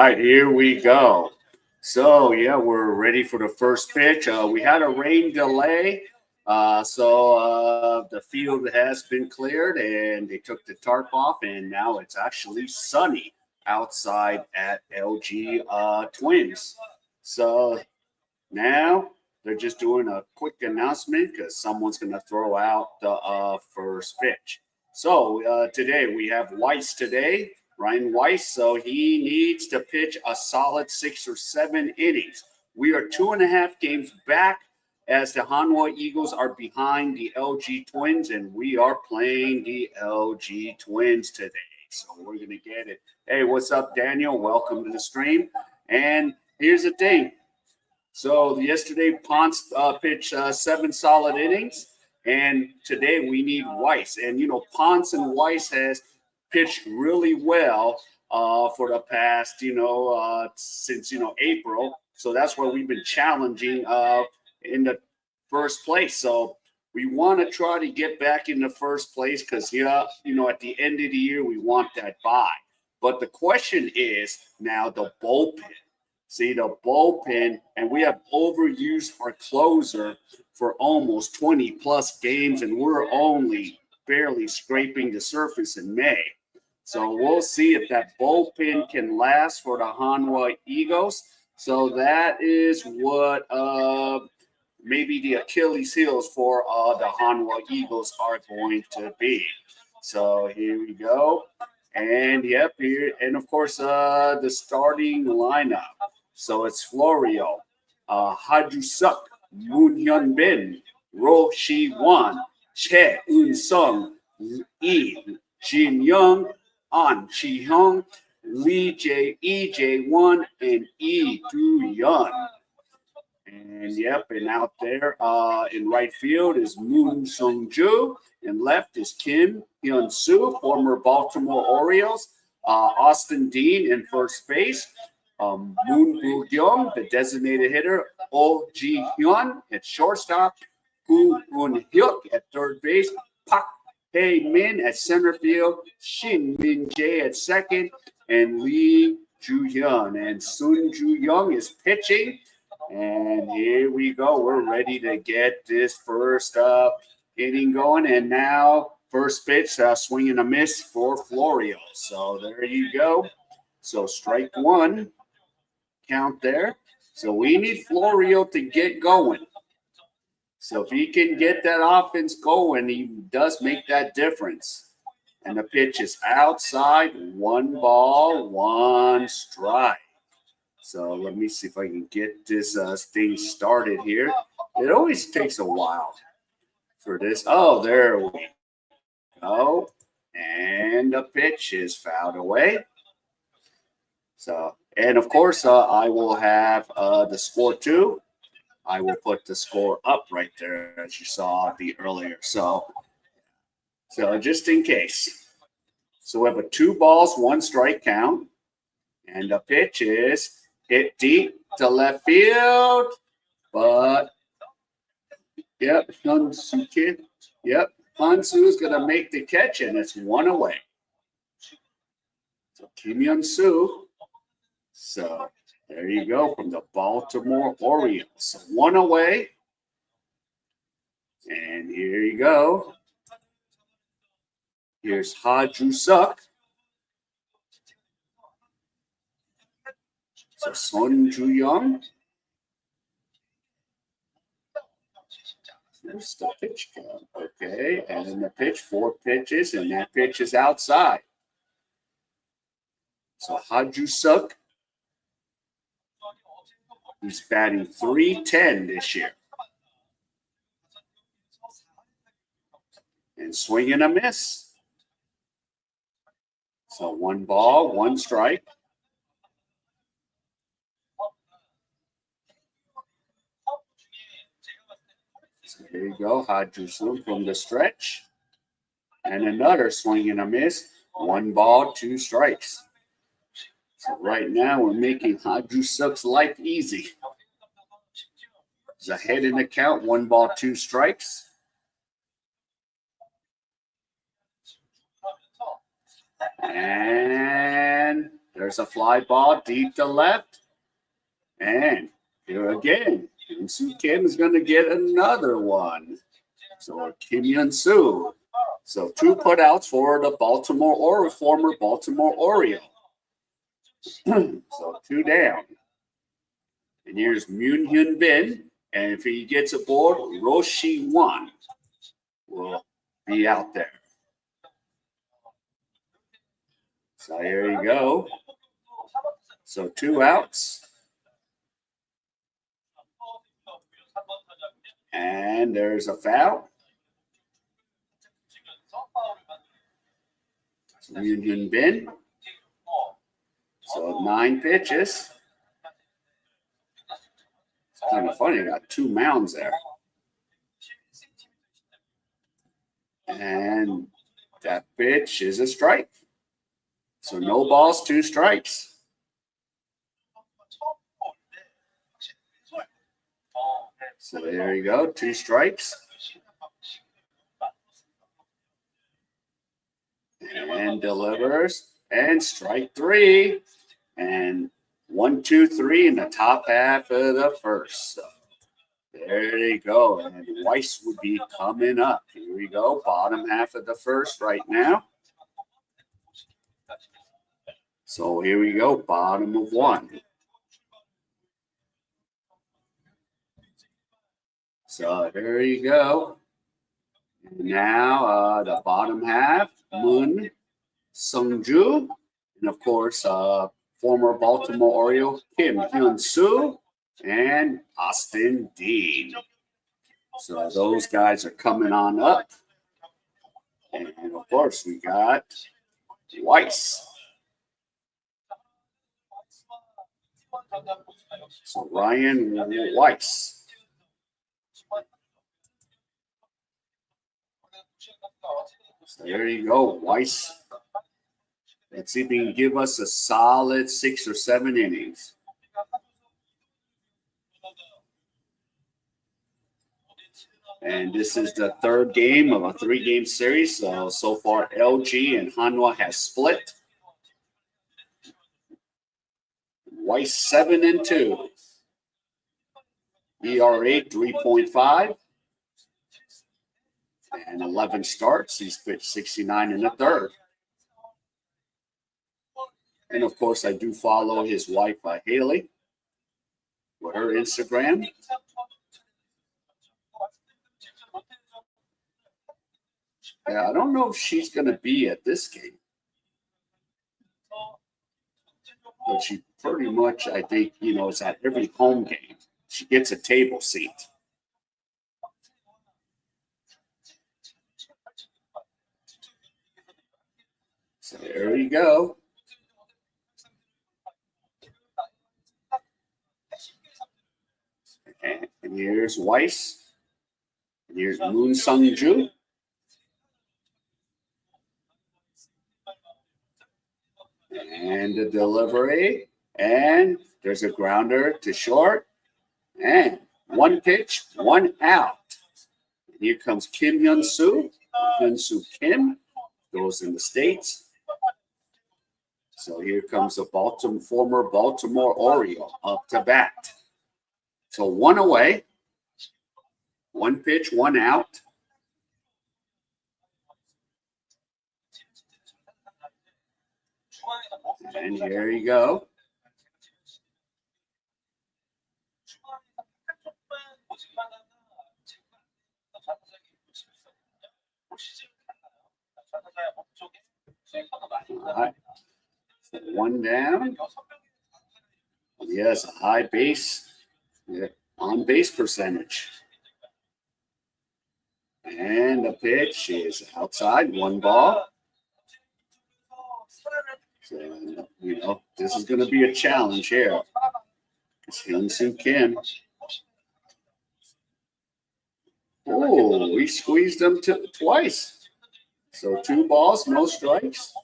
right, here we go. So, yeah, we're ready for the first pitch. We had a rain delay. The field has been cleared and they took the tarp off, and now it's actually sunny outside at LG Twins. So now they're just doing a quick announcement because someone's going to throw out the first pitch. So today we have Weiss today, Ryan Weiss. So he needs to pitch a solid 6 or 7 innings. We are 2.5 games back as the Hanwha Eagles are behind the LG Twins, and we are playing the LG Twins today. So we're going to get it. Hey, what's up, Daniel? Welcome to the stream. And here's the thing. So yesterday, Ponce pitched 7 solid innings, and today we need Weiss. And, you know, Ponce and Weiss has pitched really well for the past, since, April. So that's why we've been challenging in the first place. So we want to try to get back in the first place because, at the end of the year, we want that bye. But the question is now the bullpen. See, the bullpen, and we have overused our closer for almost 20 plus games, and we're only barely scraping the surface in May. So we'll see if that bullpen can last for the Hanwha Eagles. So that is what maybe the Achilles heels for the Hanwha Eagles are going to be. So here we go. And yep, here, and of course, the starting lineup. So it's Florio, Hajusuk, Moon Hyun Bin, Ro Shi Wan, Che Un Sung, Yi Jin Young, An Chi Hong, Lee J E J 1, and E Du Yun. And yep, and out there in right field is Moon Sung Ju, and left is Kim Hyun Soo, former Baltimore Orioles, Austin Dean in first base. Moon Boo Kyung, the designated hitter, Oh Ji Hyun at shortstop, Gu Un Hyuk at third base, Pak Hae Min at center field, Shin Min Jae at second, and Lee Ju Hyun. And Sun Ju Young is pitching. And here we go. We're ready to get this first inning going. And now, first pitch, swing and a miss for Florio. So there you go. So strike one. Count there. So we need Florio to get going. So if he can get that offense going, he does make that difference. And the pitch is outside, 1 ball, 1 strike. So let me see if I can get this thing started here. It always takes a while for this. Oh, there we go. And the pitch is fouled away. So, and of course, I will have the score too. I will put the score up right there as you saw the earlier. So just in case. So we have a 2 balls, 1 strike count. And the pitch is hit deep to left field. But, yep, Hansu is going to make the catch, and it's 1 away. So Kim Hyun-soo. So there you go from the Baltimore Orioles. So 1 away. And here you go. Here's Ha-ju-suk. So Son Ju-young. There's the pitch count. Okay. And then the pitch, 4 pitches, and that pitch is outside. So Ha-ju-suk. He's batting .310 this year. And swing and a miss. So 1 ball, 1 strike. So here you go, Ha-ju-suk from the stretch. And another swing and a miss. 1 ball, 2 strikes. So right now we're making Ha-ju-suk's life easy. He's ahead in the count, 1 ball, 2 strikes. And There's a fly ball deep to left. And here again, Hyun-Soo Kim is going to get another one. So Kim Hyun-Soo. So 2 putouts for the former Baltimore Oriole. So 2 down. And here's Moon Hyun Bin. And if he gets aboard, Roshi Won will be out there. So here you go. So 2 outs. And there's a foul. So Moon Bin. So 9 pitches. It's kind of funny. I got 2 mounds there. And that pitch is a strike. So no balls, 2 strikes. So there you go, 2 strikes. And delivers. And strike 3. And 1, 2, 3 in the top half of the first. So there you go. And Weiss would be coming up. Here we go. Bottom half of the first right now. So here we go. Bottom of 1. So there you go. And now the bottom half. Moon Sung-ju. And of course, former Baltimore Oriole Kim Hyun-Soo and Austin Dean. So those guys are coming on up. And of course, we got Weiss. So Ryan Weiss. So there you go, Weiss. Let's see if he can give us a solid 6 or 7 innings. And this is the 3rd game of a 3-game series. So far, LG and Hanwha has split. Weiss 7-2. ERA 3.5. And 11 starts. He's pitched 69 in the 3rd. And of course, I do follow his wife, Haley, with her Instagram. Yeah, I don't know if she's going to be at this game. But she pretty much, I think, is at every home game. She gets a table seat. So there you go. And here's Weiss. And here's Moon Sung-ju. And the delivery. And there's a grounder to short. And 1 pitch, 1 out. And here comes Kim Hyun-Soo. Hyun-Soo Kim goes in the States. So here comes the former Baltimore Oriole up to bat. So 1 away, 1 pitch, 1 out. And here you go. All right. 1 down. Yes, a high base, on base percentage. And the pitch is outside, 1 ball. So, this is going to be a challenge here. It's Hyun-Soo Kim. Oh, we squeezed him twice. So 2 balls, no strikes.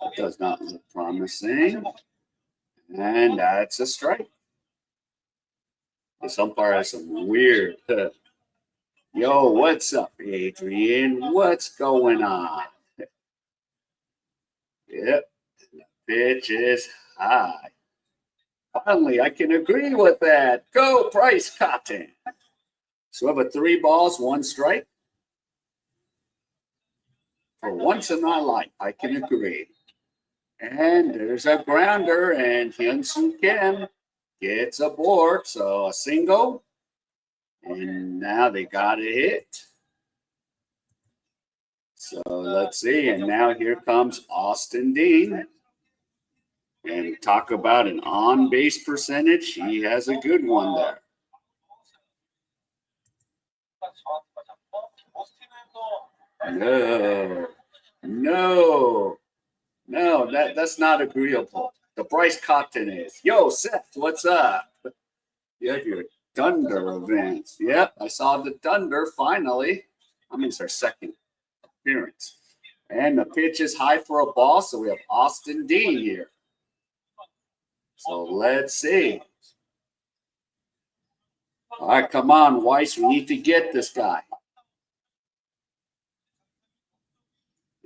That does not look promising. And that's a strike. This umpire has some weird Yo, what's up, Adrian? What's going on? Yep, pitch is high. Finally, I can agree with that. Go, Price Cotton. So I have a 3 balls, 1 strike. For once in my life, I can agree. And there's a grounder, and Hyun-Soo Kim gets a board, so a single. And now they got a hit. So let's see. And now here comes Austin Dean. And talk about an on-base percentage. He has a good one there. No, that's not agreeable. The Bryce Cotton is. Yo, Seth, what's up? You have your Thunder events. Yep, I saw the Thunder finally. I mean, it's our second appearance. And the pitch is high for a ball, so we have Austin Dean here. So let's see. All right, come on, Weiss. We need to get this guy.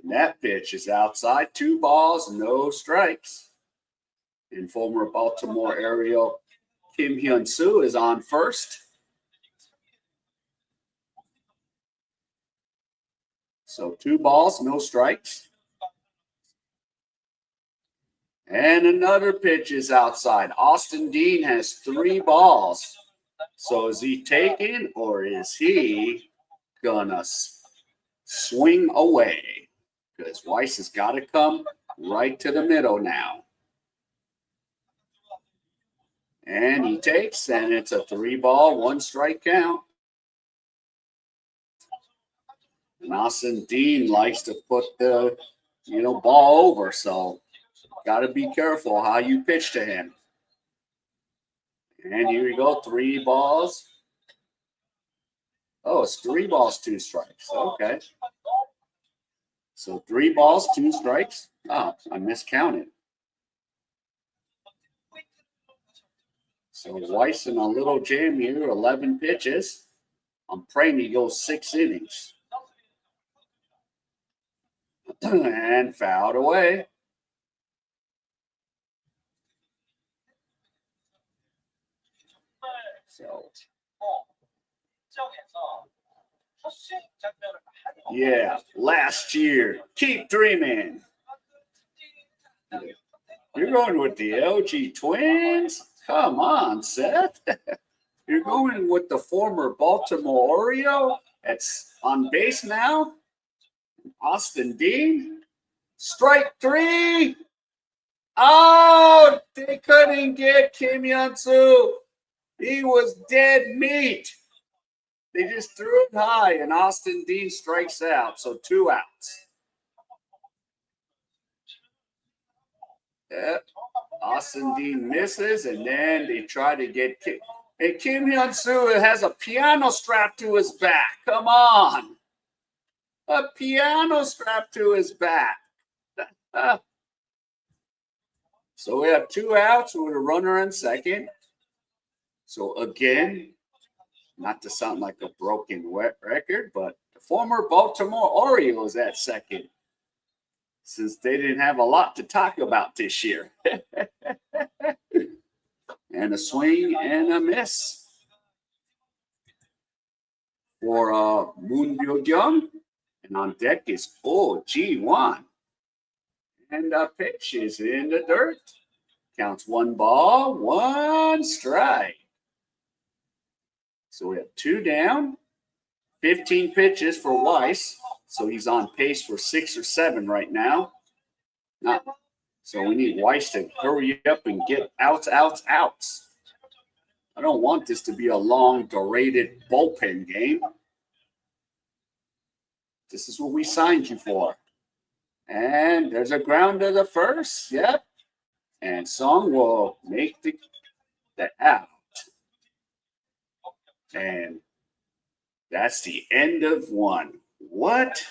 And that pitch is outside. 2 balls, no strikes. And former Baltimore Ariel Kim Hyun-Soo is on first. So 2 balls, no strikes. And another pitch is outside. Austin Dean has 3 balls. So is he taking or is he gonna swing away? Because Weiss has got to come right to the middle now. And he takes, and it's a 3 ball, 1 strike count. And Austin Dean likes to put the ball over, so got to be careful how you pitch to him. And here we go, 3 balls. Oh, it's 3 balls, 2 strikes. Okay. So 3 balls, 2 strikes. Oh, I miscounted. So Weiss in a little jam here, 11 pitches. I'm praying he goes 6 innings. And fouled away. So, yeah, last year. Keep dreaming. You're going with the LG Twins? Come on, Seth. You're going with the former Baltimore Oriole that's on base now? Austin Dean? Strike 3. Oh, they couldn't get Kim Hyun-Soo. He was dead meat. They just threw it high, and Austin Dean strikes out. So 2 outs. Yep. Austin Dean misses, and then they try to get Kim. And Kim Hyun-Soo has a piano strapped to his back. Come on. A piano strapped to his back. So we have 2 outs with a runner on second. So again, not to sound like a broken record, but the former Baltimore Orioles at second, since they didn't have a lot to talk about this year. And a swing and a miss for Moon Byung. And on deck is Ji-Won. And the pitch is in the dirt. Counts 1 ball, 1 strike. So we have 2 down, 15 pitches for Weiss. So he's on pace for 6 or 7 right now. So we need Weiss to hurry up and get outs. I don't want this to be a long, derated bullpen game. This is what we signed you for. And there's a ground to the first. Yep. And Song will make the out. And that's the end of 1. What?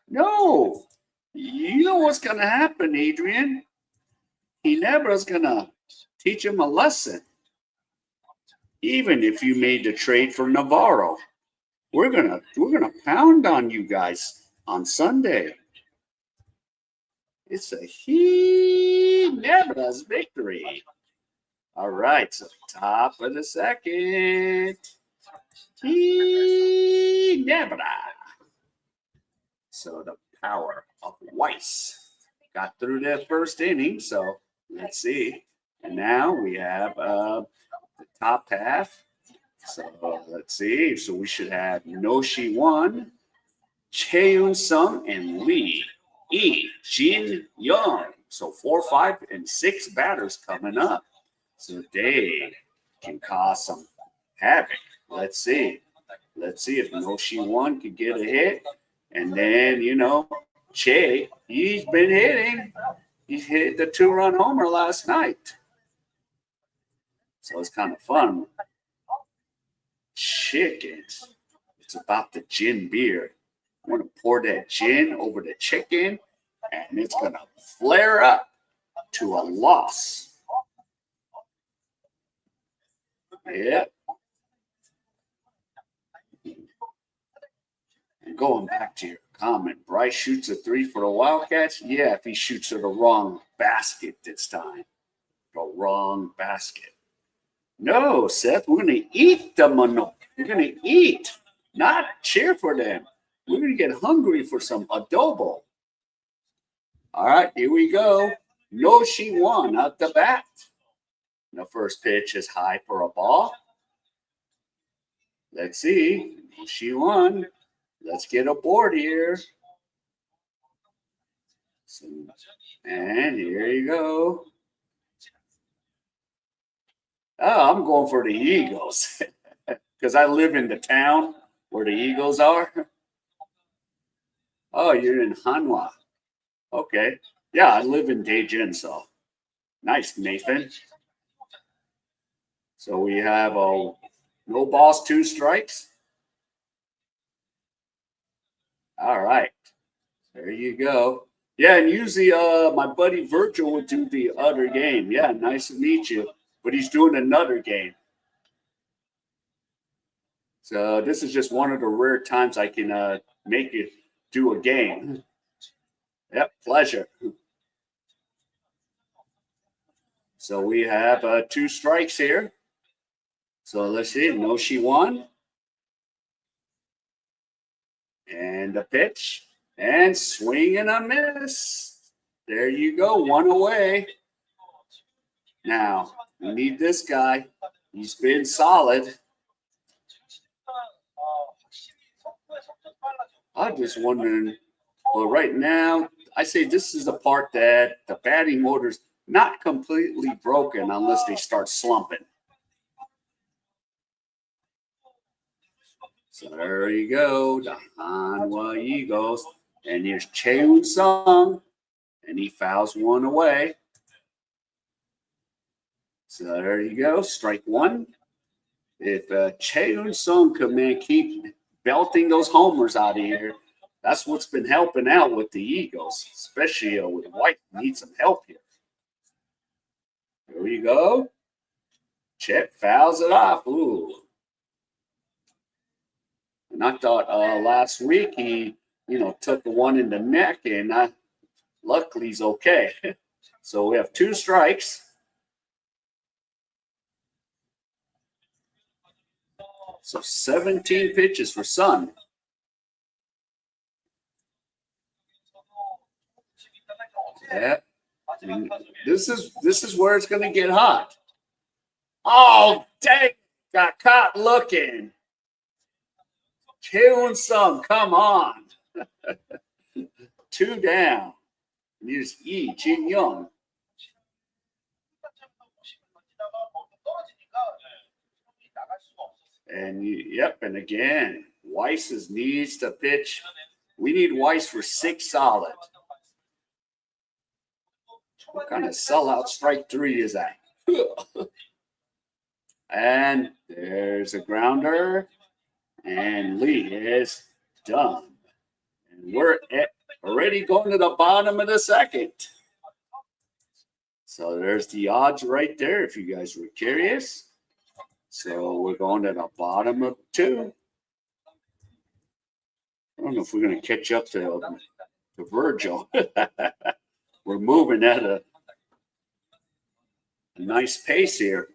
No. You know what's going to happen, Adrian? He never is going to teach him a lesson. Even if you made the trade for Navarro. We're gonna pound on you guys on Sunday. It's a Nebra's victory. All right, so top of the second. Nebra. So the power of Weiss got through the first inning. So let's see. And now we have the top half. So let's see. So we should have Noshi 1, Cheun Sung, and Lee E. Jin Young. So 4, 5, and 6 batters coming up. So they can cause some havoc. Let's see. Let's see if Noshi 1 can get a hit. And then, Che, he's been hitting. He hit the 2-run homer last night. So it's kind of fun. Chickens. It's about the gin beer. I'm going to pour that gin over the chicken, and it's going to flare up to a loss. Yeah. And going back to your comment, Bryce shoots a 3 for the Wildcats. Yeah, if he shoots at the wrong basket this time. The wrong basket. No, Seth, we're going to eat the Mano. We're going to eat, not cheer for them. We're going to get hungry for some adobo. All right, here we go. Noshi 1 at the bat. The first pitch is high for a ball. Let's see. Noshi 1. Let's get aboard here. And here you go. Oh, I'm going for the Eagles because I live in the town where the Eagles are. Oh, you're in Hanwha. Okay. Yeah, I live in Daejeon, so nice, Nathan. So we have a no balls, 2 strikes. All right. There you go. Yeah, and usually my buddy Virgil would do the other game. Yeah, nice to meet you. But he's doing another game. So this is just one of the rare times I can make you do a game. Yep, pleasure. So we have 2 strikes here. So let's see. Noshi 1. And a pitch. And swing and a miss. There you go. 1 away. Now, we need this guy. He's been solid. I'm just wondering, well, right now, I say this is the part that the batting order's not completely broken unless they start slumping. So there you go, the Hanwha Eagles. And here's Cheun Sung, and he fouls 1 away. So there you go, strike 1. If Cheun Sung could, man, keep belting those homers out of here, that's what's been helping out with the Eagles, especially with White. Need some help here. Here we go. Chet fouls it off. Ooh. And I thought last week he, took the one in the neck, and luckily he's okay. So we have 2 strikes. So 17 pitches for Sun. Yeah. And this is where it's going to get hot. Oh, dang. Got caught looking. Cheun Sung, come on. 2 down. And here's E. Jin Young. And yep, and again, Weiss needs to pitch. We need Weiss for 6 solid. What kind of sellout strike 3 is that? And there's a grounder. And Lee is done. And we're already going to the bottom of the second. So there's the odds right there if you guys were curious. So we're going to the bottom of 2. I don't know if we're going to catch up to Virgil. We're moving at a nice pace here.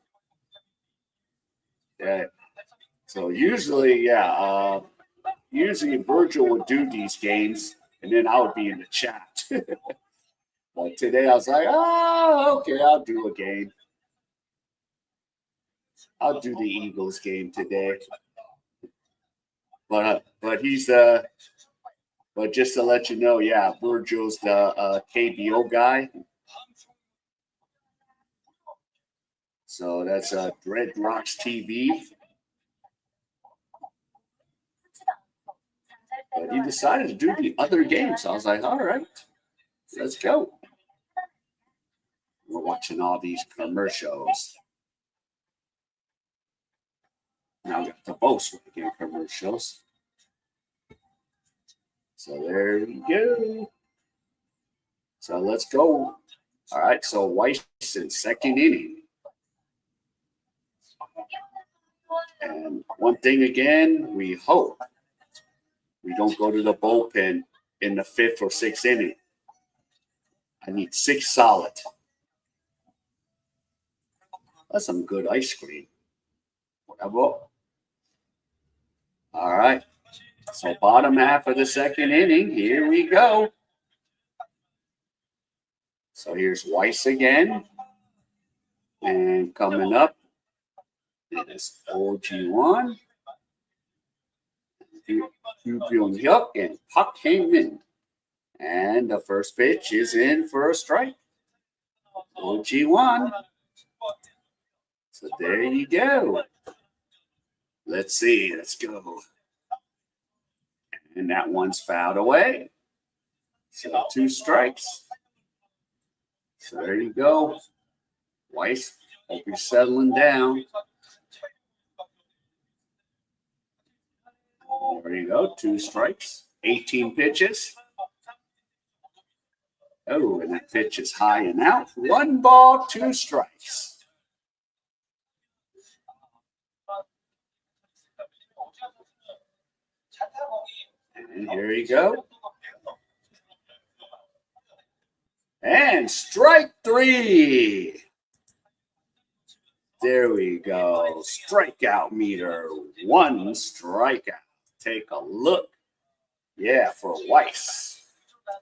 Yeah. So usually, usually Virgil would do these games, and then I would be in the chat. But today I was like, oh, okay, I'll do a game. I'll do the Eagles game today. But he's but just to let you know, yeah, Virgil's the KBO guy. So that's Red Rocks TV. But he decided to do the other games. So I was like, all right, let's go. We're watching all these commercials. Now we got the Volkswagen commercials. So there we go. So let's go. All right, so Weiss in second inning. And one thing again, we hope we don't go to the bullpen in the fifth or sixth inning. I need 6 solid. That's some good ice cream. Whatever. All right. So bottom half of the second inning. Here we go. So here's Weiss again. And coming up is OG1. Hyun Hyuk and Park Hae-min. And the first pitch is in for a strike. OG1. So there you go. Let's see. Let's go. And that one's fouled away. So 2 strikes. So there you go. Weiss, hope you're settling down. There you go. 2 strikes. 18 pitches. Oh, and that pitch is high and out. 1 ball, 2 strikes. And here you go. And strike 3. There we go. Strikeout meter. 1 strikeout. Take a look. Yeah, for Weiss.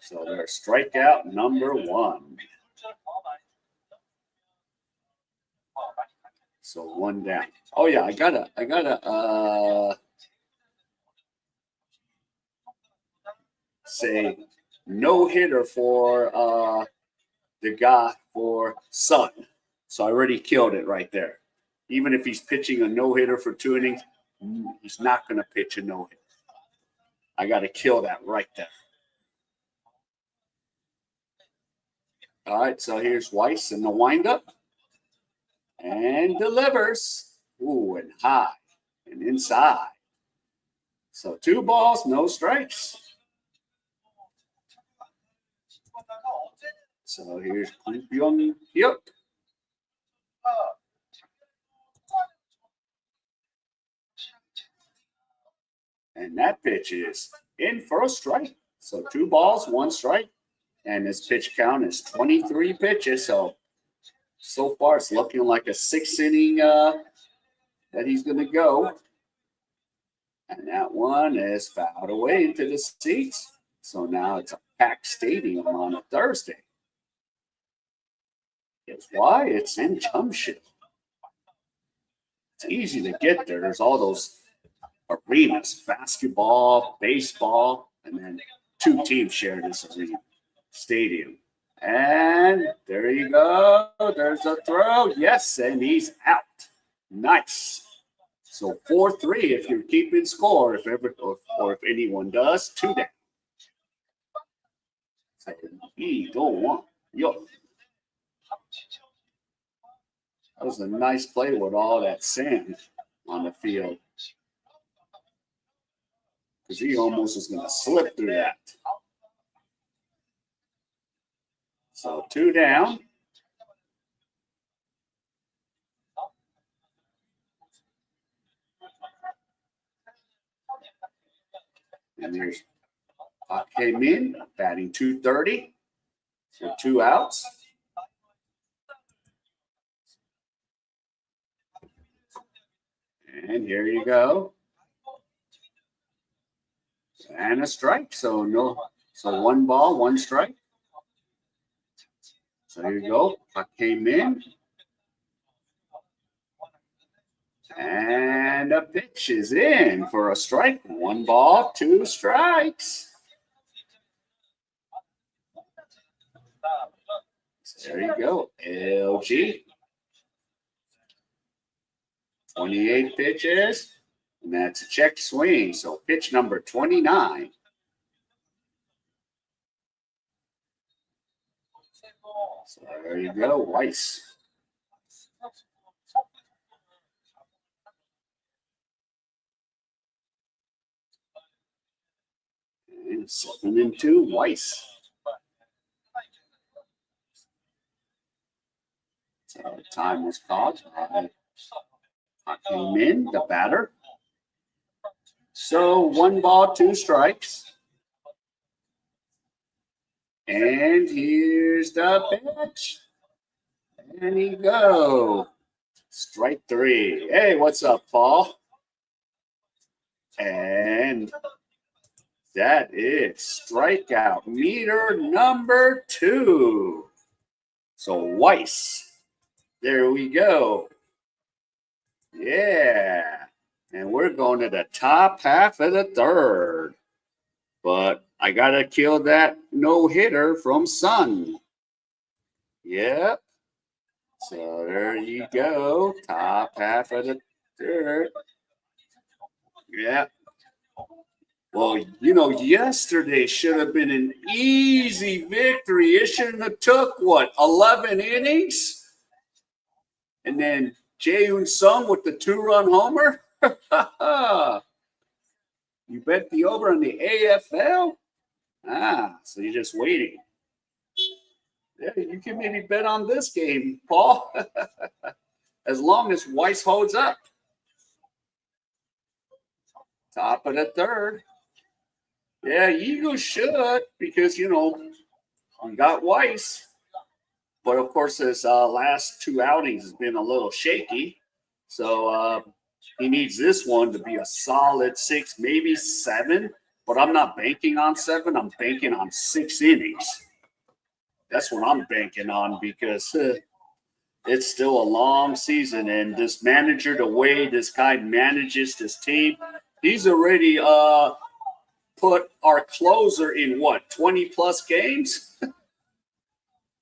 So there's strikeout number 1. So 1 down. Oh yeah, I gotta say no hitter for the guy for Sun. So I already killed it right there. Even if he's pitching a no hitter for 2 innings, he's not gonna pitch a no hitter. I gotta kill that right there. All right, so here's Weiss in the windup. And delivers. Ooh, and high and inside. So 2 balls, no strikes. So here's Hyun Hyuk. And that pitch is in for a strike. So 2 balls, 1 strike. And his pitch count is 23 pitches. So far, it's looking like a 6 inning that he's going to go. And that one is fouled away into the seats. So now it's a packed stadium on a Thursday. It's why it's in Jamshid. It's easy to get there. There's all those arenas, basketball, baseball, and then 2 teams share this arena, stadium. And there you go. There's a throw. Yes, and he's out. Nice. So 4-3 if you're keeping score, if anyone does, 2 down. So he don't want yo. That was a nice play with all that sand on the field. Because he almost was going to slip through that. So 2 down. And there's Came in, batting 230 with 2 outs. And here you go. And a strike. So 1 ball, 1 strike. So here you go. Puck came in. And a pitch is in for a strike. 1 ball, 2 strikes. So there you go. LG. 28 pitches. And that's a check swing. So pitch number 29. So there you go, Weiss. And 7-2, Weiss. So time was called. Came in, the batter. So 1 ball, 2 strikes. And here's the pitch. And he go. Strike 3. Hey, what's up, Paul? And that is strikeout meter number 2. So Weiss. There we go. Yeah. And we're going to the top half of the 3rd. But I got to kill that no-hitter from Sun. Yep. So there you go. Top half of the 3rd. Yeah. Well, yesterday should have been an easy victory. It shouldn't have took, 11 innings? And then Jae-Hoon Sung with the 2-run homer? You bet the over on the AFL? So you're just waiting. Yeah, you can maybe bet on this game, Paul. As long as Weiss holds up. Top of the 3rd. Yeah, Eagles should, because, we got Weiss. But, of course, his last 2 outings has been a little shaky. So he needs this one to be a solid 6, maybe 7. But I'm not banking on 7. I'm banking on 6 innings. That's what I'm banking on, because it's still a long season. And this manager, the way this guy manages this team, he's already put our closer in 20-plus games?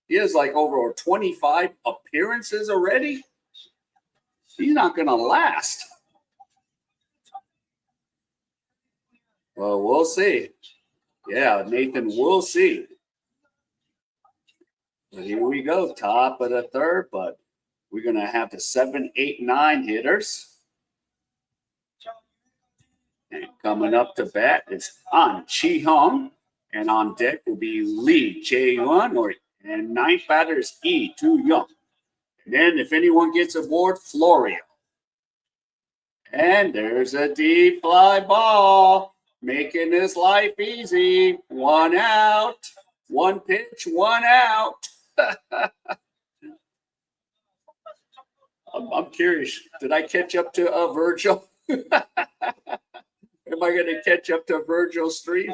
He has over 25 appearances already. He's not going to last. Well, we'll see. Yeah, Nathan, we'll see. But here we go, top of the 3rd, but we're going to have the 7, 8, 9 hitters. And coming up to bat is An Chi-hong. And on deck will be Lee Jae-won, and 9th batter is Lee Tu-young. And then if anyone gets aboard, Florio. And there's a deep fly ball, making his life easy. 1 out, 1 pitch, 1 out. I'm curious. Did I catch up to Virgil? Am I going to catch up to Virgil's stream?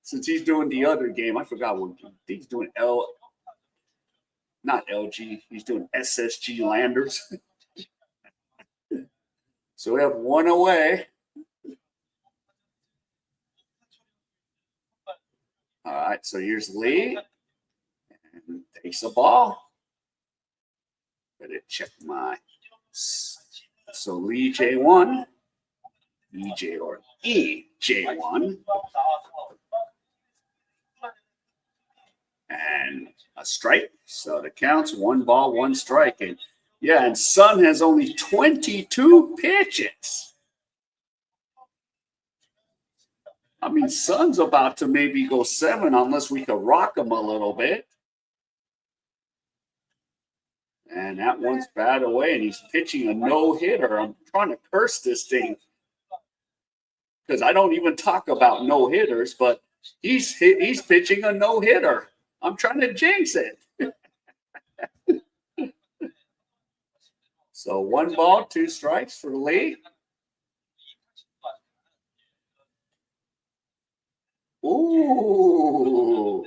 Since he's doing the other game, I forgot what he's doing. Not LG. He's doing SSG Landers. So we have 1 away. All right. So here's Lee. And takes the ball. Better check my. So Lee Jae-won. EJ or EJ1. And a strike. So the count's 1 ball, 1 strike. And yeah, and Sun has only 22 pitches. I mean, Sun's about to maybe go 7 unless we could rock him a little bit. And that one's bad away, and he's pitching a no-hitter. I'm trying to curse this thing because I don't even talk about no-hitters, but He's pitching a no-hitter. I'm trying to jinx it. So 1 ball, 2 strikes for Lee. Ooh,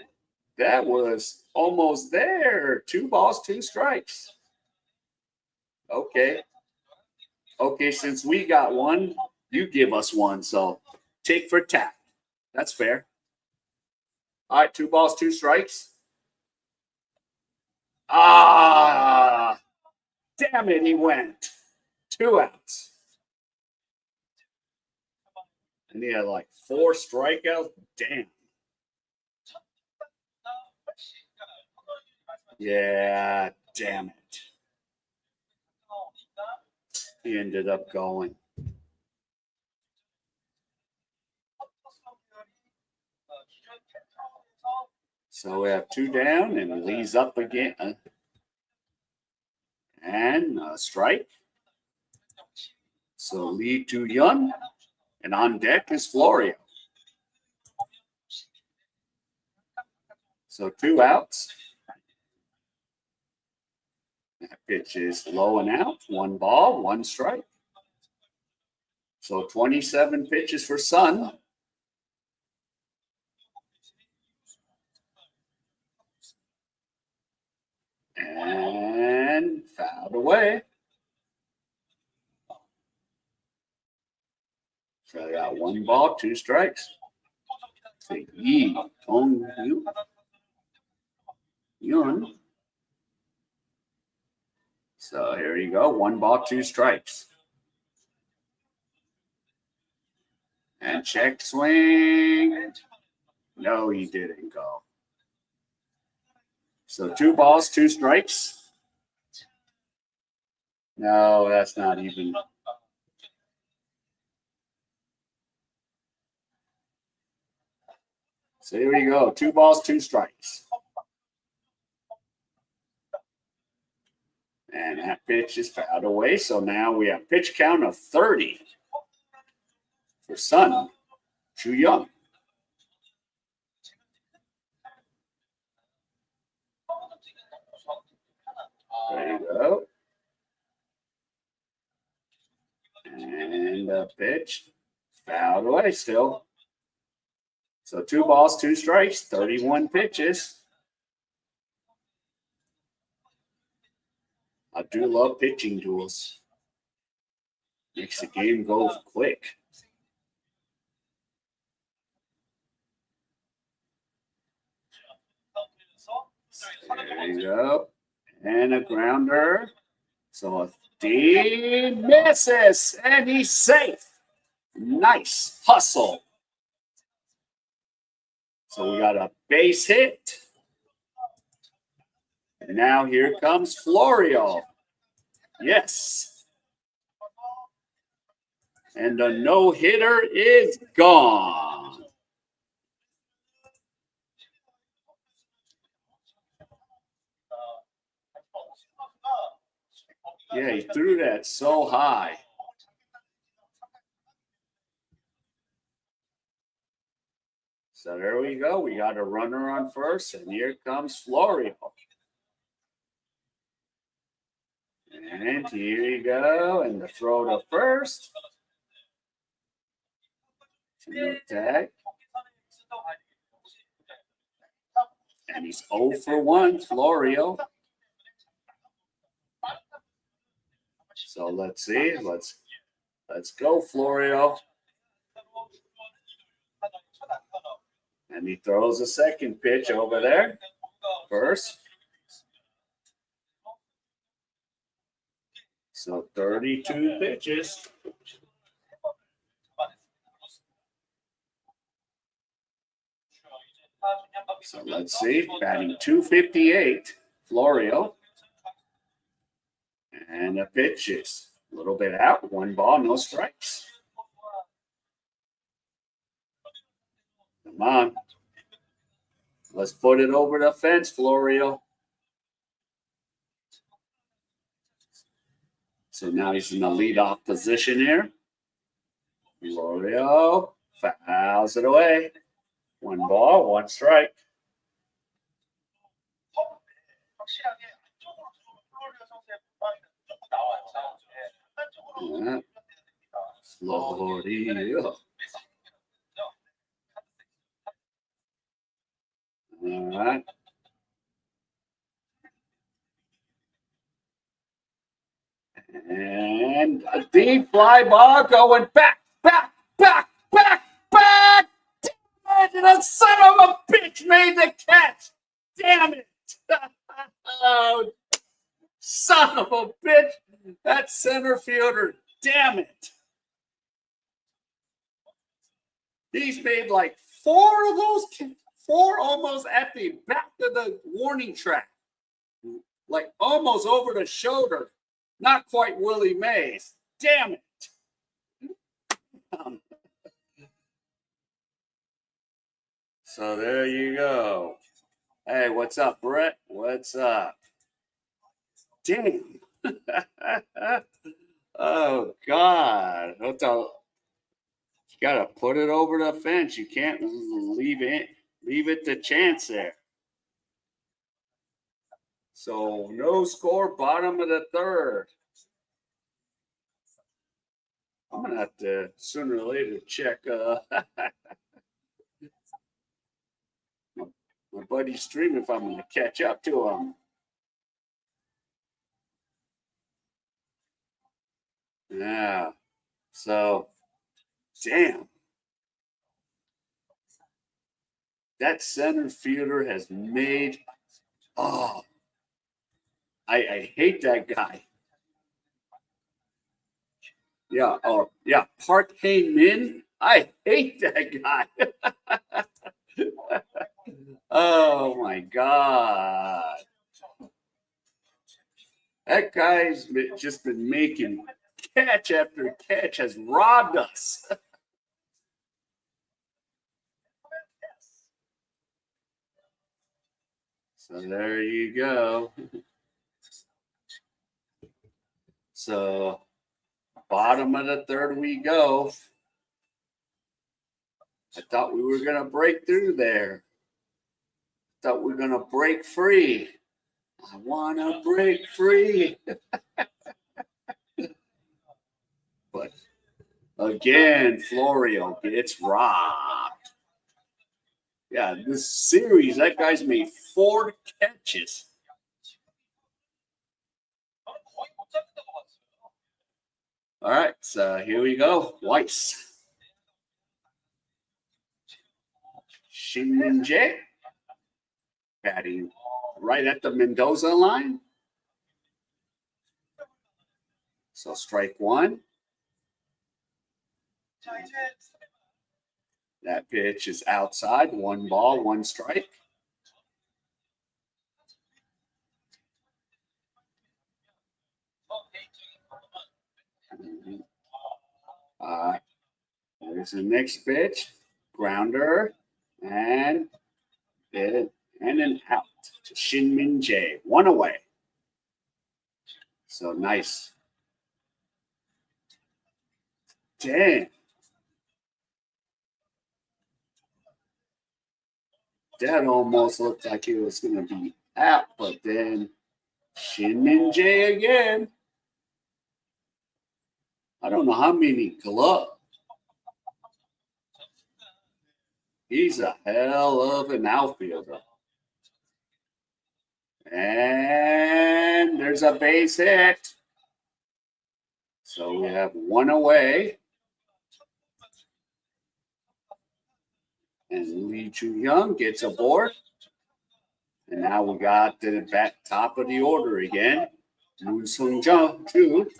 that was almost there. 2 balls, 2 strikes. Okay. Okay, since we got one, you give us one. So tick for tack. That's fair. All right, 2 balls, 2 strikes. Ah, damn it, he went. 2 outs. And he had like 4 strikeouts. Damn. Yeah, damn it. He ended up going. So we have 2 down, and Lee's up again. And a strike. So Lee to Yun. And on deck is Florio. So 2 outs. That pitch is low and out. 1 ball, 1 strike. So 27 pitches for Sun. And fouled away. So I got 1 ball, 2 strikes. Yi Tong Yun. So here you go. 1 ball, 2 strikes. And check swing. No, he didn't go. So 2 balls, 2 strikes. No, that's not even. So here we go. 2 balls, 2 strikes. And that pitch is fouled away. So now we have pitch count of 30 for Sun. Chu Young. There you go. And the pitch fouled away still. So 2 balls, 2 strikes, 31 pitches. I do love pitching duels. Makes the game go quick. There you go. And a grounder. So D misses, and he's safe. Nice hustle. So we got a base hit. And now here comes Florio. Yes. And the no-hitter is gone. Yeah, he threw that so high. So there we go. We got a runner on first, and here comes Florio. And here you go, and the throw to first. No tag. And he's 0 for 1, Florio. So let's see. Let's go, Florio. And he throws a second pitch over there. First. So 32 pitches. So let's see. Batting 258, Florio. And the pitch is a little bit out. 1 ball, no strikes. Come on. Let's put it over the fence, Florio. So now he's in the leadoff position here. Florio fouls it away. One ball, one strike. Yeah. Florida. All right. And a deep fly ball going back. And that son of a bitch made the catch. Damn it. Oh, son of a bitch. That center fielder. Damn it. He's made like four of those, four almost at the back of the warning track. Like almost over the shoulder. Not quite Willie Mays. Damn it. So there you go. Hey, what's up, Brett? What's up? Damn. Oh, God. You got to put it over the fence. You can't leave it to chance there. So no score, bottom of the third. I'm going to have to sooner or later check my buddy's stream if I'm going to catch up to him. Yeah. So, damn. That center fielder has made. Oh, I hate that guy. Yeah. Oh, yeah. Park Hae-min. I hate that guy. Oh my God. That guy's just been making catch after catch, has robbed us. So there you go. So bottom of the third we go. I thought we were going to break through there. Thought we were going to break free. I want to break free. But again, Florio gets robbed. Yeah, this series, that guy's made 4 catches. All right, so here we go. Weiss. Shin-min-jae. Batting right at the Mendoza line. So strike one. That pitch is outside. 1 ball, 1 strike. There's the next pitch. Grounder. And an out to Shin-min-jae. 1 away. So nice. Damn. That almost looked like it was going to be out, but then Shin-min-jae again. I don't know how many gloves. He's a hell of an outfielder. And there's a base hit. So we have 1 away. And Lee Chu-young gets aboard. And now we got the top of the order again. Moon Sung-jung, too.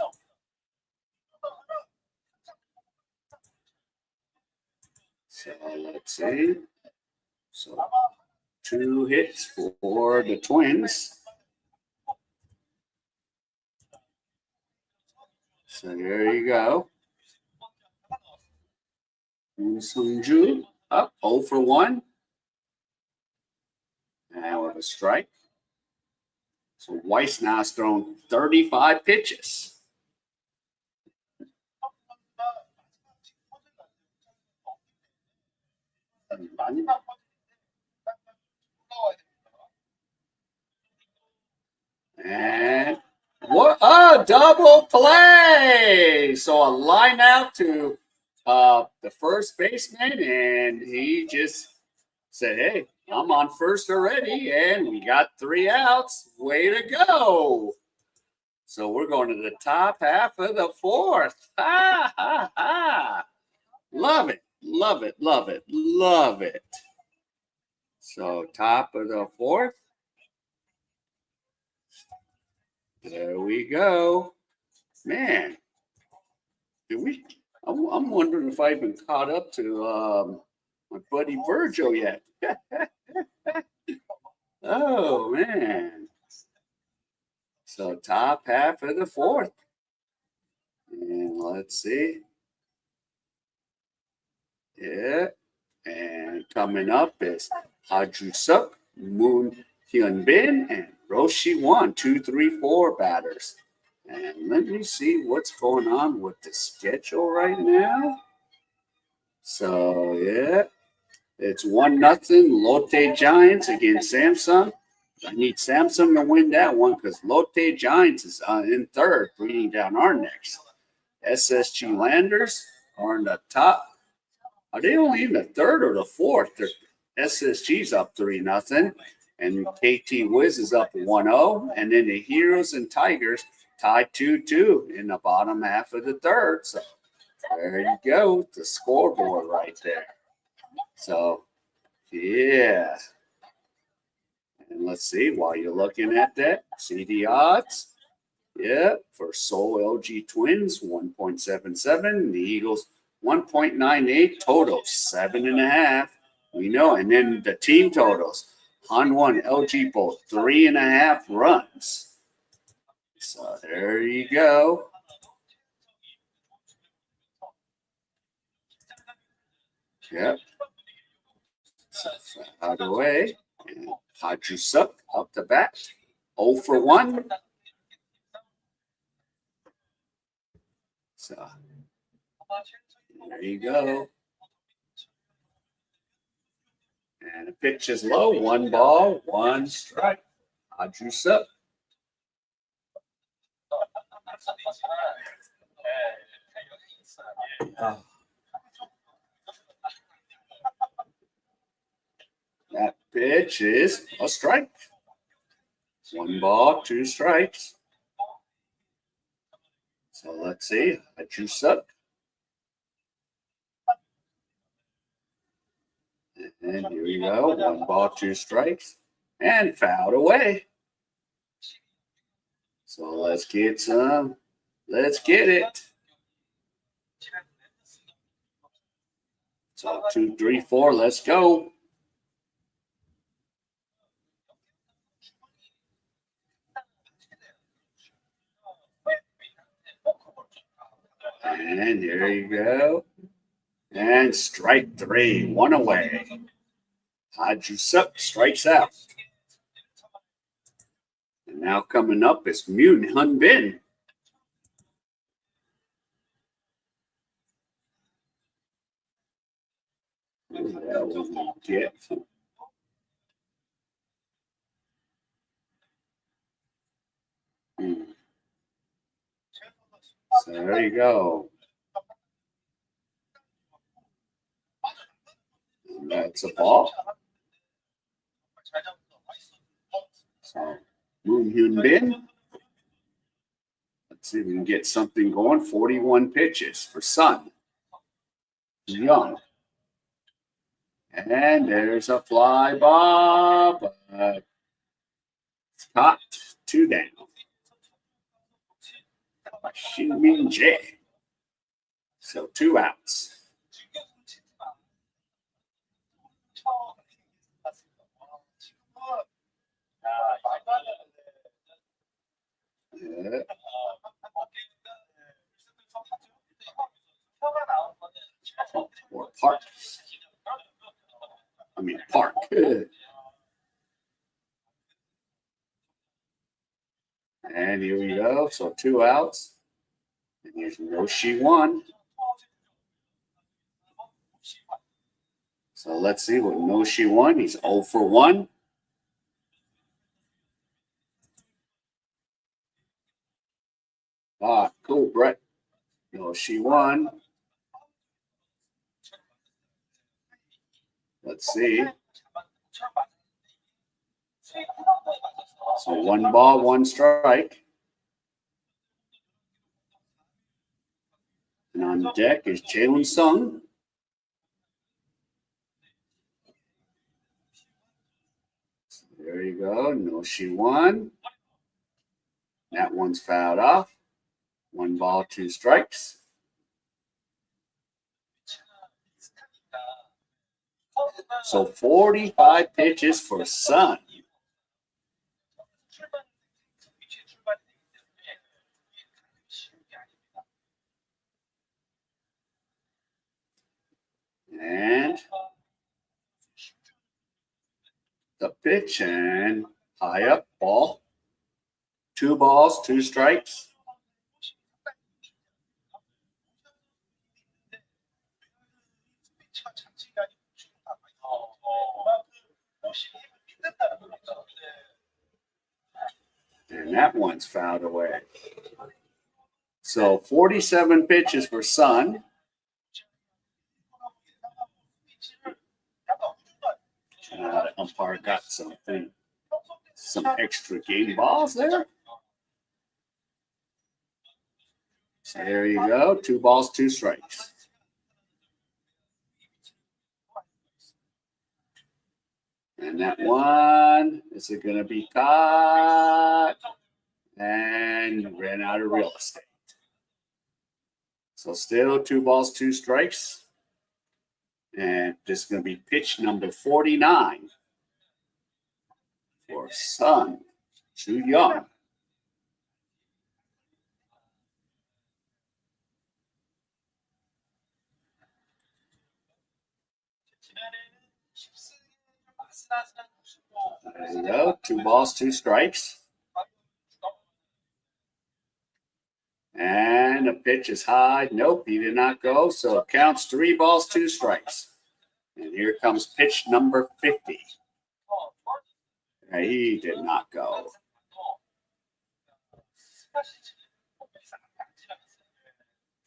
So let's see. So 2 hits for the Twins. So there you go. Moon Sung-ju up 0 for 1. And with a strike. So Weiss now has thrown 35 pitches. And what a double play! So a line out to the first baseman, and he just said, "Hey, I'm on first already," and we got 3 outs. Way to go! So we're going to the top half of the fourth. Ha ha ha! Love it, love it, love it, love it. So top of the fourth. There we go. Man, did we? I'm wondering if I even caught up to my buddy Virgil yet. Oh man! So top half of the fourth, and let's see. Yeah, and coming up is Haju Suk, Moon Hyun Bin, and Roshi Won. 2, 3, 4 batters. And let me see what's going on with the schedule right now. So yeah, it's 1-0 Lotte Giants against Samsung. I need Samsung to win that one because Lotte Giants is in third, breathing down our necks. SSG Landers are in the top. Are they only in the third or the fourth? SSG's up 3-0, and KT Wiz is up 1-0, and then the Heroes and Tigers tied 2-2 in the bottom half of the third. So there you go, the scoreboard right there. So yeah, and let's see while you're looking at that, see the odds. Yeah, for Seoul LG Twins 1.77, the Eagles 1.98, total 7.5. We know, and then the team totals: Hanwha and LG both 3.5 runs. So there you go. Yep. So out of the way, and Haju Suk up the bat, 0 for 1. So there you go. And the pitch is low. 1 ball, 1 strike. Haju Suk. That pitch is a strike. 1 ball, 2 strikes. So let's see. Haju Suk. And here we go. 1 ball, 2 strikes. And fouled away. So let's get some. Let's get it. So 2, 3, 4. Let's go. And there you go. And strike 3. 1 away. Haju Suk strikes out. And now coming up is Moon Hyun Bin. That was a get. So there you go. And that's a ball. So Moon Hyun Bin. Let's see if we can get something going. 41 pitches for Sun Young. And there's a fly ball, but it's caught. 2 down. Shin Min Jae. So 2 outs. Yeah. Or Park. I mean Park. And here we go. So 2 outs. And here's Roshi Won. So let's see what Roshi Won. He's 0 for 1. Cool, Brett. No, she won. Let's see. So 1 ball, 1 strike. And on deck is Jalen Sung. So there you go. No, she won. That one's fouled off. 1 ball, 2 strikes. So 45 pitches for Sun. And the pitch and high up ball. 2 balls, 2 strikes. And that one's fouled away. So 47 pitches for Sun. The umpire got some extra game balls there. So there you go. 2 balls, 2 strikes. And that one, is it going to be caught? And ran out of real estate. So still 2 balls, 2 strikes. And this is going to be pitch number 49 for Sun. Too young. There you go. 2 balls, 2 strikes. And the pitch is high. Nope, he did not go. So it counts 3 balls, 2 strikes. And here comes pitch number 50. He did not go.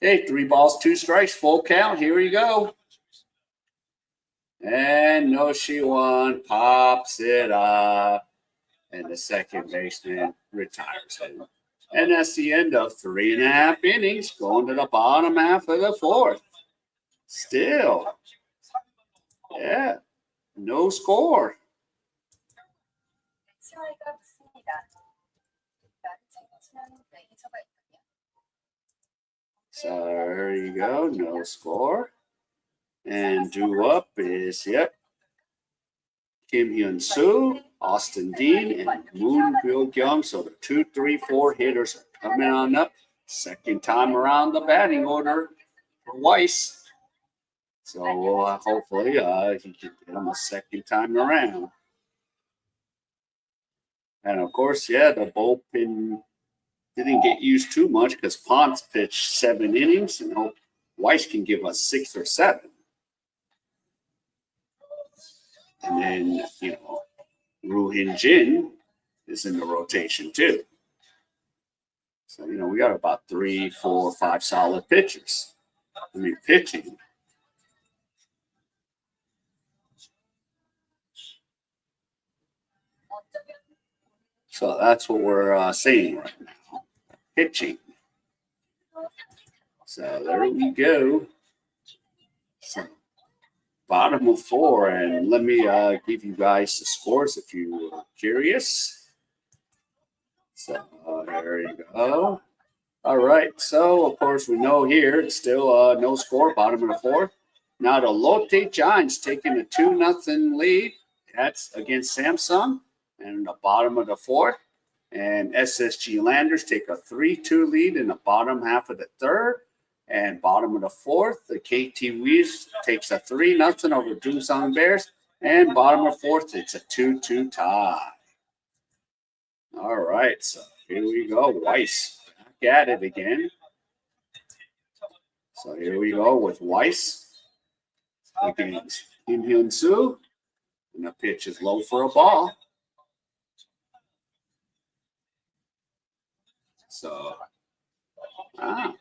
Okay, 3 balls, 2 strikes, full count. Here we go. And no, she won. Pops it up. And the second baseman retires him. And that's the end of 3.5 innings, going to the bottom half of the 4th. Still, yeah, no score. So there you go, no score. And due up is, Kim Hyun-soo, Austin Dean, and Moon Byul-kyung. So the 2, 3, 4 hitters are coming on up. Second time around the batting order for Weiss. So hopefully he can get him a second time around. And of course, the bullpen didn't get used too much because Ponce pitched 7 innings, and hope Weiss can give us 6 or 7. And then, Ru Hin-jin is in the rotation too. So, we got about 3, 4, 5 solid pitchers. Pitching. So that's what we're saying right now. Pitching. So there we go. So, bottom of 4, and let me give you guys the scores if you are curious. So there you go. All right. So of course we know here it's still no score, bottom of the 4th. Now the Lotte Giants taking a 2-0 lead. That's against Samsung, and the bottom of the 4th. And SSG Landers take a 3-2 lead in the bottom half of the 3rd. And bottom of the 4th, the KT Weiss takes a 3-0 over Doosan Bears. And bottom of 4th, it's a 2-2 tie. All right, so here we go. Weiss back at it again. So here we go with Weiss against Kim Hyun-soo. And the pitch is low for a ball. So Wow.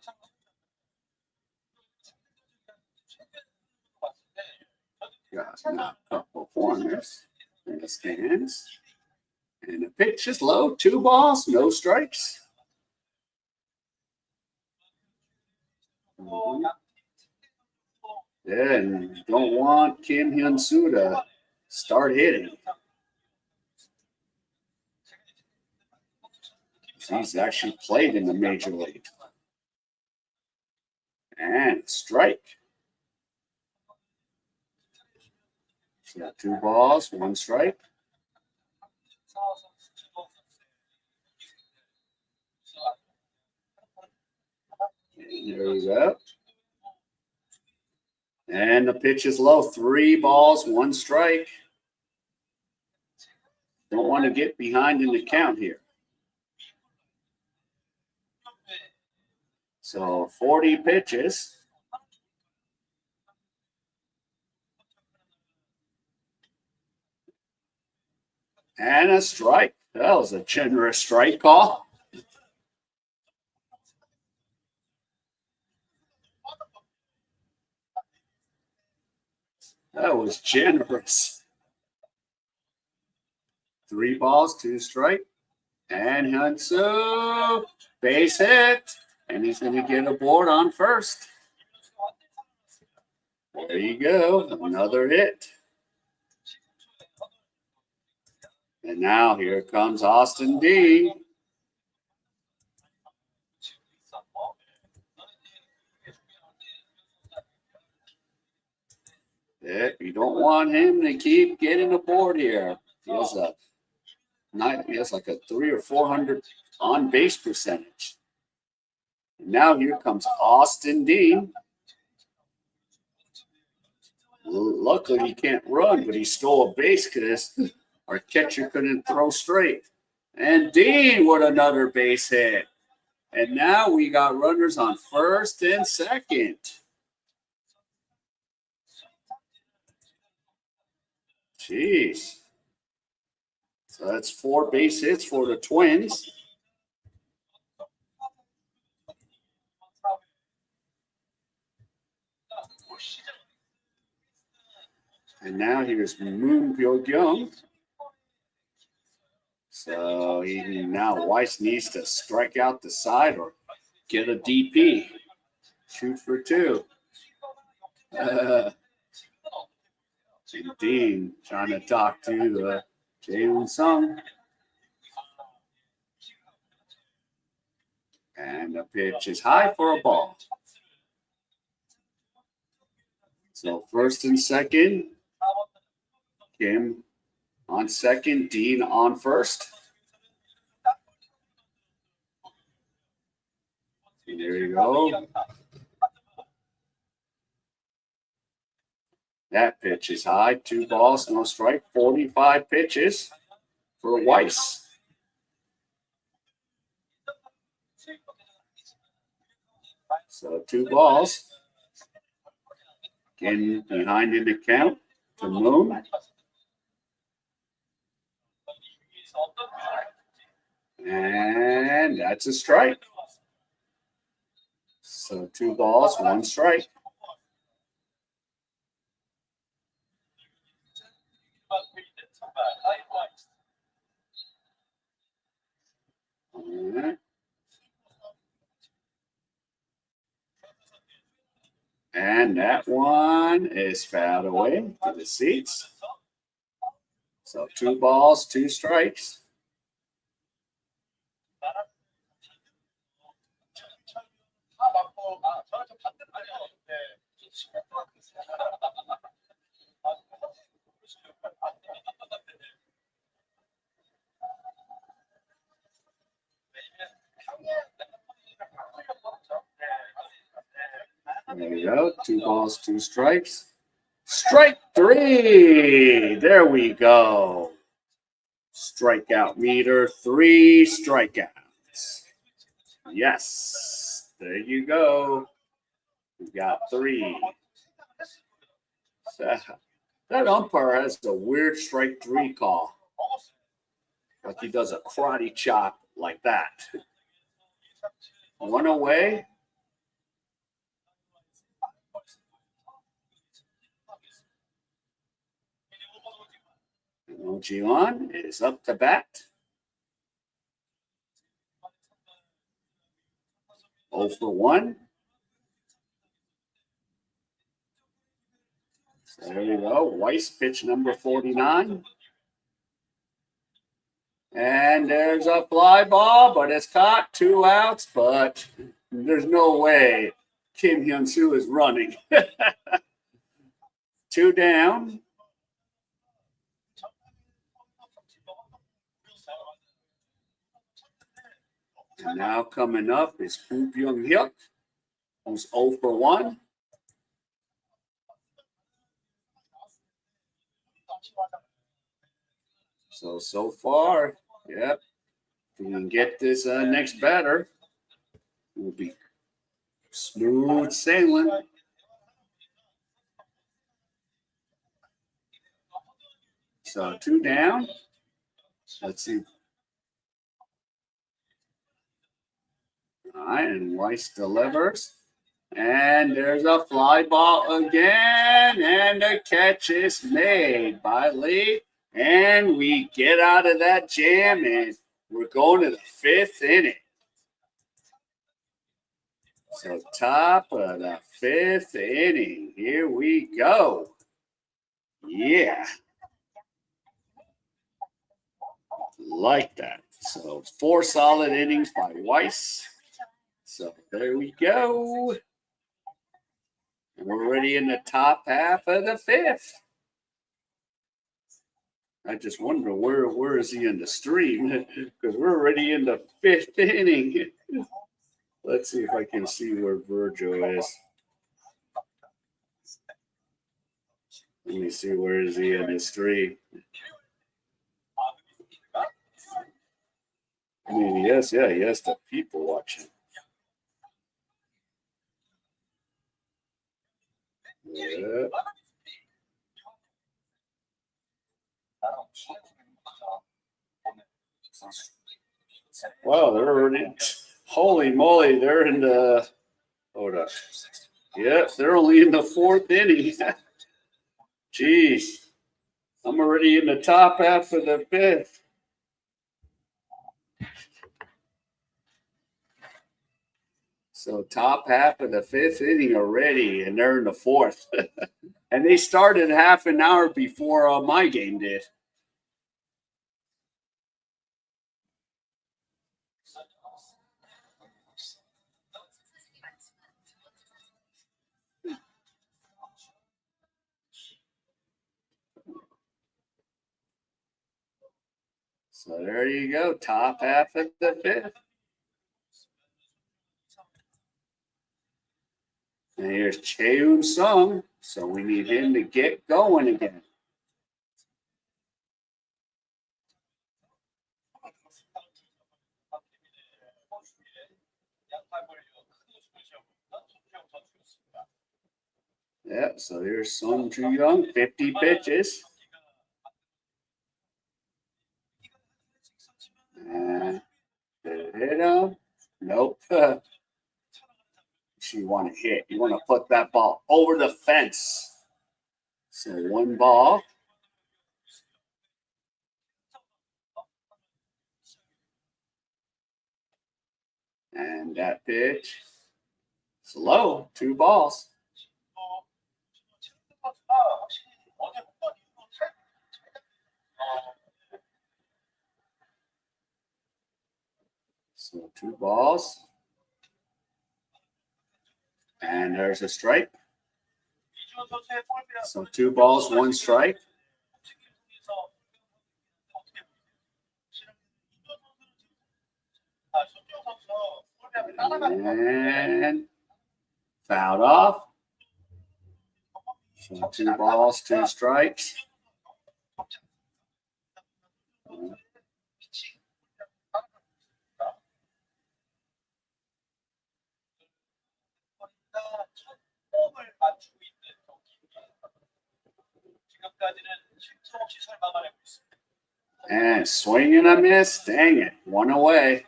Got a couple corners in the stands. And the pitch is low. 2 balls, no strikes. And you don't want Kim Hyun-soo to start hitting. He's actually played in the major league. And strike. So 2 balls, 1 strike. And there we go. And the pitch is low. 3 balls, 1 strike. Don't want to get behind in the count here. So 40 pitches. And a strike. That was a generous strike call. That was generous. 3 balls, 2 strike. And Hyun-soo, base hit. And he's going to get a board on first. There you go. Another hit. And now here comes Austin D. Yeah, you don't want him to keep getting a board here. He has like a 300 or 400 on base percentage. And now here comes Austin Dean. Luckily he can't run, but he stole a base because our catcher couldn't throw straight. And Dean with another base hit. And now we got runners on first and second. Jeez. So that's 4 base hits for the Twins. And now here's Moon Pyo-kyung. So now Weiss needs to strike out the side or get a DP. Shoot for 2. And Dean trying to talk to Jae-hoon Sung. And the pitch is high for a ball. So first and second. Kim on second, Dean on first. And there you go. That pitch is high. 2 balls, no strike. 45 pitches for Weiss. So 2 balls. Again, behind in the count to Moon. And that's a strike. So 2 balls, 1 strike. And that one is fouled away to the seats. So 2 balls, 2 strikes. There you go. 2 balls, 2 strikes. Strike 3. There we go. Strikeout meter, 3 strikeouts. Yes. There you go. We got 3. So, that umpire has a weird strike 3 call. Like he does a karate chop like that. 1 away. Jian is up to bat. 0 for 1. So there you go. Weiss pitch number 49. And there's a fly ball, but it's caught. 2 outs, but there's no way Kim Hyun-soo is running. 2 down. And now coming up is Koo Byung-hyuk, who's 0 for 1. So far, yep. If we can get this next batter, we'll be smooth sailing. So 2 down. Let's see. All right, and Weiss delivers. And there's a fly ball again, and the catch is made by Lee. And we get out of that jam, and we're going to the 5th inning. So top of the 5th inning. Here we go. Yeah. Like that. So 4 solid innings by Weiss. So there we go. And we're already in the top half of the 5th. I just wonder where is he in the stream? Because we're already in the 5th inning. Let's see if I can see where Virgil is. Let me see, where is he in the stream? I mean, yes, yeah, he has the people watching. Yeah. Wow, they're already, holy moly, they're in the, hold up. Yes, they're only in the 4th inning. Jeez, I'm already in the top half of the 5th. So top half of the 5th inning already, and they're in the 4th. And they started half an hour before my game did. So there you go, top half of the 5th. And here's Cheun Sung, so we need him to get going again. Yep, so here's Sung Ju-young, 50 pitches. And did it hit him? Nope. You want to hit. You want to put that ball over the fence. So 1 ball. And that pitch, slow, 2 balls. So 2 balls. And there's a strike. So 2 balls, 1 strike. And fouled off. So 2 balls, 2 strikes. And swing and a miss. Dang it. 1 away.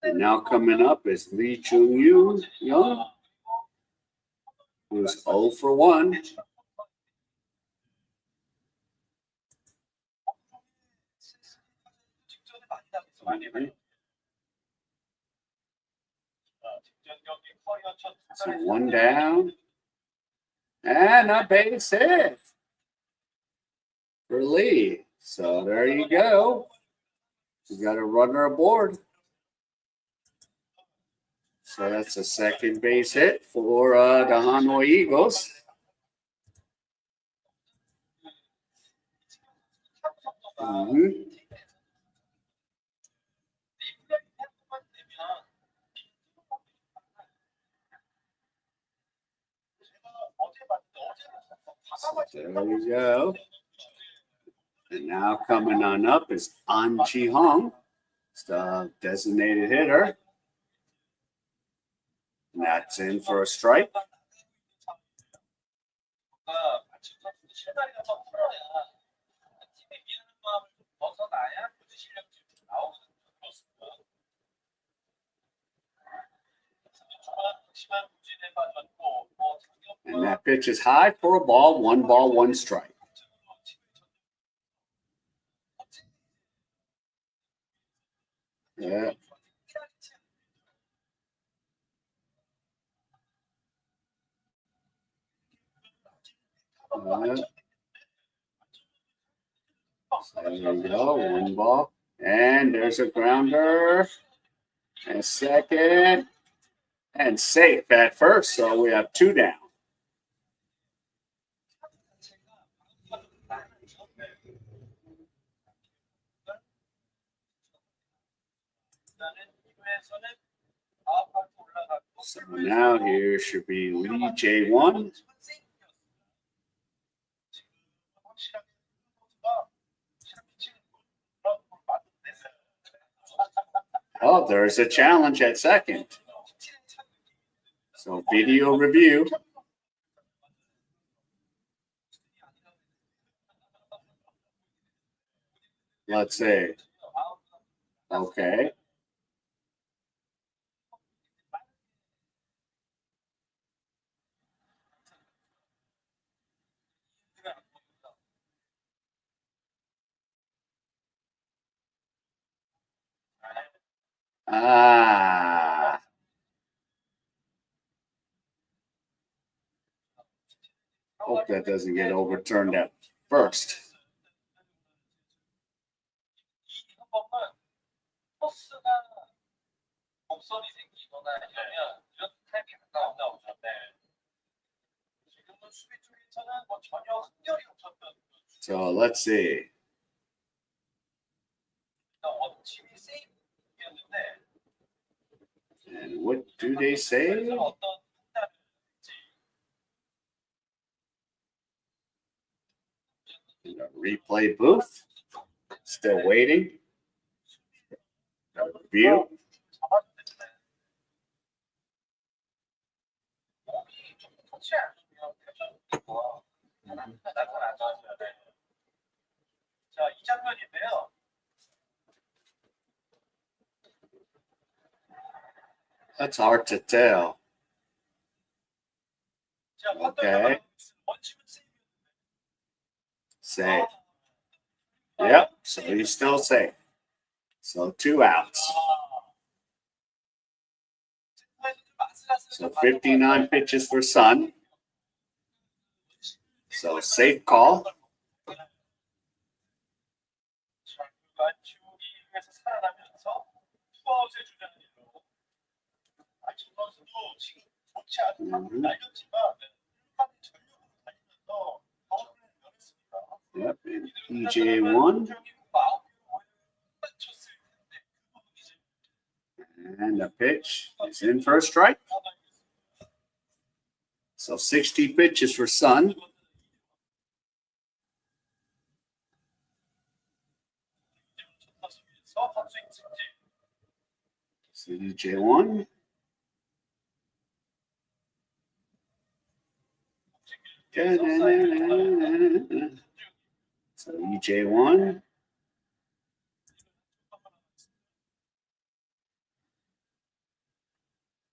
And now coming up is Lee Chung-young. who's 0 for 1. So 1 down. And a base hit for Lee. So there you go. We got a runner aboard. So that's a second base hit for the Hanwha Eagles. So there we go. And now coming on up is An Chi Hong, the designated hitter. And that's in for a strike. And that pitch is high for a ball, 1 strike. Yeah. So there you go, 1 ball. And there's a grounder. And second. And safe at first, so we have 2 down. So now here should be Lee J1. Oh, there's a challenge at second. So video review. Let's see. Okay. Hope that doesn't get overturned at first. So let's see. And what do they say? In the replay booth. Still waiting. Review. That's hard to tell. Okay. Safe. Yep, so he's still safe. So 2 outs. So 59 pitches for Sun. So safe call. Yep, and EJ1. And the pitch is in for a strike. So 60 pitches for Sun. So EJ1. So EJ1.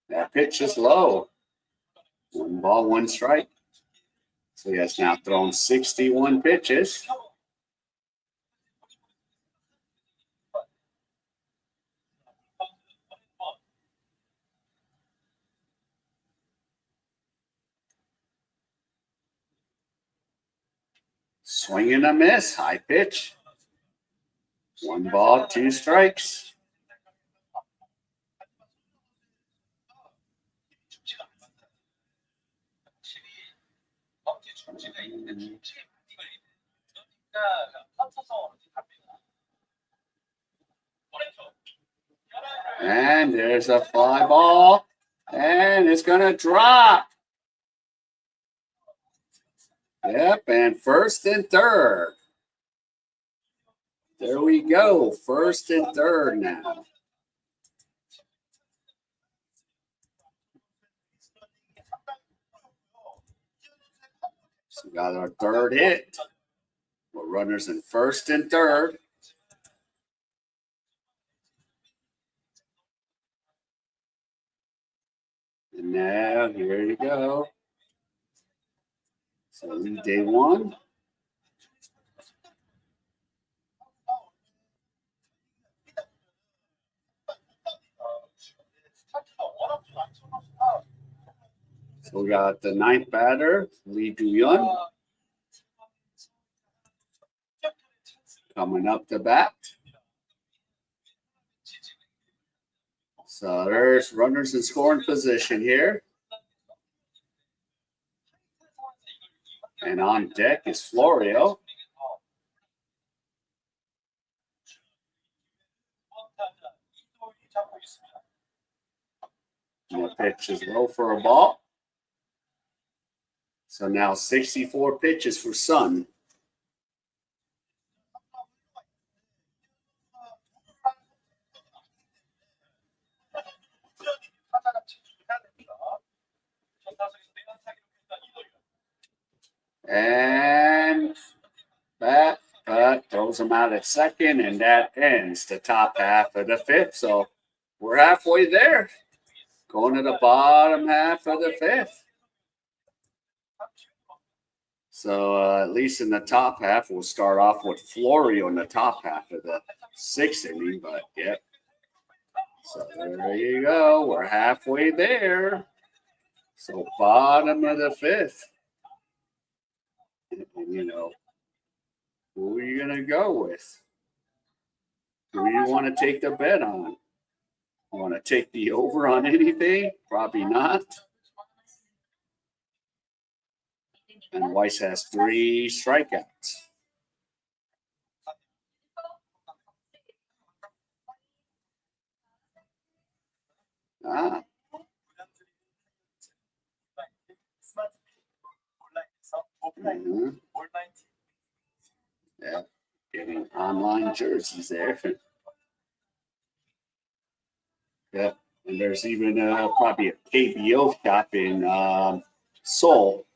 That pitch is low. 1 ball, 1 strike. So he has now thrown 61 pitches. Swing and a miss, high pitch. 1 ball, 2 strikes. And there's a fly ball. And it's going to drop. Yep, and first and third. There we go, first and third now. So we got our third hit. We're runners in first and third. And now, here you go. So lead day 1. So we got the 9th batter, Lee Do-yeon, coming up to bat. So there's runners in scoring position here. And on deck is Florio. And the pitch is low for a ball. So now 64 pitches for Sun. And bat, throws him out at second, and that ends the top half of the 5th. So we're halfway there. Going to the bottom half of the 5th. So at least in the top half, we'll start off with Florio in the top half of the 6th inning. But yep. So there you go. We're halfway there. So bottom of the 5th. And you know, who are you going to go with? Who do you want to take the bet on? You want to take the over on anything? Probably not. And Weiss has 3 strikeouts. Mm-hmm. Yeah, getting online jerseys there. Yeah, and there's even probably a KBO shop in Seoul.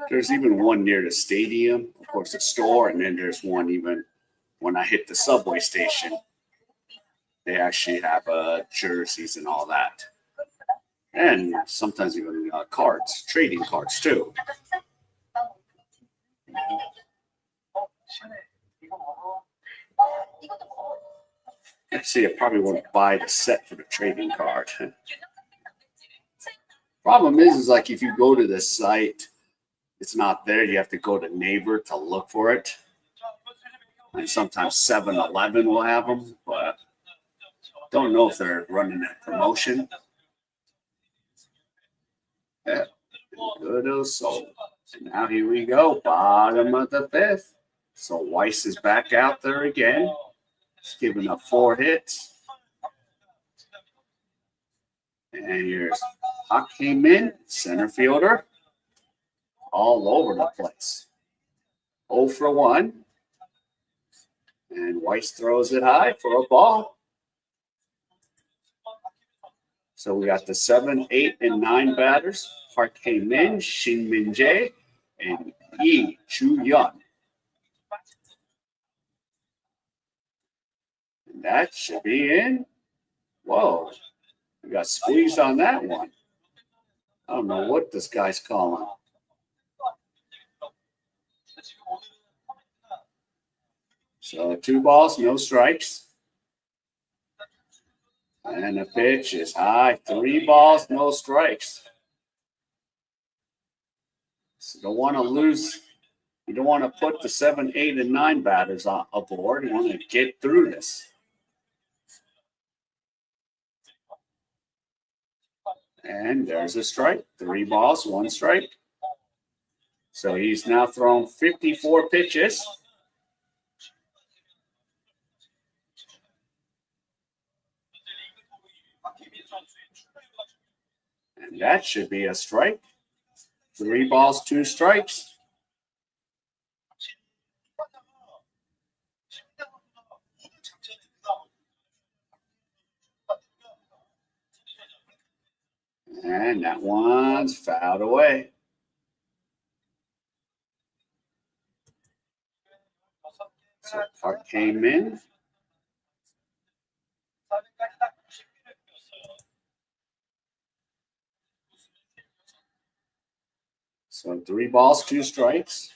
There's even one near the stadium, of course, a store, and then there's one even when I hit the subway station. They actually have jerseys and all that. And sometimes even cards, trading cards too. Actually, I probably won't buy the set for the trading card. Problem is like if you go to the site, it's not there. You have to go to Neighbor to look for it. And sometimes 7-Eleven will have them, but don't know if they're running that promotion. Yeah, good old soul. And now here we go, bottom of the 5th. So Weiss is back out there again. He's giving up 4 hits. And here's K.A.E, center fielder. All over the place. 0 for 1. And Weiss throws it high for a ball. So we got the 7, 8, and 9 batters. Park Hae-min, Shin Min-jae, and Lee Chu-yeon. And that should be in. Whoa, we got squeezed on that one. I don't know what this guy's calling. So 2 balls, no strikes. And the pitch is high. 3 balls, no strikes. So you don't want to lose. You don't want to put the 7, 8, and 9 batters aboard. You want to get through this. And there's a strike. 3 balls, 1 strike. So he's now thrown 54 pitches. And that should be a strike. 3 balls, 2 strikes. And that one's fouled away. So Park came in. So 3 balls, 2 strikes.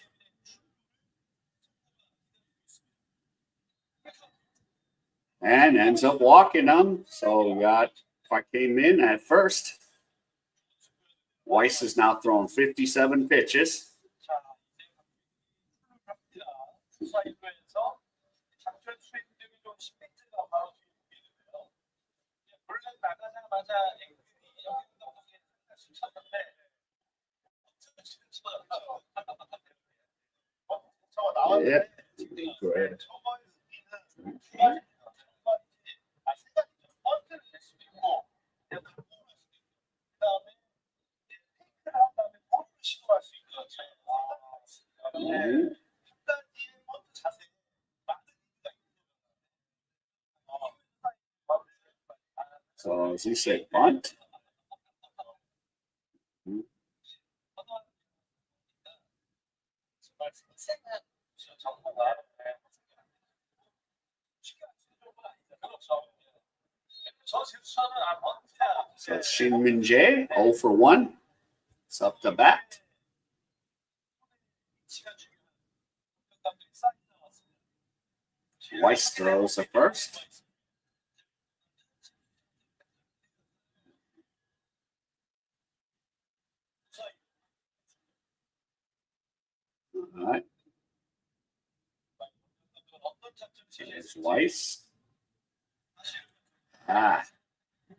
And ends up walking them. So we got Park came in at first. Weiss is now throwing 57 pitches. Yeah, great. Mm-hmm. So as you say, bunt. So Shin Min Jae, 0 for 1. It's up to bat. Weiss throws the first. All right. Here's Weiss.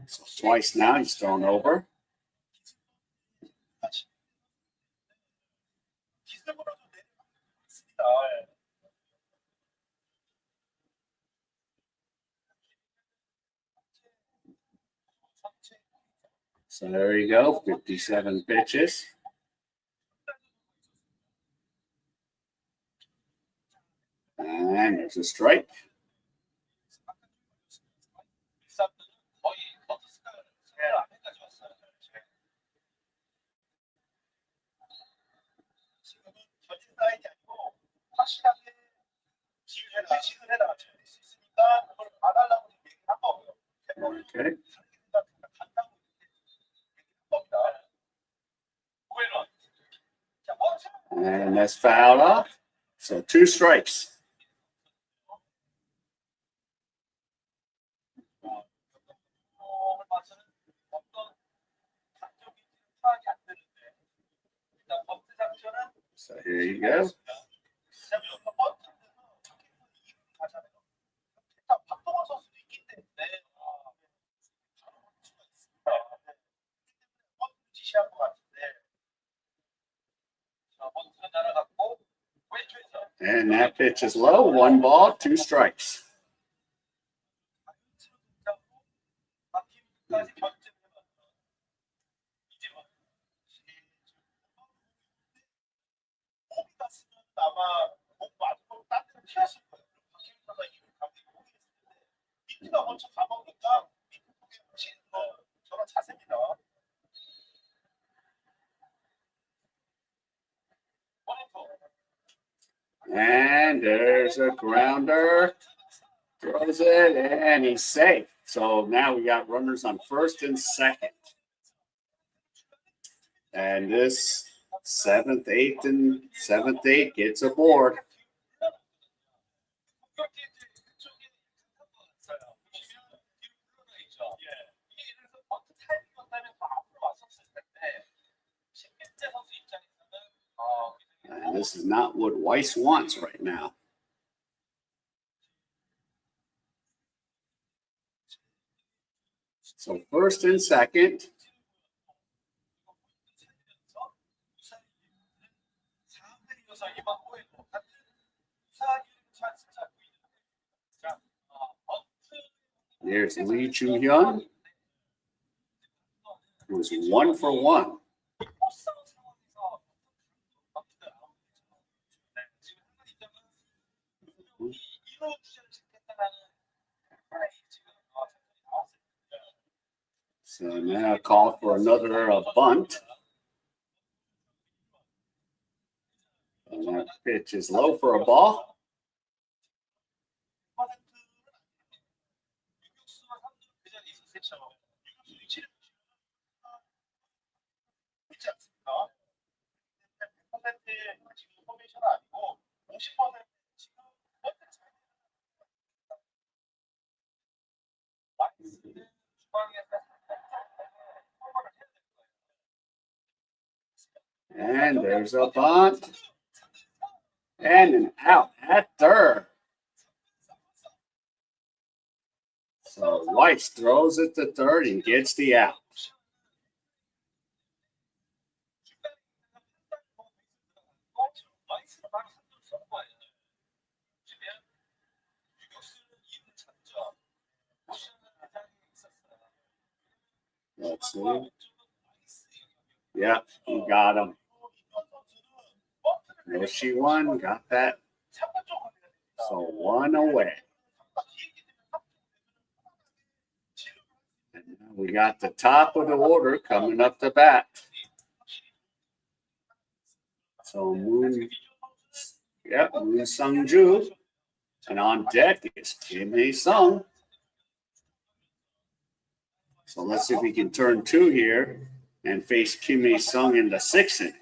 So twice now he's thrown over. So there you go, 57 pitches. And there's a strike. Okay. And that's fouled off. So 2 strikes. So here you go. And that pitch is low. 1 ball, 2 strikes. And there's a grounder. Throws it, and he's safe. So now we got runners on first and second. And this seventh, eighth gets aboard. And this is not what Weiss wants right now. So first and second. There's Lee Chu-hyun, who's 1 for 1. So now call for another bunt. And that pitch is low for a ball. And there's a bunt. And an out at third. So Weiss throws it to third and gets the out. Let's see. Yeah, he got him. Yoshi won, got that. So 1 away. And now we got the top of the order coming up to bat. So Moon Sung-ju. And on deck is Kim Sung. So let's see if we can turn 2 here and face Kim Sung in the 6th inning.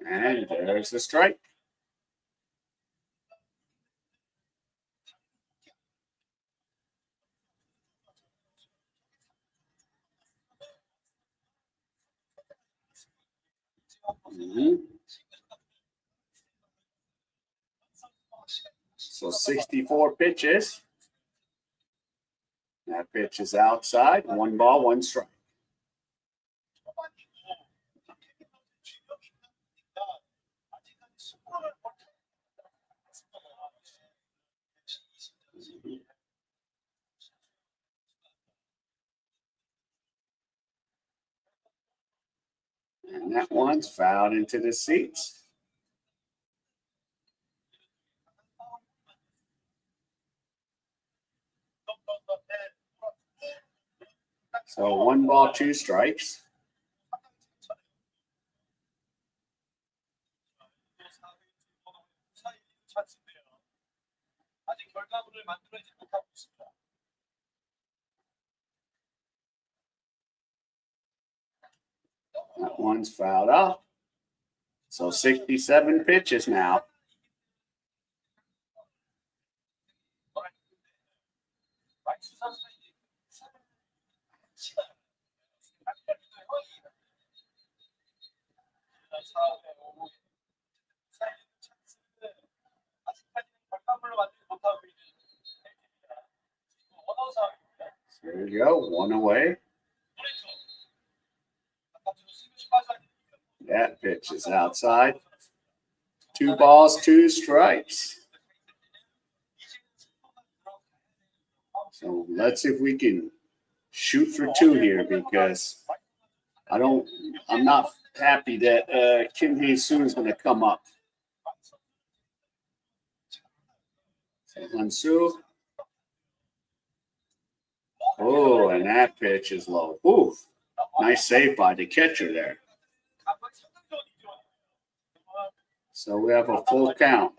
And there's the strike. So 64 pitches. That pitch is outside. 1 ball, 1 strike. And that one's fouled into the seats. So 1 ball, 2 strikes. That one's fouled off. So 67 pitches now. There you go, 1 away. That pitch is outside. 2 balls, 2 strikes. So let's see if we can shoot for 2 here, because I'm not happy that Kim Hae-soon is going to come up. Hansu. Oh, and that pitch is low. Ooh, nice save by the catcher there. So we have a full count.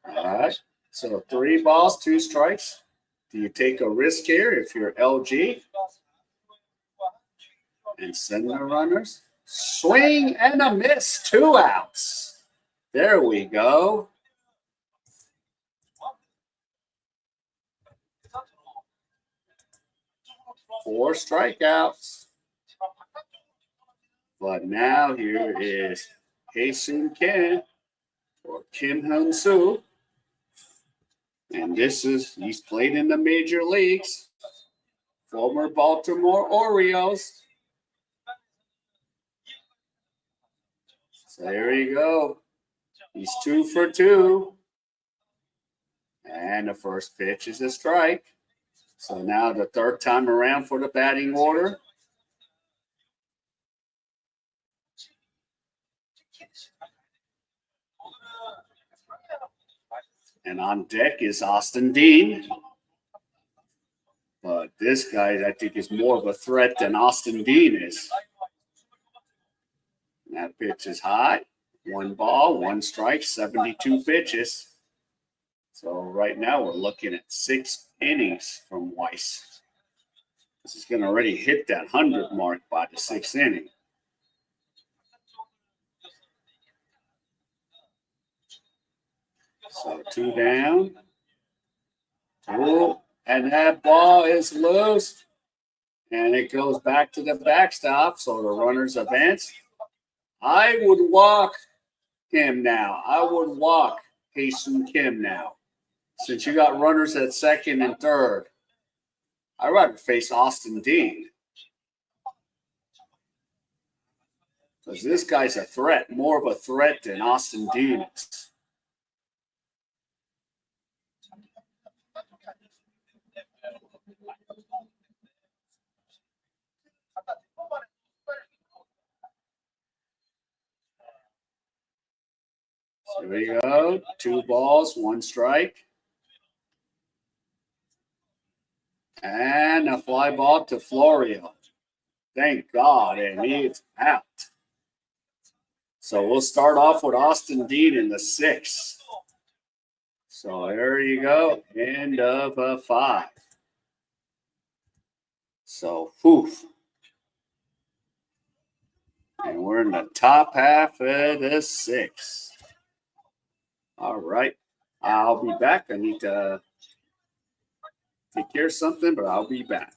All right. So 3 balls, 2 strikes. Do you take a risk here if you're LG and send the runners? Swing and a miss, 2 outs. There we go. Four strikeouts. But now here is Hae-Soon Kim or Kim Hyun-soo. And he's played in the major leagues. Former Baltimore Orioles. So there you go. He's 2 for 2. And the first pitch is a strike. So now the third time around for the batting order. And on deck is Austin Dean. But this guy, I think, is more of a threat than Austin Dean is. And that pitch is high. 1 ball, 1 strike, 72 pitches. So right now we're looking at 6 innings from Weiss. This is going to already hit that 100 mark by the 6th inning. So 2 down. Oh, and that ball is loose. And it goes back to the backstop. So the runners advance. I would walk him now. I would walk Hae-Soon Kim now. Since you got runners at second and third, I'd rather face Austin Dean. Because this guy's a threat, more of a threat than Austin Dean is. So here we go. 2 balls, 1 strike. And a fly ball to Florio. Thank God, and it's out. So we'll start off with Austin Dean in the 6th. So there you go, end of a 5. So, poof. And we're in the top half of the 6th. All right. I'll be back. I need to take care of something, but I'll be back.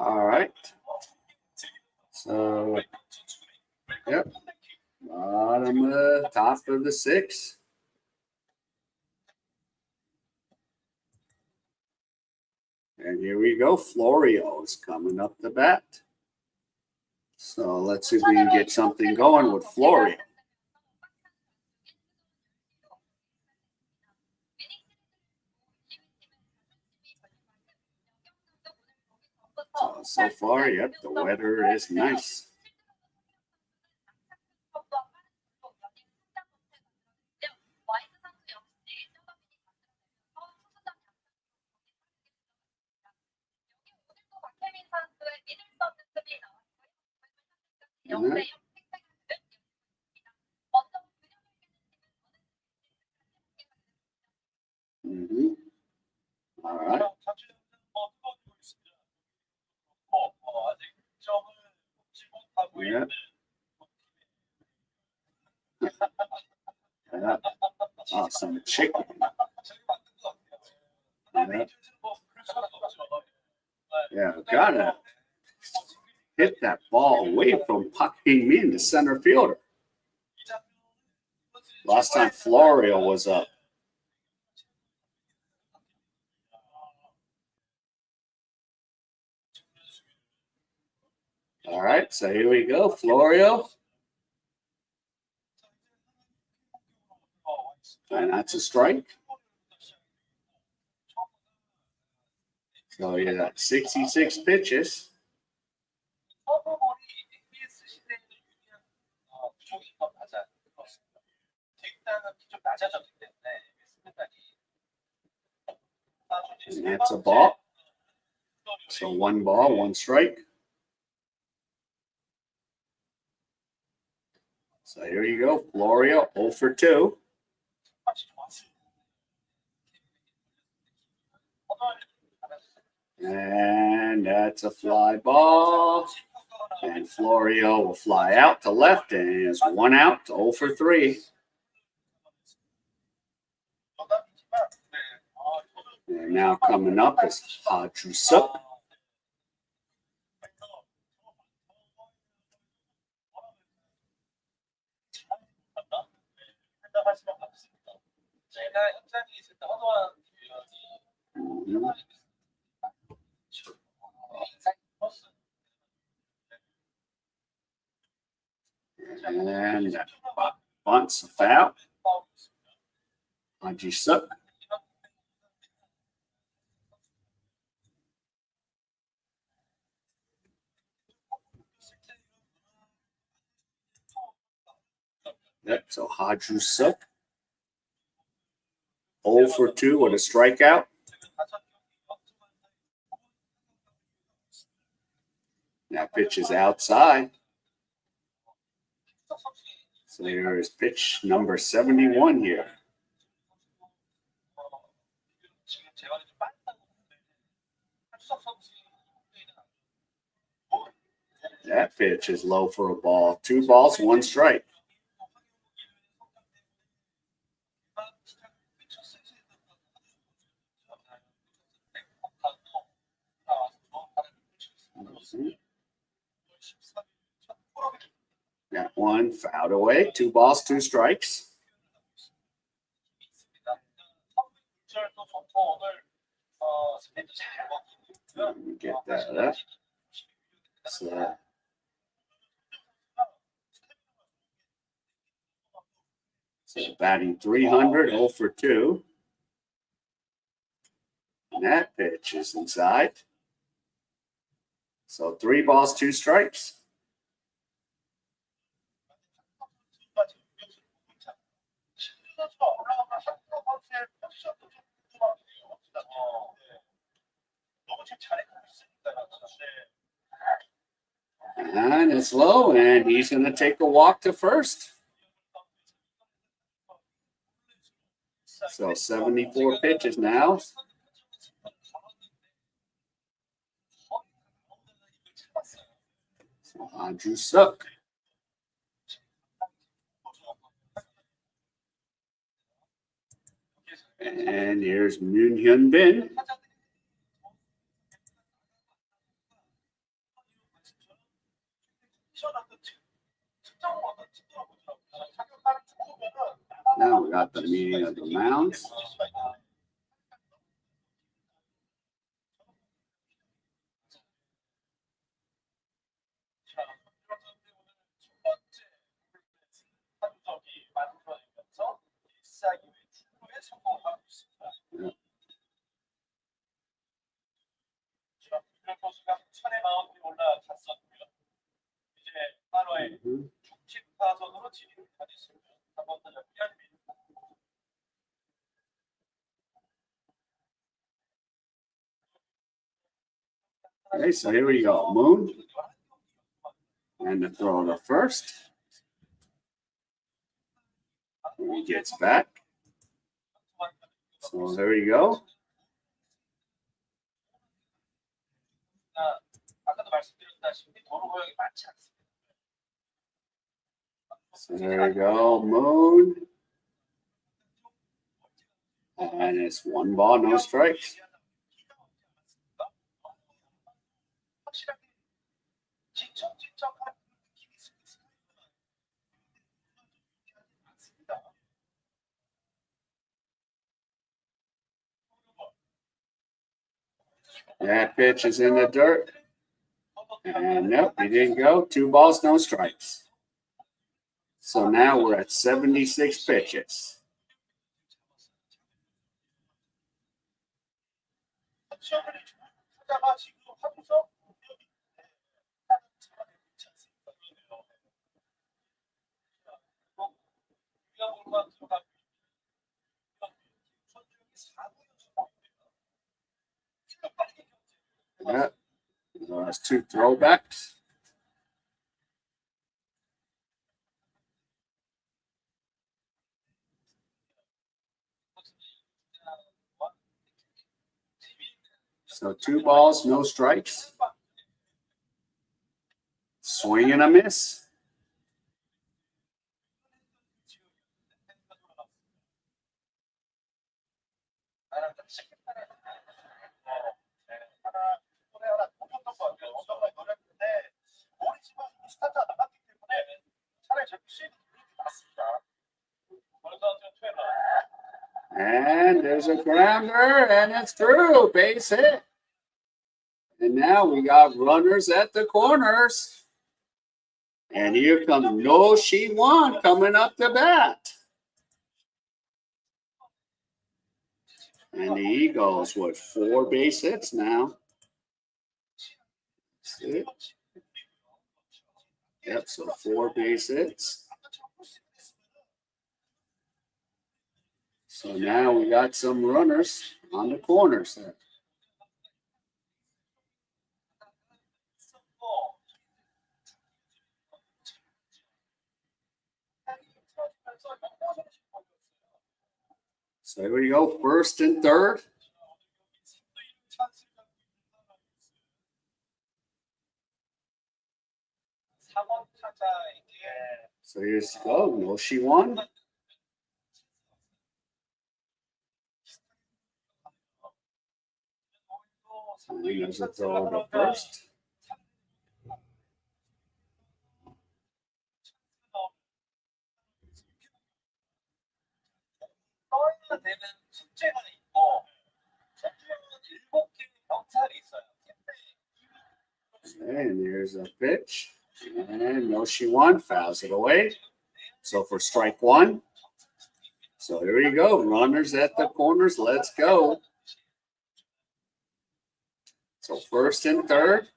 All right. So, yep. Top of the 6th. And here we go. Florio is coming up the bat. So let's see if we can get something going with Florio. So far, yep, the weather is nice. Mm-hmm. All right. Yeah. Yeah. Oh, some chicken. Yeah. Yeah, gotta hit that ball away from Pak Hing-min, the center fielder. Last time Florio was up. All right, so here we go, Florio. And that's a strike. So you got 66 pitches. And that's a ball. So 1 ball, 1 strike. So here you go, Florio, 0 for 2. And that's a fly ball. And Florio will fly out to left and is 1 out, 0 for 3. And now coming up is Ha-Ju-Suk. Mm-hmm. And bunts a foul. Ha-Ju-Suk. Yep, so Ha-Ju-Suk 0 for 2 with a strikeout. That pitch is outside. So here is pitch number 71 here. That pitch is low for a ball. 2 balls, 1 strike. Got 1 fouled away. 2 balls, 2 strikes. Let me get that up. So batting 300, 0 for 2. And that pitch is inside. So 3 balls, 2 strikes. And it's low, and he's going to take a walk to first. So 74 pitches now. So Ha-Ju-Suk. And here's Moon Hyun Bin. Now we got the meaning of the mounds. Okay, so here we go. Moon. And the throw to first. When he gets back. So there you go. So there you go, Moon. And it's one ball, no strikes. That pitch is in the dirt. And nope, he didn't go. 2 balls, no strikes. So now we're at 76 pitches. Yep. That's 2 throwbacks. So 2 balls, no strikes. Swing and a miss. And there's a grounder, and it's through. Base hit. And now we got runners at the corners. And here comes No. She Won coming up to bat. And the Eagles with 4 base hits now. Yep, so 4 base hits. So now we got some runners on the corners there. So here we go, first and third. So here's No. She Won. And there's a throw to first. And there's a pitch. And No. She Won, fouls it away. So for strike 1. So here you go, runners at the corners. Let's go. So first and third.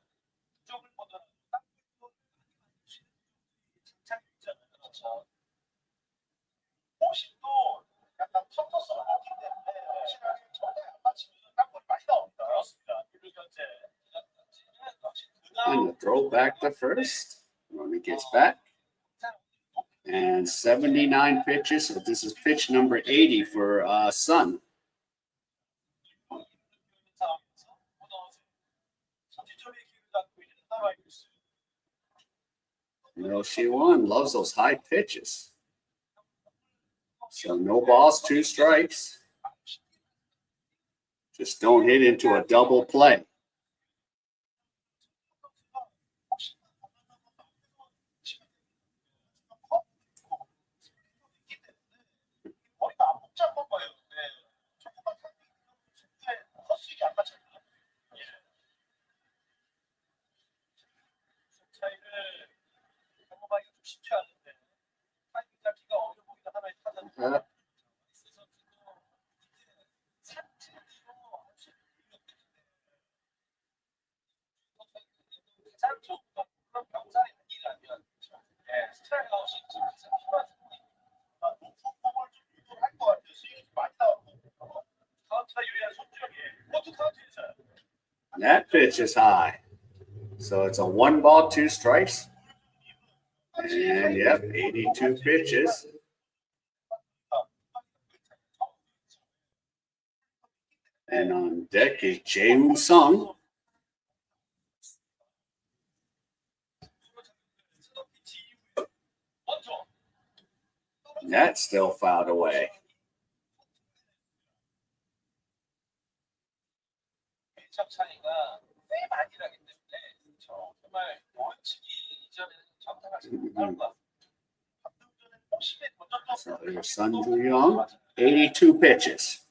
And the throw back to first. Runner gets back. And 79 pitches. So this is pitch number 80 for Sun. No. She Won. Loves those high pitches. So no balls, 2 strikes. Just don't hit into a double play. That pitch is high. So it's a 1 ball, 2 strikes. And yep, 82 pitches. And on deck is Jae Sung. That's still fouled away. So there's Sun Young, 82 pitches.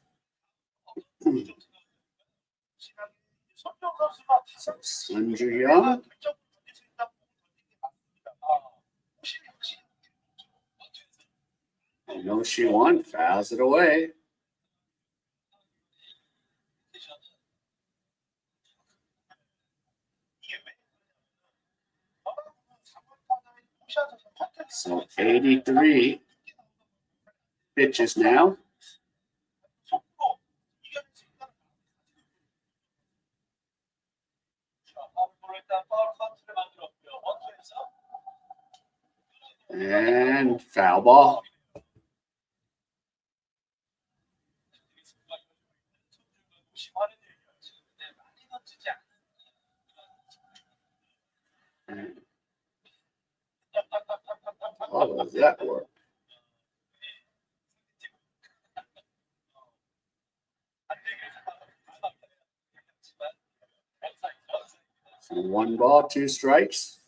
So Sun Young. I know she won, fouls it away. So 83 pitches now. And foul ball. How does that work? So 1 ball, 2 strikes.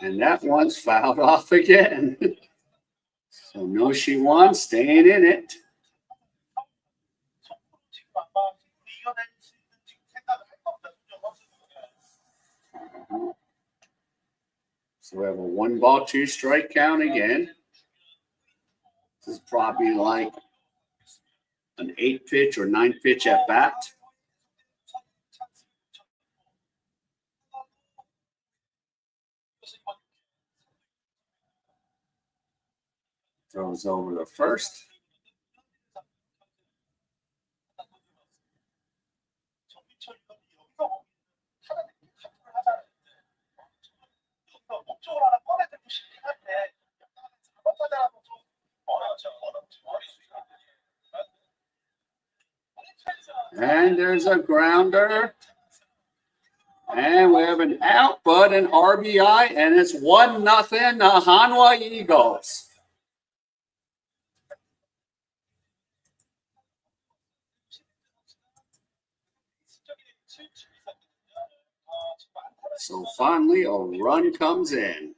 And that one's fouled off again. So no, she won, staying in it. So we have a 1 ball, 2 strike count again. This is probably like an 8 pitch or 9 pitch at bat. Throws over the first. And there's a grounder. And we have an out, but an RBI, and it's 1-0, the Hanwha Eagles. So finally, a run comes in.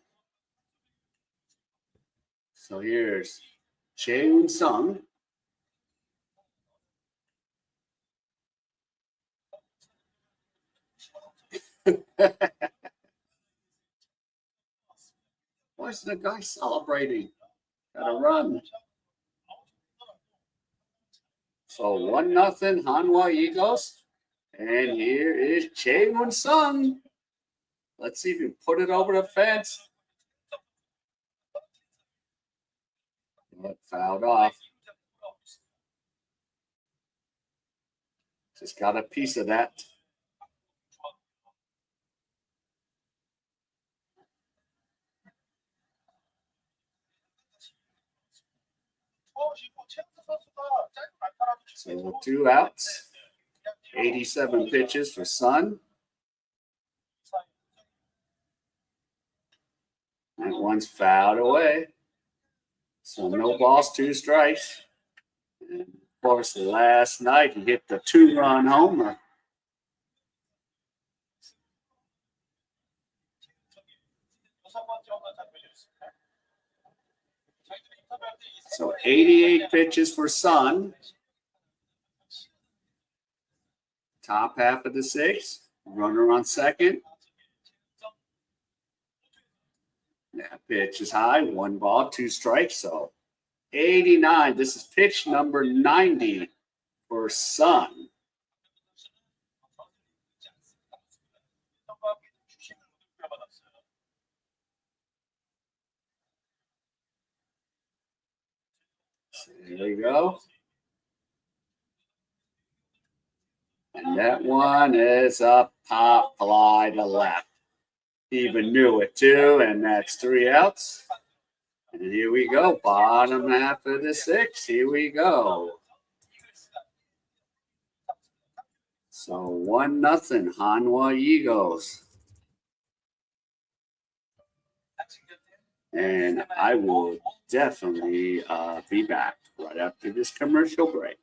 So here's Jae Sung. Why's the guy celebrating? Got a run. So 1-0 Hanwha Eagles. And here is Jae Sung. Let's see if you put it over the fence. But fouled off. Just got a piece of that. So 2 outs. 87 pitches for Sun. That one's fouled away. So no balls, 2 strikes. And of course, last night he hit the 2-run homer. So 88 pitches for Sun. Top half of the 6th. Runner on second. That pitch is high. 1 ball, 2 strikes. So 89. This is pitch number 90 for Sun. we go. And that one is a pop fly to left. Even knew it too, and that's 3 outs. And here we go, bottom half of the 6th. Here we go. So 1-0, Hanwha Eagles. And I will definitely be back right after this commercial break.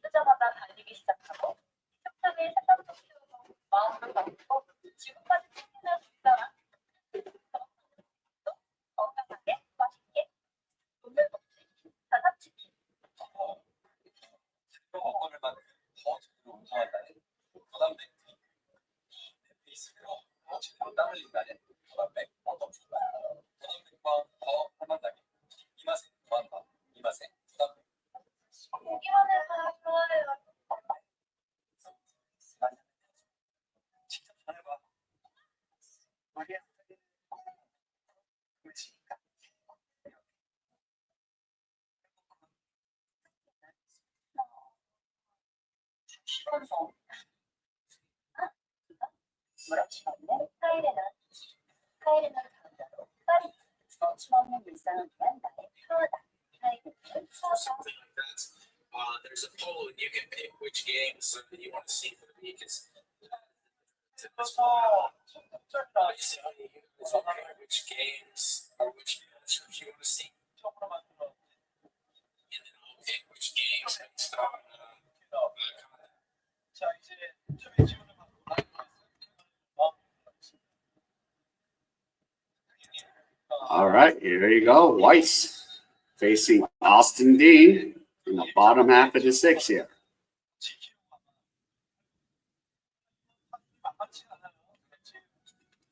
뜨자마자 달리기 시작하고 식탁에 생각도 키우고 마음도 바꾸고 지금까지 챙겨낼 수 있잖아. 건강하게 맛있게 돈을 먹지 다 다치기. 먹거리만 더 제대로 운동한다는 부담백 페이스로 제대로 땀 흘린다는 부담백 어떤 좋아요. 부담백과 더 할만하게 이 맛에 무한다. 이 맛에 부담백. 보기만 해서 좋아해요. 직접 잘해봐. 머리에 그렇지니까. 시원성. 그렇지 않네. 카이레는 강자로 파리. 거침없는 일상을 위한 나의 표어다. 카이레는 수어다. There's a poll and you can pick which games you want to see for the week. It's which games or which matchups you want to see. And then I'll pick which games based on All right, here you go. Weiss facing Austin Dean in the bottom half of the 6th here.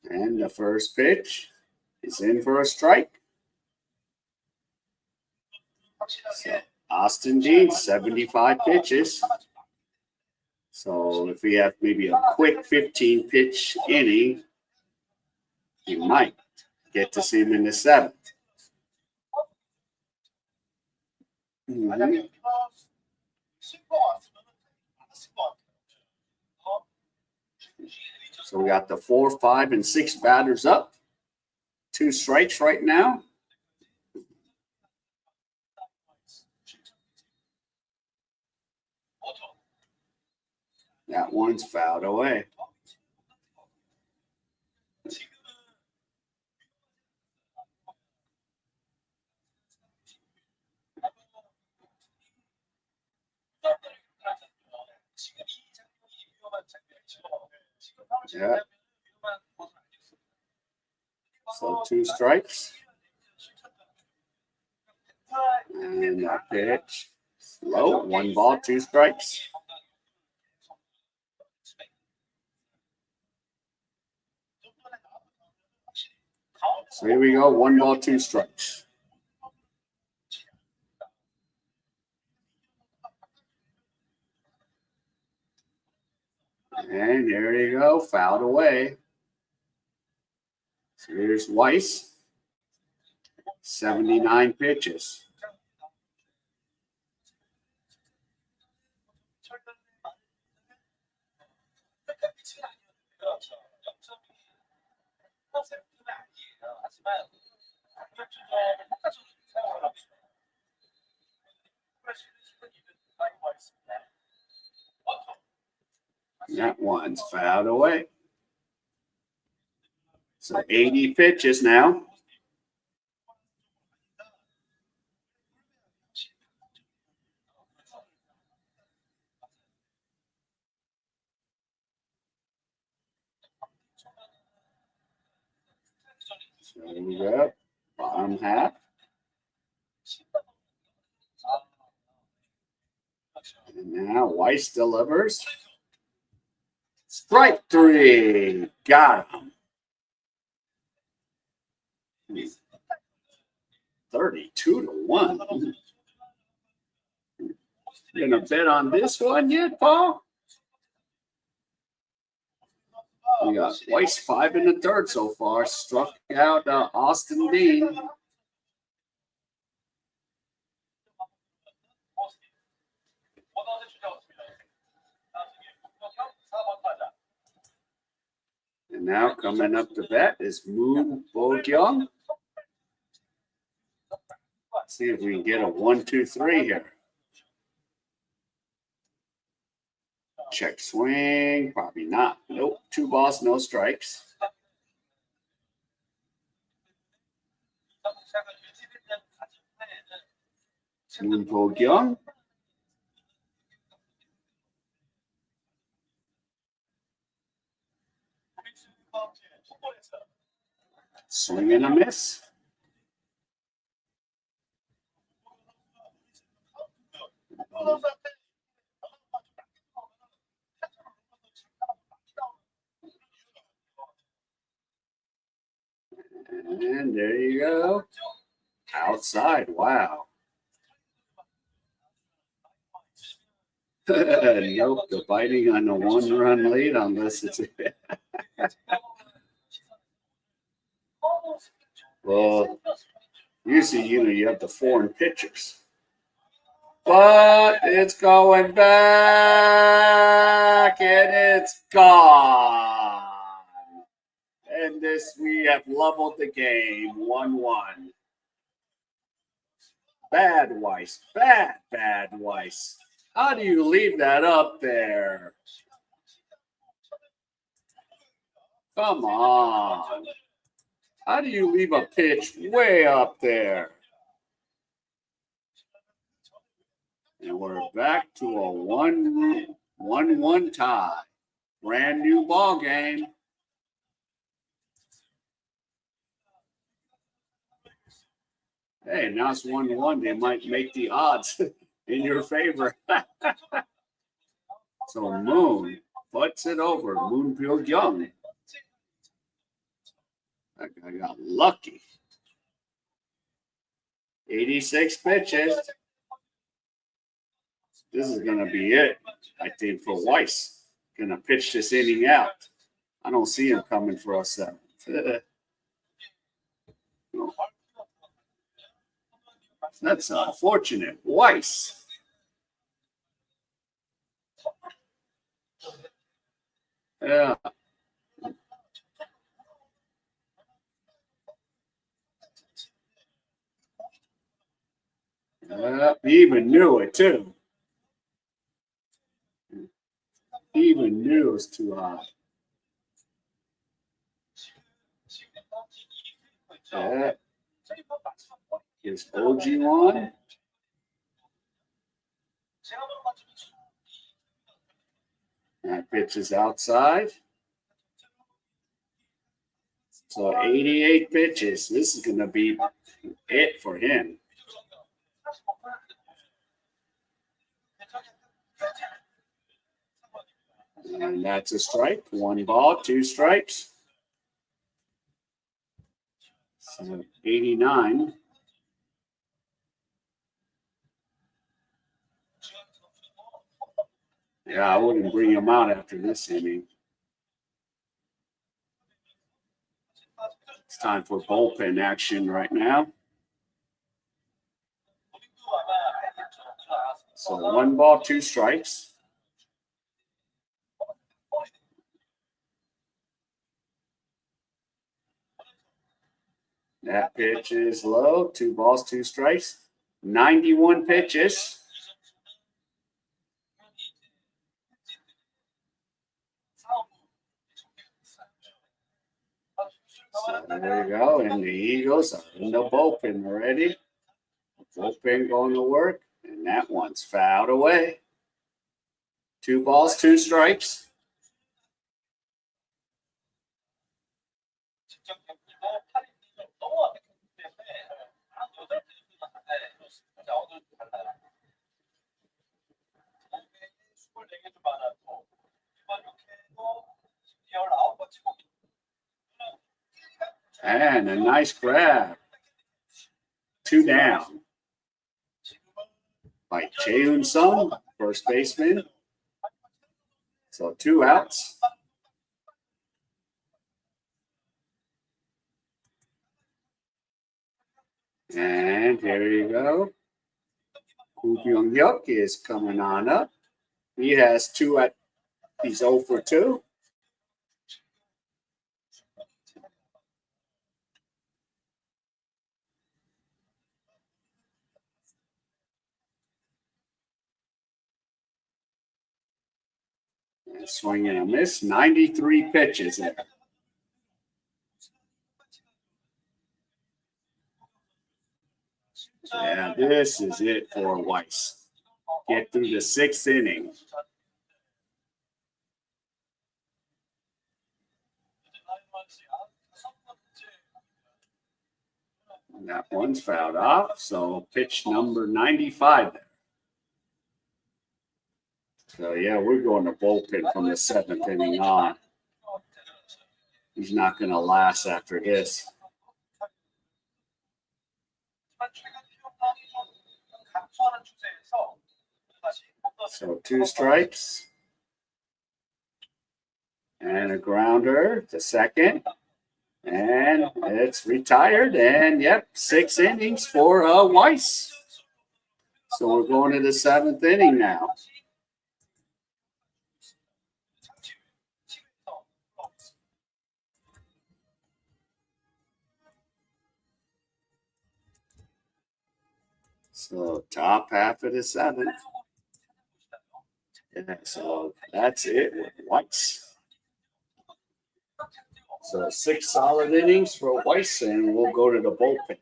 And the first pitch is in for a strike. So Austin Dean, 75 pitches. So if we have maybe a quick 15 pitch inning, you might get to see him in the 7th. Mm-hmm. So we got the 4, 5, and 6 batters up. 2 strikes right now. That one's fouled away. Yeah. So 2 strikes. And that pitch. Low. 1 ball, 2 strikes. So here we go. 1 ball, 2 strikes. And there you go. Fouled away. So here's Weiss. 79 pitches. That one's fouled away. So 80 pitches now. So here we go. Bottom half. And now Weiss delivers. Strike three. Got him. 32-1. You gonna bet on this one yet, Paul? We got Weiss 5 in the third so far. Struck out Austin Dean. And now coming up to bat is Moon Bo-kyung. See if we can get a 1-2-3 here. Check swing. Probably not. Nope. 2 balls, no strikes. Moon Bo-kyung. Swing and a miss. And there you go. Outside. Wow. Nope. The biting on the 1-run lead unless it's. Well, usually, you have the foreign pitchers. But it's going back and it's gone. And we have leveled the game 1-1. Bad Weiss. Bad Weiss. How do you leave that up there? Come on. How do you leave a pitch way up there? And we're back to a 1-1 tie. Brand new ball game. Hey, now it's 1-1. They might make the odds in your favor. So Moon puts it over. Moon Bo-kyung. That guy got lucky. 86 pitches. This is going to be it, I think, for Weiss. Going to pitch this inning out. I don't see him coming for a 7th. That's unfortunate. Weiss. Yeah. He even knew it, too. He even knew it was too high. Is OG on? That pitch is outside. So 88 pitches. This is going to be it for him. And that's a strike. 1 ball, 2 strikes. So 89. Yeah, I wouldn't bring him out after this inning. It's time for bullpen action right now. So 1 ball, 2 strikes. That pitch is low. 2 balls, 2 strikes. 91 pitches. So there you go. And the Eagles are in the bullpen already. Bullpen going to work. And that one's fouled away. 2 balls, 2 strikes. And a nice grab. 2 down by Jae-hoon Sung, first baseman. So 2 outs. And here you go. Koo Byung-hyuk is coming on up. He has 2 at, he's 0 for 2. And swing and a miss, 93 pitches there. Yeah, this is it for Weiss. Get through the 6th inning. And that one's fouled off, so pitch number 95 there. So, yeah, we're going to bullpen from the 7th inning on. He's not going to last after this. So 2 strikes. And a grounder to second. And it's retired. And, yep, 6 innings for Weiss. So we're going to the 7th inning now. So top half of the 7th. Yeah, so that's it with Weiss. So 6 solid innings for Weiss, and we'll go to the bullpen.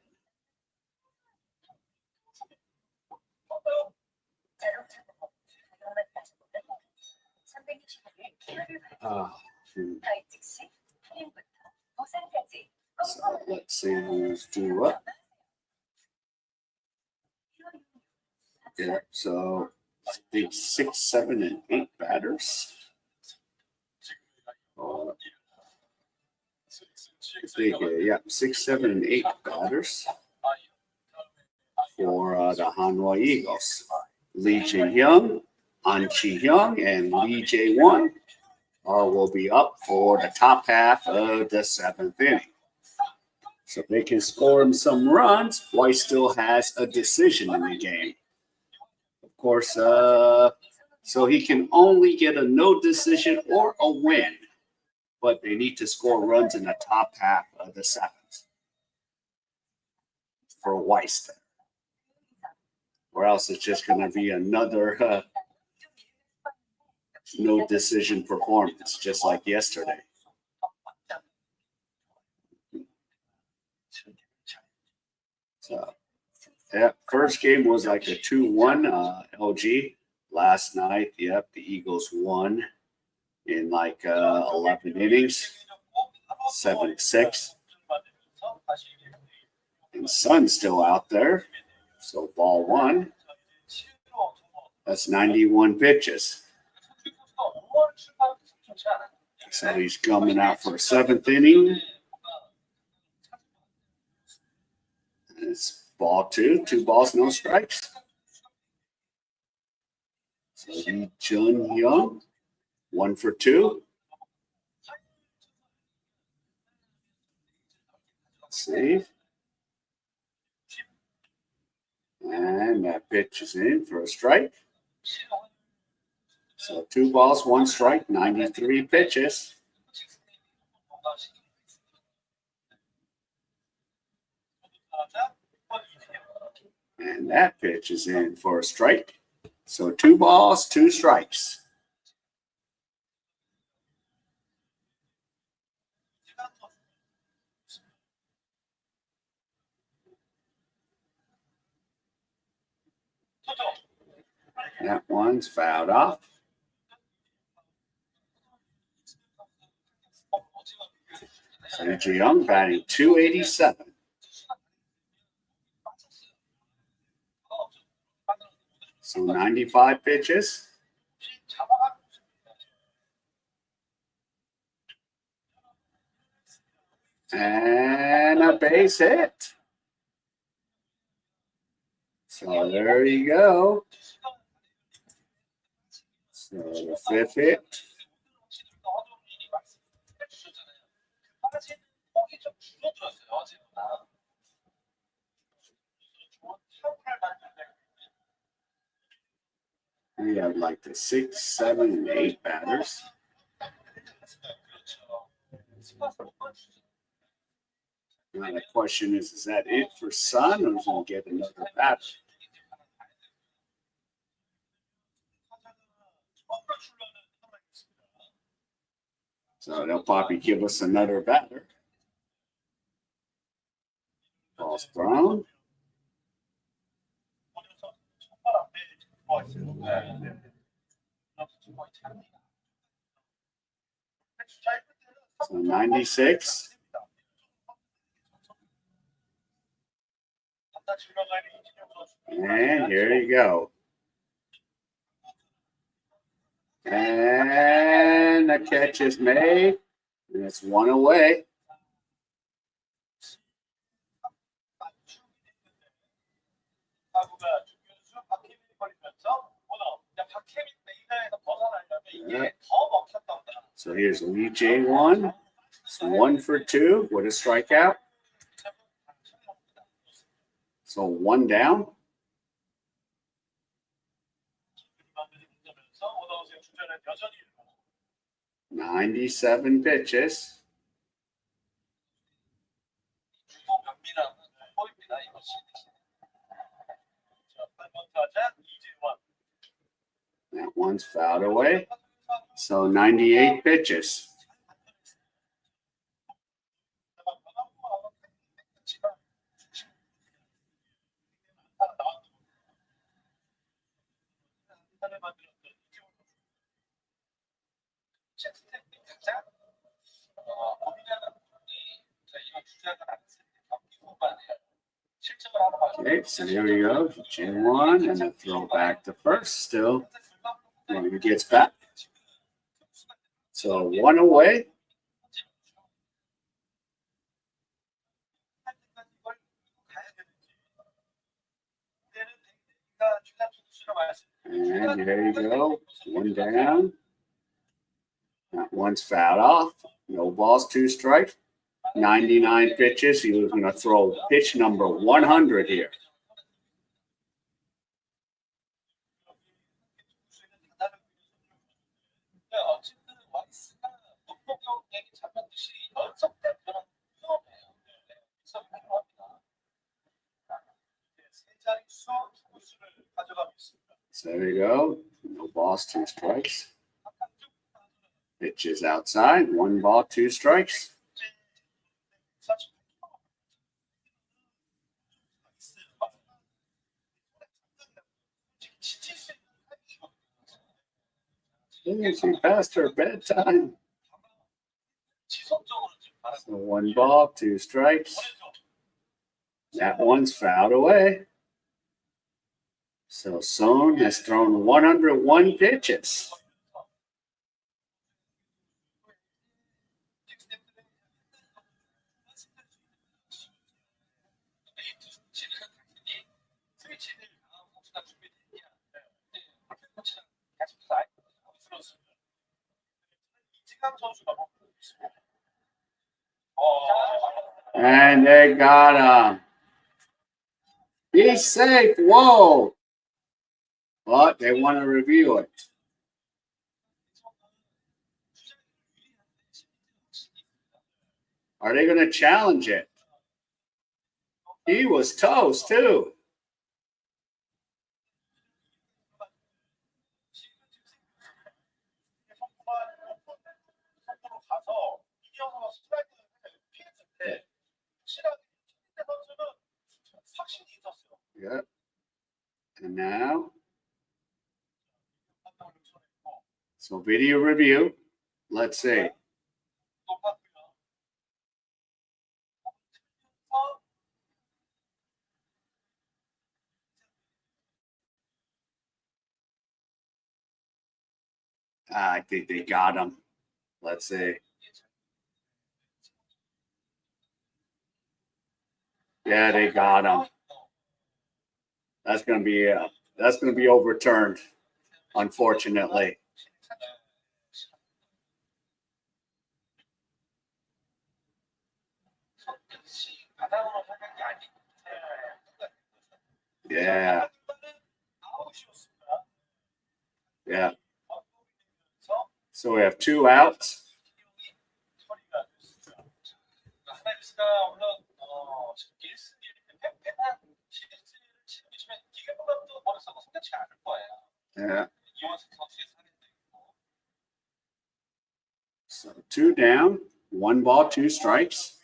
So let's see who's due up. Yeah, so I think 6, 7, and 8 batters. Yeah, 6, 7, and 8 batters for the Hanwha Eagles. Lee Jae-hyung, An Chi-hyung, and Lee Jae-won will be up for the top half of the 7th inning. So if they can score him some runs, Weiss still has a decision in the game. Of course, so he can only get a no decision or a win, but they need to score runs in the top half of the 7th for Weiss. Or else it's just going to be another no decision performance, just like yesterday. So, yeah, first game was like a 2-1 LG. Last night, yep, the Eagles won in like 11 innings, 7-6. And Sun's still out there, so ball 1. That's 91 pitches. So he's coming out for a 7th inning. It's ball 2, 2 balls, no strikes. So Lee Jae-hyung, 1 for 2. Let's see. And that pitch is in for a strike. So 2 balls, 1 strike, 93 pitches. And that pitch is in for a strike. So 2 balls, 2 strikes. That one's fouled off. So Lee Jae-hyung batting .287. So 95 pitches. And a base hit. So there you go. So the fifth hit. We have like the 6, 7, and 8 batters. Now the question is that it for Sun, or is he going to get another batter? So they'll probably give us another batter. Ball's thrown. So 96. And here you go. And the catch is made. And it's one away. Yeah. So here's Lee J1. It's 1 for 2 with a strikeout. So 1 down. (97) pitches. That one's fouled away. So 98 pitches. Okay, so here we go. J1 and a throw back to first. Still, when he gets back. So 1 away. And here you go. 1 down. That one's fouled off. No balls, 2 strikes. 99 pitches. He was going to throw pitch number 100 here. So there you go. No balls, 2 strikes. Pitch is outside. 1 ball, 2 strikes. She passed her bedtime. So 1 ball, 2 strikes. That one's fouled away. So Son has thrown 101 pitches. And they got him. He's safe. Whoa. But they want to review it. Are they going to challenge it? He was toast, too. Yep. And now, so video review. Let's see. I think they got him. Let's see. Yeah, they got him. That's gonna be overturned, unfortunately. Yeah. Yeah. So we have 2 outs. 하나이글스가 물론 지금 1승 1패 패한 시리즈를 지금 이길 것도 머릿속으로 생각지 않을 거예요. Yeah. 이원석 선수의 상대도 있고. So 2 down, 1 ball, 2 strikes.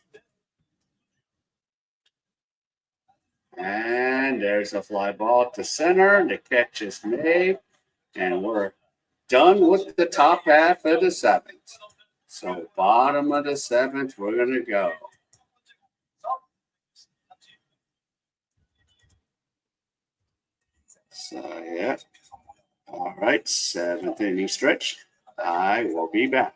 And there's a fly ball to center. The catch is made. And we're done with the top half of the 7th. So bottom of the 7th, we're going to go. So, yeah. All right, 7th inning stretch. I will be back.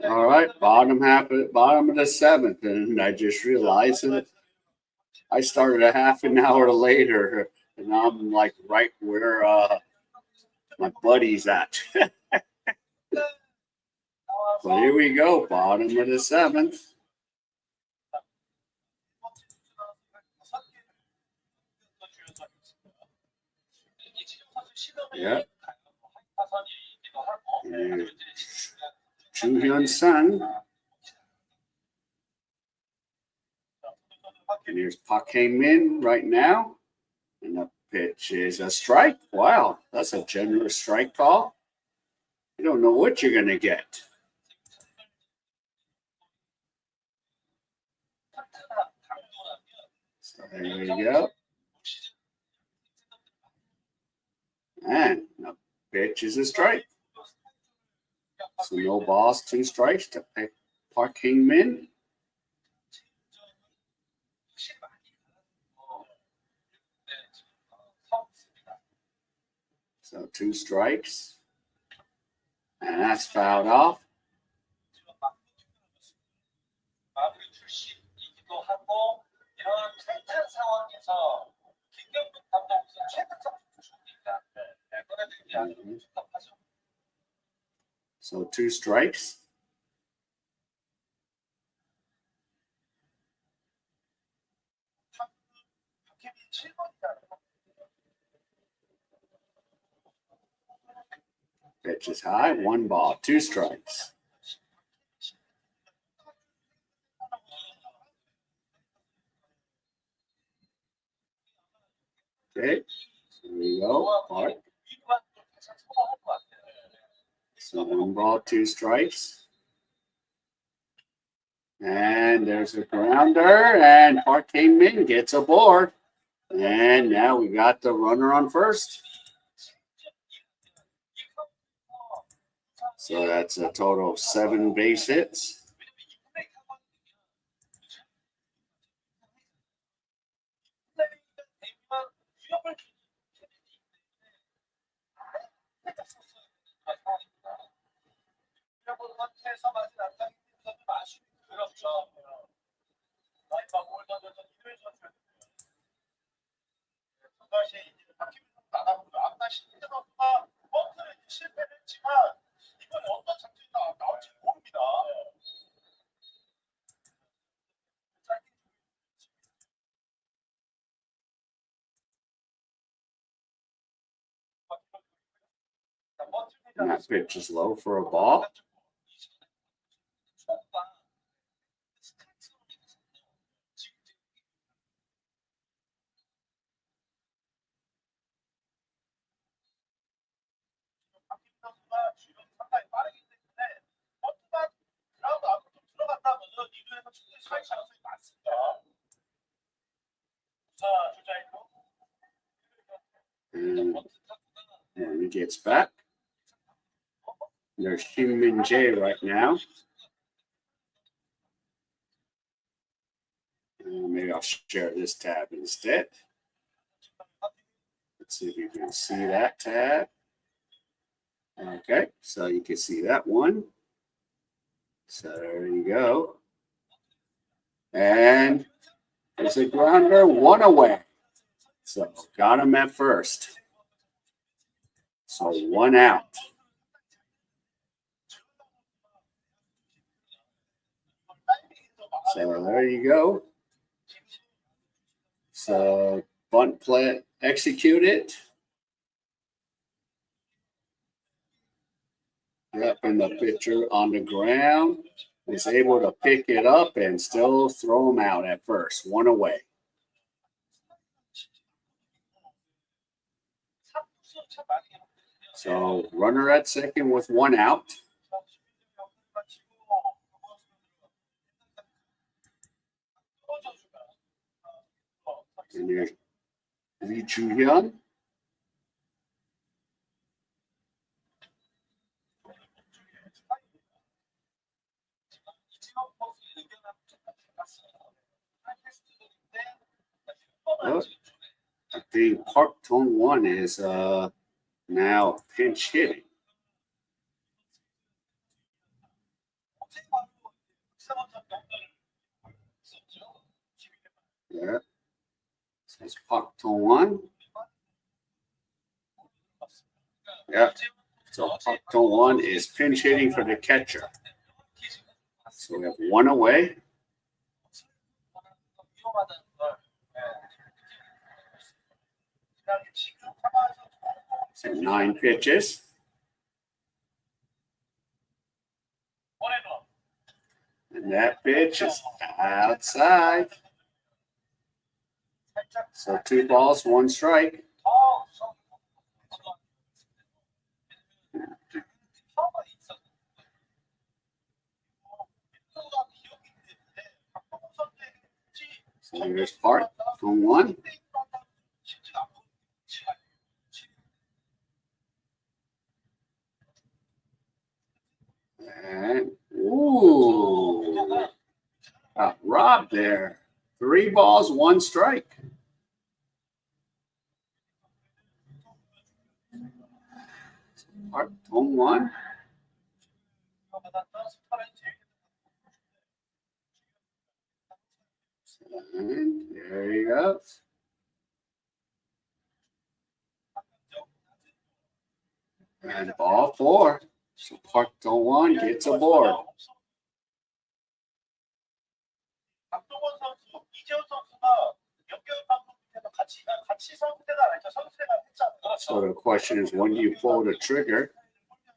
All right, bottom of the 7th, and I just realized that I started a half an hour later, and I'm like right where my buddy's at. So here we go, bottom of the 7th. Yeah. Choo-hyun Sun. And here's Park Hae-min right now. And the pitch is a strike. Wow, that's a generous strike call. You don't know what you're going to get. So there you go. And the pitch is a strike. So no balls, 2 strikes to Park Hae-min. So 2 strikes. And that's fouled off. So 2 strikes. Pitch is high, 1 ball, 2 strikes. Okay, so there we go, Park. So 1 ball, 2 strikes. And there's a grounder, and Park Hae-min gets aboard. And now we got the runner on first. So that's a total of 7 base hits. And that pitch is low for a ball. And he gets back. There's Shin J right now. Maybe I'll share this tab instead. Let's see if you can see that tab. Okay, so you can see that one. So there you go. And there's a grounder, 1 away. So got him at first. So 1 out. So there you go. So bunt play executed. Yep, and the pitcher on the ground is able to pick it up and still throw him out at first. 1 away. So runner at second with 1 out. And there's Lee Ju-hyun. Oh, I think Park Tong-won is now pinch hitting. Yeah. So it's Park Tong-won. Yeah. So Park Tong-won is pinch hitting for the catcher. So we have 1 away. So 9 pitches. And that pitch is outside. So 2 balls, 1 strike. So here's Park Tong-won. And got robbed there. 3 balls, 1 strike. Park Tong-won. And there he goes. And ball 4. So Park Tong-won gets a board. So the question is, when do you pull the trigger?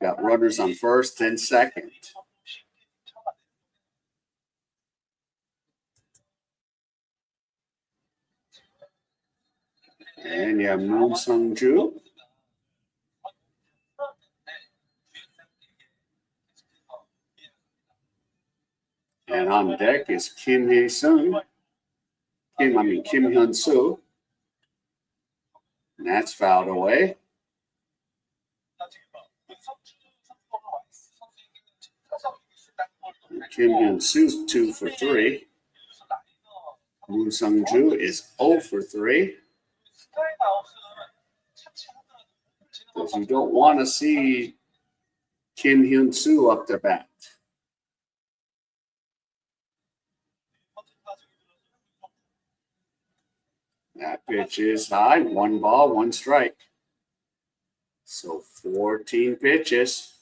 Got runners on first and second. And you have Moon Sung-ju. And on deck is Kim Hyun-soo. And that's fouled away. Kim Hyun-soo 2 for 3. Moon Sung-ju is 0 for 3. Because you don't want to see Kim Hyun-soo up the bat. That pitch is high. 1 ball, 1 strike. So 14 pitches.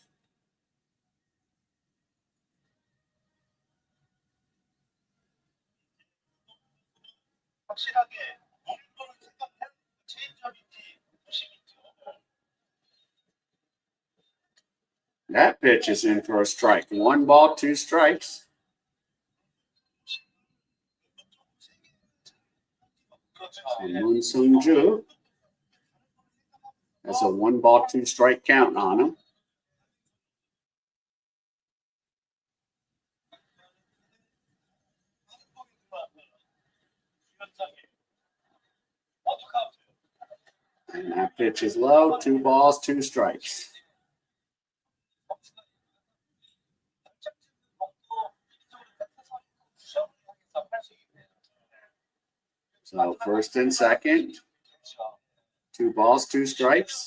That pitch is in for a strike. 1 ball, 2 strikes. And Moon Sung-ju has a 1 ball, 2 strike count on him. And that pitch is low. 2 balls, 2 strikes. So first and second. 2 balls, 2 strikes.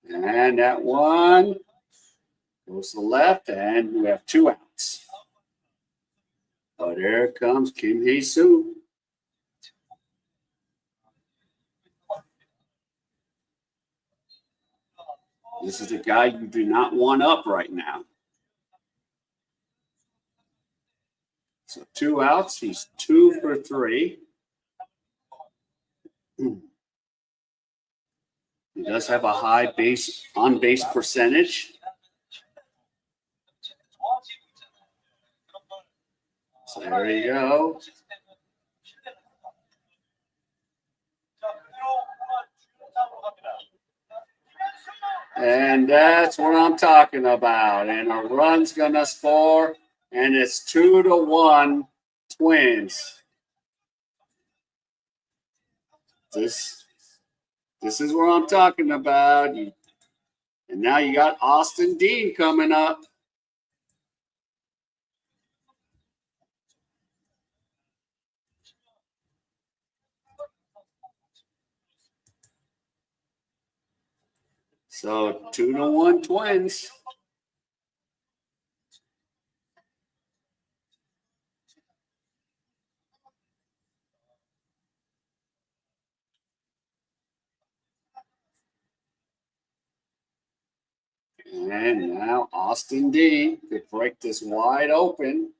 And that one goes to the left, and we have 2 outs. But here comes Kim Hee-soo. This is a guy you do not want up right now. So 2 outs. He's 2 for 3. He does have a high on-base percentage. So there you go. And that's what I'm talking about. And a run's going to score, and it's 2-1 Twins. This is what I'm talking about. And now you got Austin Dean coming up. So 2-1 Twins. And now Austin Dean could break this wide open.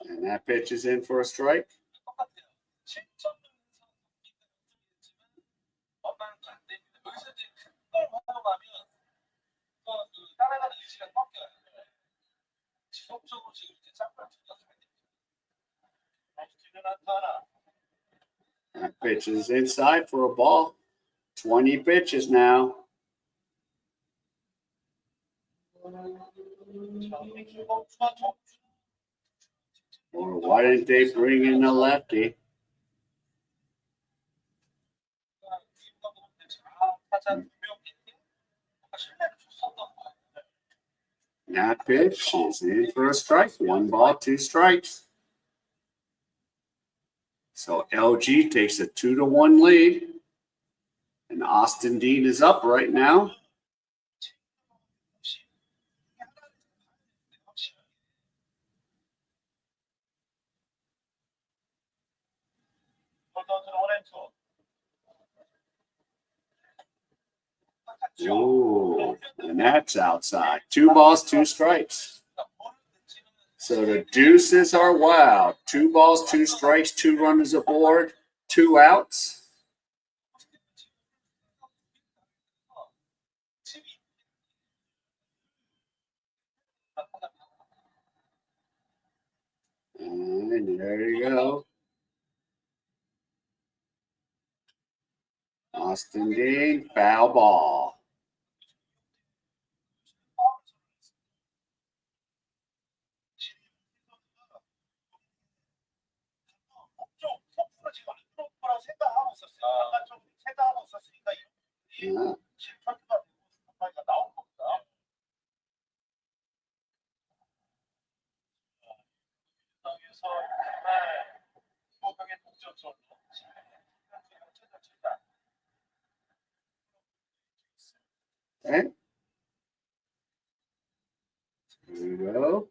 And that pitch is in for a strike. That pitch is inside for a ball. 20 pitches now. Or why didn't they bring in a lefty? That pitch is in for a strike. 1 ball, 2 strikes. So LG takes a 2-1 lead. And Austin Dean is up right now. Ooh, and that's outside. 2 balls, 2 strikes. So the deuces are wild. 2 balls, 2 strikes, 2 runners aboard, 2 outs. And there you go. Austin Dean, foul ball. Yeah. Okay. Here we go.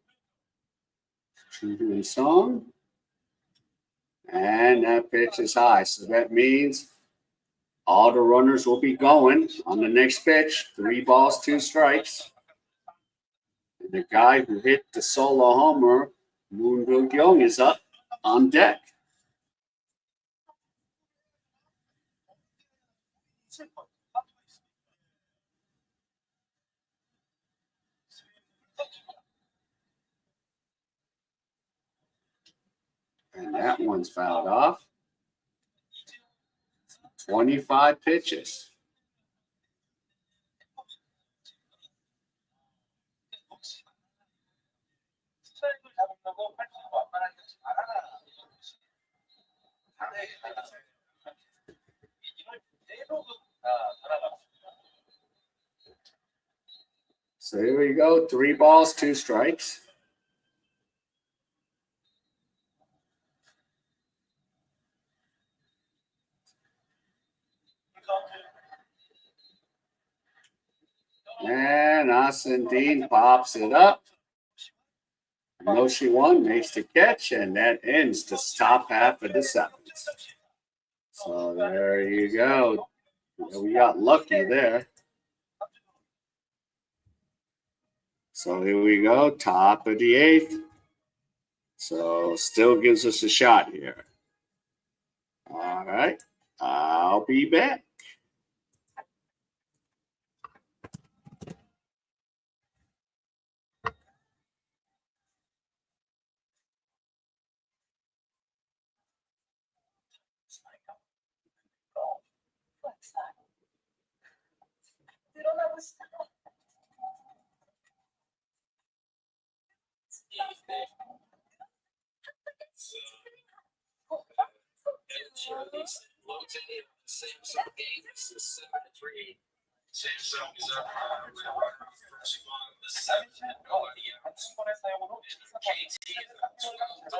Shooting song. And that pitch is high. So that means all the runners will be going on the next pitch. 3 balls, 2 strikes. And the guy who hit the solo homer, Moon Doo Young, is up on deck. And that one's fouled off. 25 pitches. So here we go. 3 balls, 2 strikes. And Austin Dean pops it up. Moshi one makes the catch, and that ends the top half of the 7th. So there you go. We got lucky there. So here we go, top of the 8th. So still gives us a shot here. All right, I'll be back. Samsung game is 7-3. Samsung is up first one, the 7th, and nobody out. KT is up 12-2.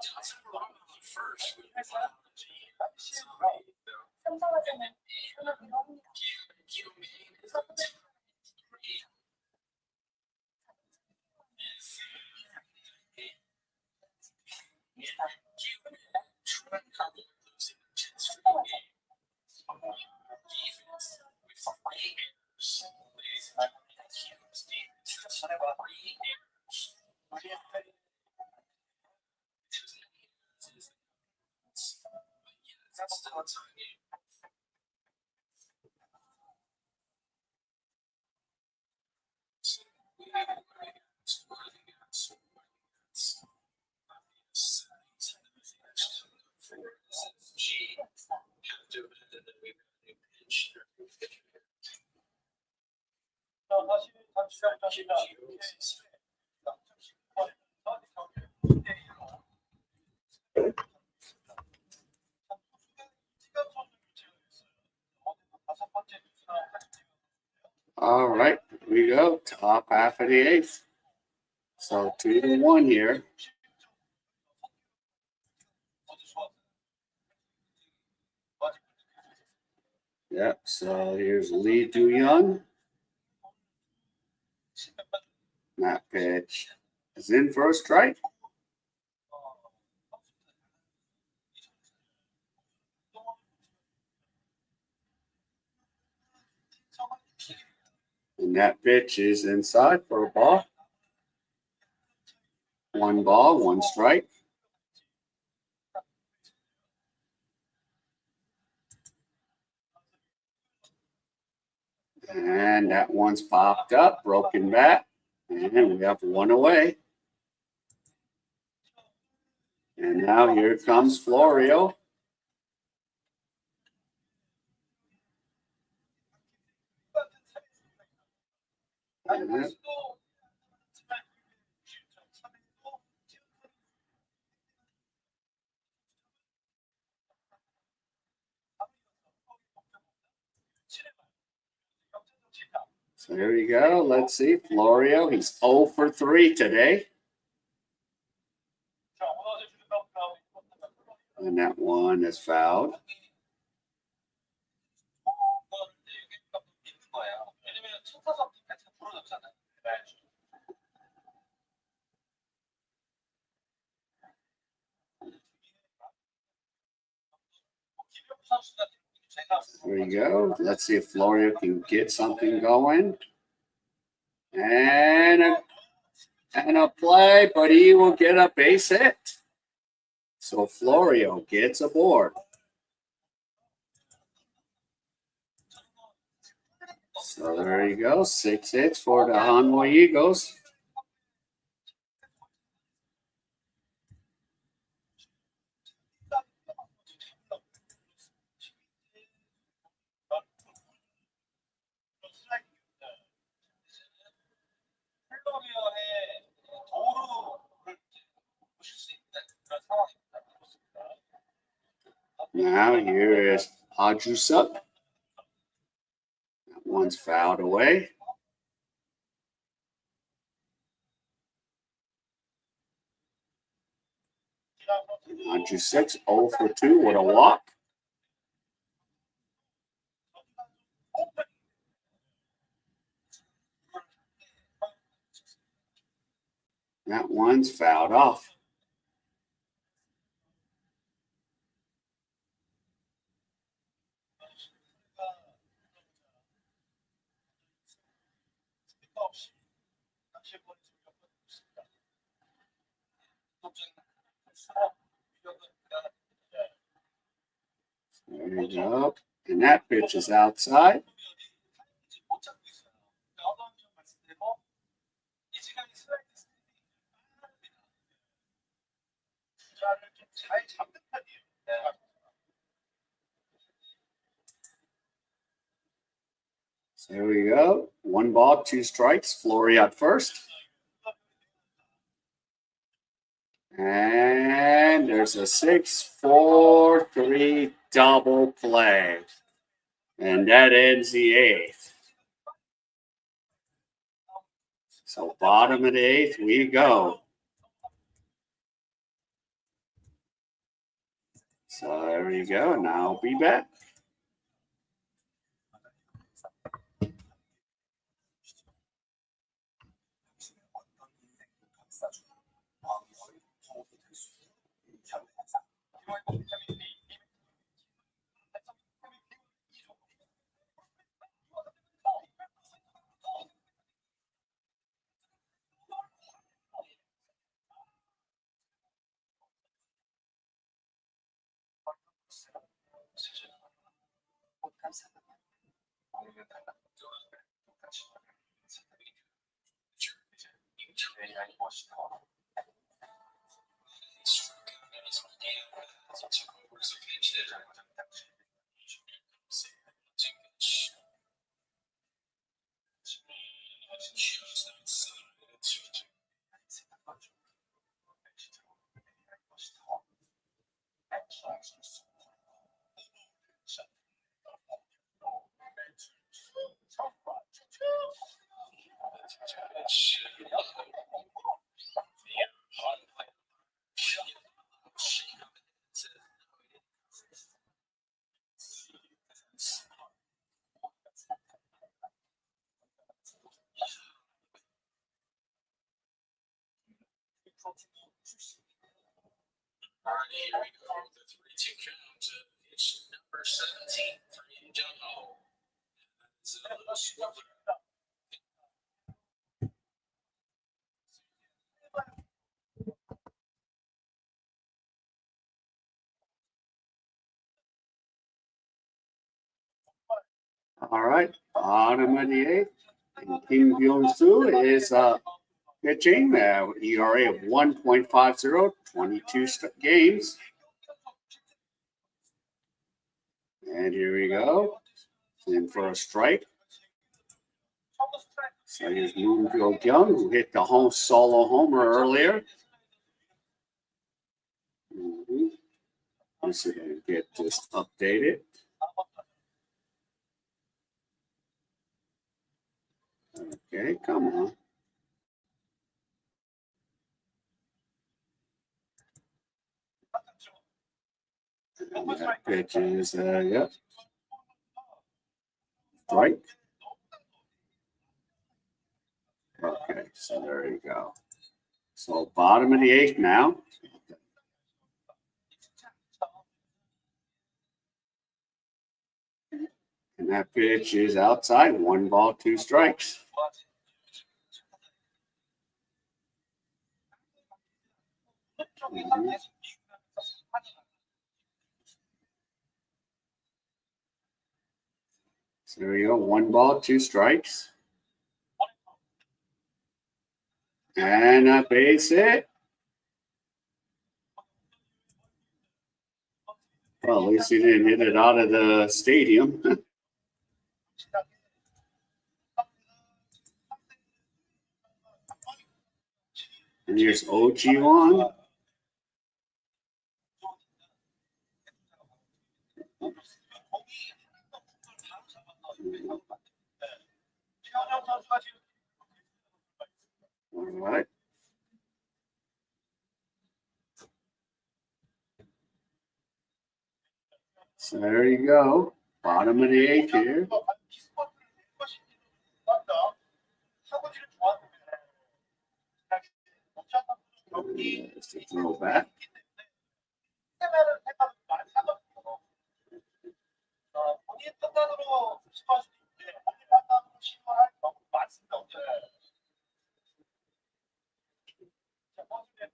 Doesn't belong on the first. Is up 2-3. All right, here we go, top half of the 8th. So 2-1 here. Yep, so here's Lee Do-young. That pitch is in for a strike. And that pitch is inside for a ball. 1 ball, 1 strike. And that one's popped up, broken bat. And we have 1 away. And now here comes Florio. Yeah. So there you go. Let's see. Florio, he's 0 for 3 today. And that one is fouled. There you go. Let's see if Florio can get something going. And a play, but he will get a base hit. So Florio gets a board. So there you go. 6 hits for the Hanwha Eagles. Now here is Hajusup. That one's fouled away. Hajusup 0 for 2 with a walk. That one's fouled off. There you go. And that pitch is outside. So there we go. 1 ball, 2 strikes. Florio at first. And there's a 6-4-3 double play. And that ends the 8th. So bottom of the 8th we go. So there you go. Now I'll be back. All right, here we go. The 3-2 count. It's number 17 for Young. It's a little slower. All right. Bottom of the 8th. And Kim Byung-soo is pitching. ERA of 1.50, 22 games. And here we go. In for a strike. So here's Moonfield Young, who hit the home solo homer earlier. Let's see if I can get this updated. Okay, come on. And that pitch is, yep. Strike. Okay, so there you go. So bottom of the eighth now. And that pitch is outside. 1 ball, 2 strikes. So there you go. 1 ball, 2 strikes. And a base hit. Well, at least he didn't hit it out of the stadium. And here's OG1. All right. So there you go. Bottom of the eighth here. It's a throwback.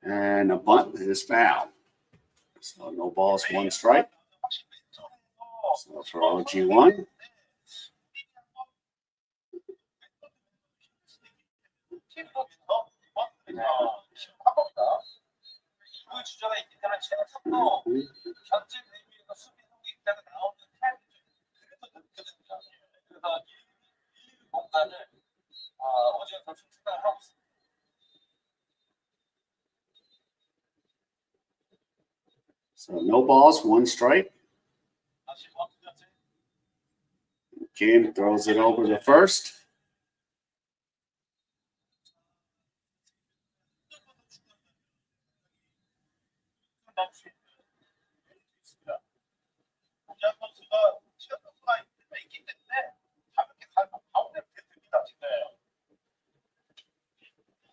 And a bunt is foul. So no balls, 1 strike. So for OG1. So no balls, 1 strike. Jim throws it over to first.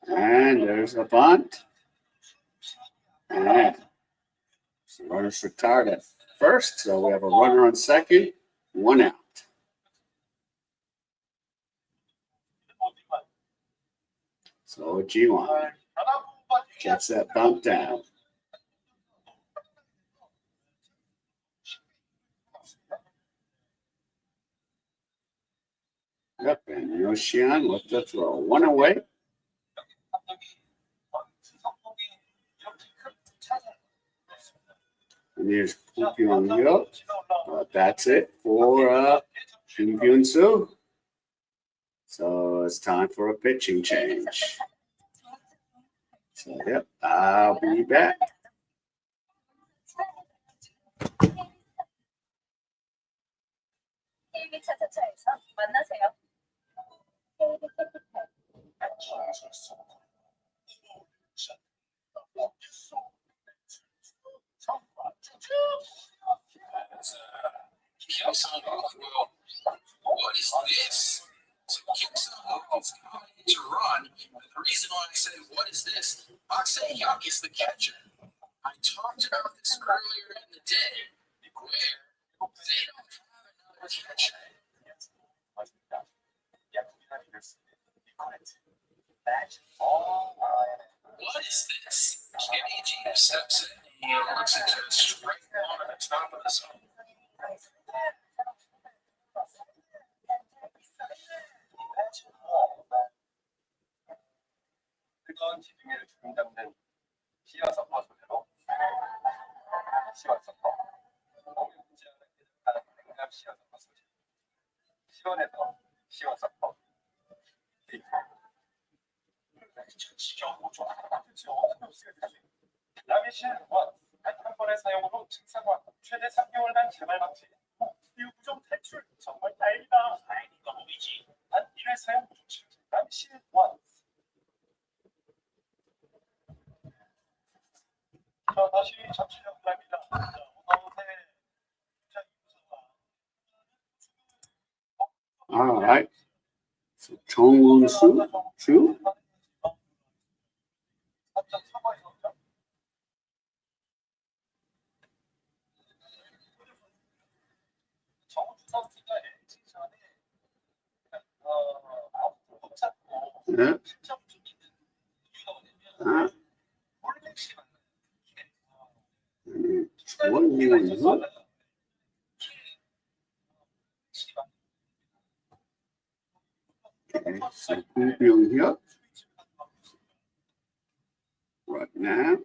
And there's a bunt. And runners retired at first. So we have a runner on second, 1 out. So G1 gets that bunt down. Yep, and Yoshian with the throw. 1 away. And here's Pyong Yo. That's it for Kim Byun Soo. So it's time for a pitching change. So, yep, I'll be back. KB 차차차에서 만나세요. What is this? So Kim Sung-hook is going to run. The reason why I say what is this? Park Se-hyuk is the catcher. I talked about this earlier in the day, where they don't have another catcher. What is this? K.A.E. steps in. He looks into a strike one on the top of the zone. 그런 지중해를 중담된 시와 서퍼 소재로 시와 서퍼 시와 서퍼 소재 시원에서 시와 서퍼 지켜보죠. 라미신 한 번의 사용으로 증상과 최대 3개월간 재발 방지. 유부종 탈출 정말 다행이다. 다행이다 보이지. 단 1회 사용 조치. 라미신 1. 자, 다시 잠시 연락입니다. All right. So 정은수, Chu. Yeah. 정은수. Okay, so Byung here. Right now.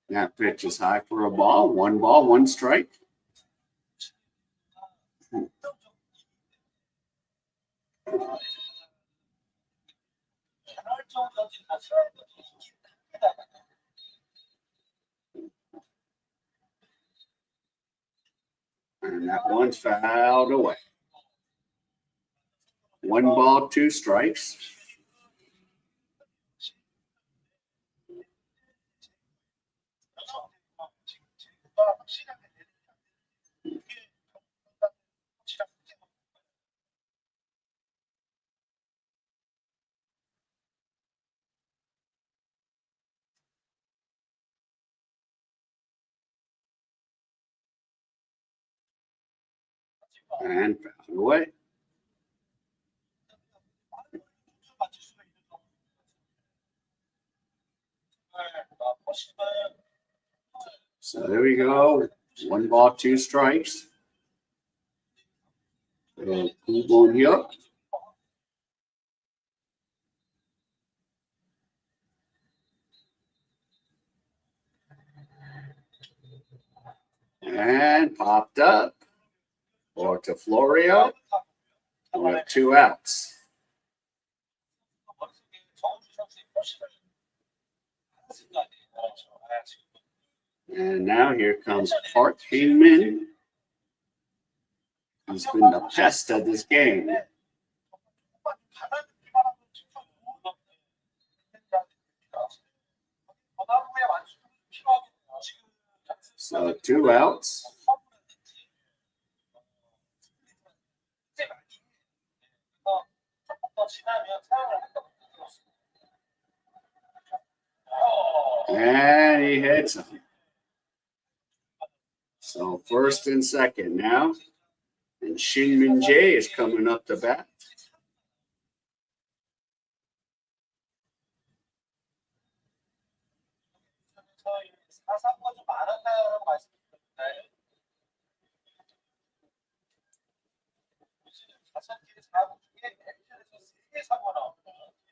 That pitch is high for a ball. One ball, one strike. And that one's fouled away. One ball, two strikes. And fouled away. So there we go. One ball, two strikes. Ball here. And popped up. Or to Florio. We have two outs. And now here comes Park Hain-min. He's been the pest of this game. So two outs. And he hits him. So first and second now. And Shin Min Jae is coming up to bat.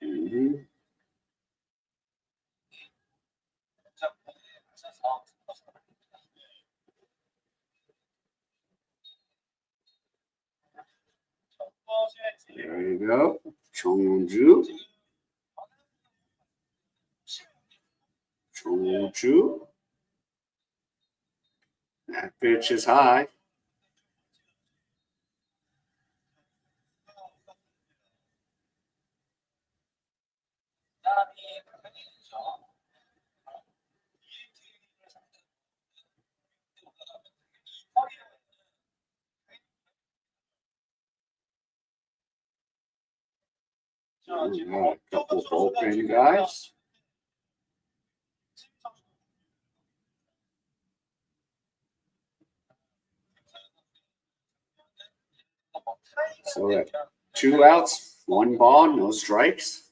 Mm-hmm. There you go. Chongju. Chongju. That pitch is high. A couple bullpen guys. So that two outs, one ball, no strikes.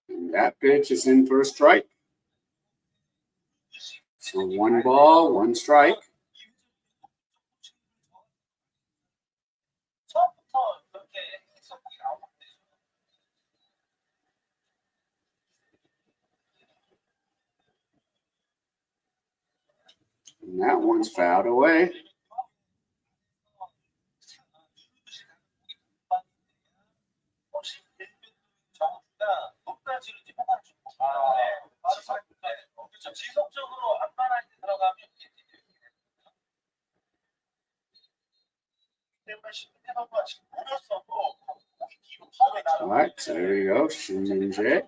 And that pitch is in for a strike. So one ball, one strike. And that one's fouled away. All right, so there you go, Shinjin.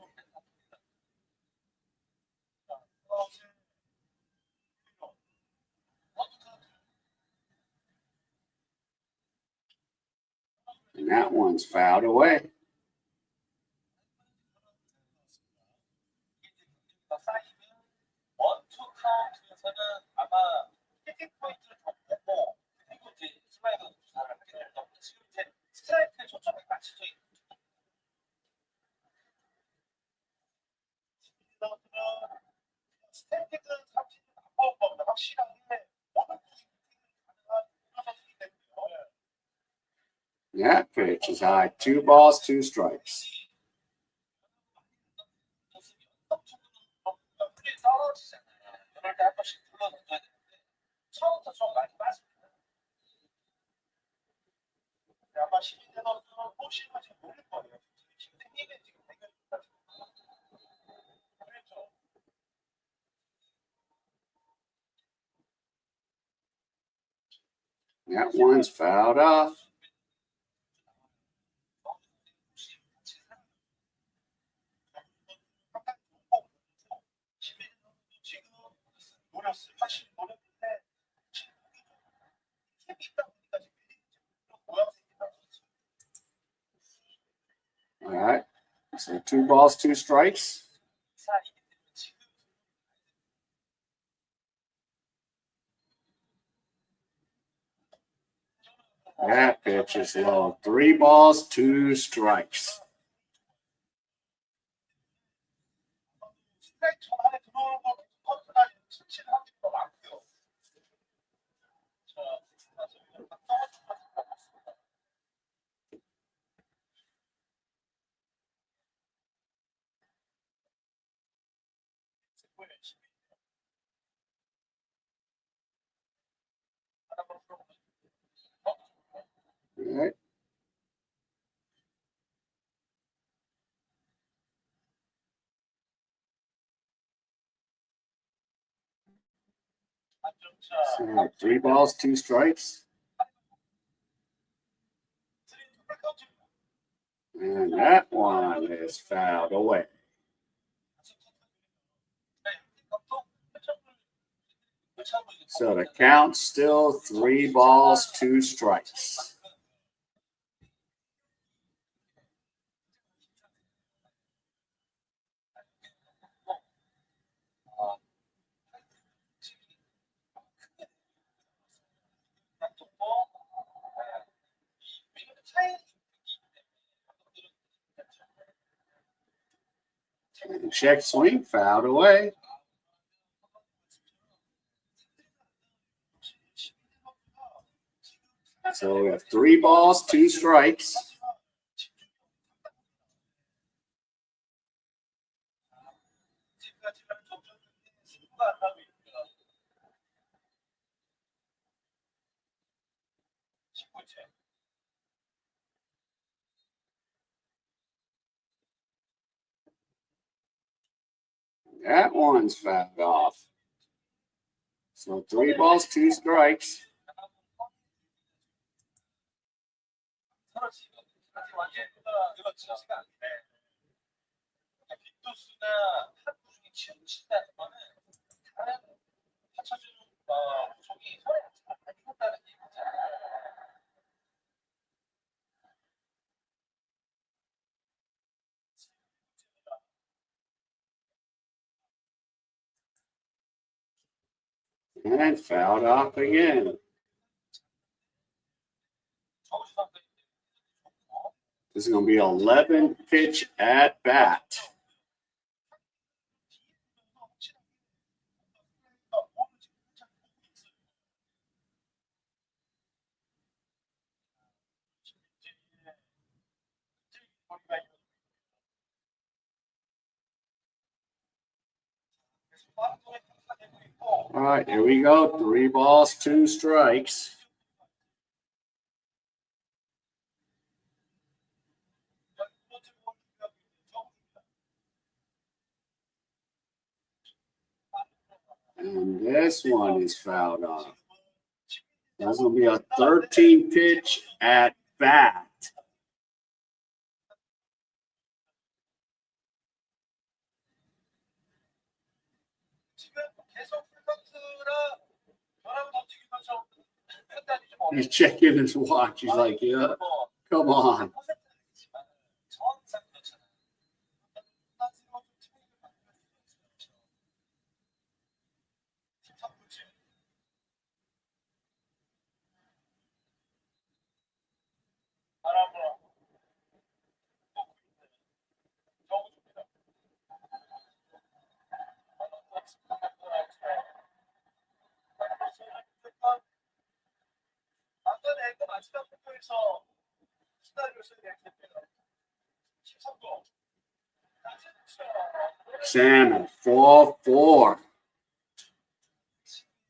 And that one's fouled away. That pitch is high. 2 balls, 2 strikes. That one's fouled off. All right, so 2 balls, 2 strikes. That pitch is low. 3 balls, 2 strikes. All right. So 3 balls, 2 strikes. And that one is fouled away. So the count's still 3 balls, 2 strikes. And check swing, fouled away. So we have 3 balls, 2 strikes. That one's fouled off. So 3 balls, 2 strikes. And fouled off again. This is going to be 11 pitch at bat. All right, here we go. 3 balls, 2 strikes. And this one is fouled off. That's going to be a 13 pitch at bat. He's checking his watch. He's like, yeah, come on. Salmon, 4-4.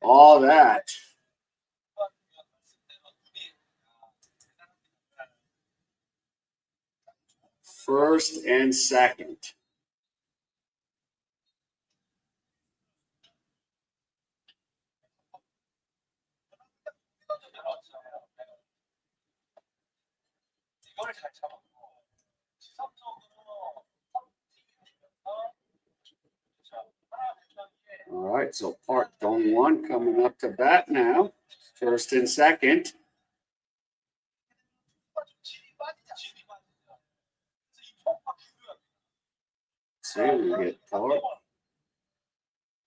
All that. First and second. All right, so Park Dong-won coming up to bat now. First and second. See, we get Park.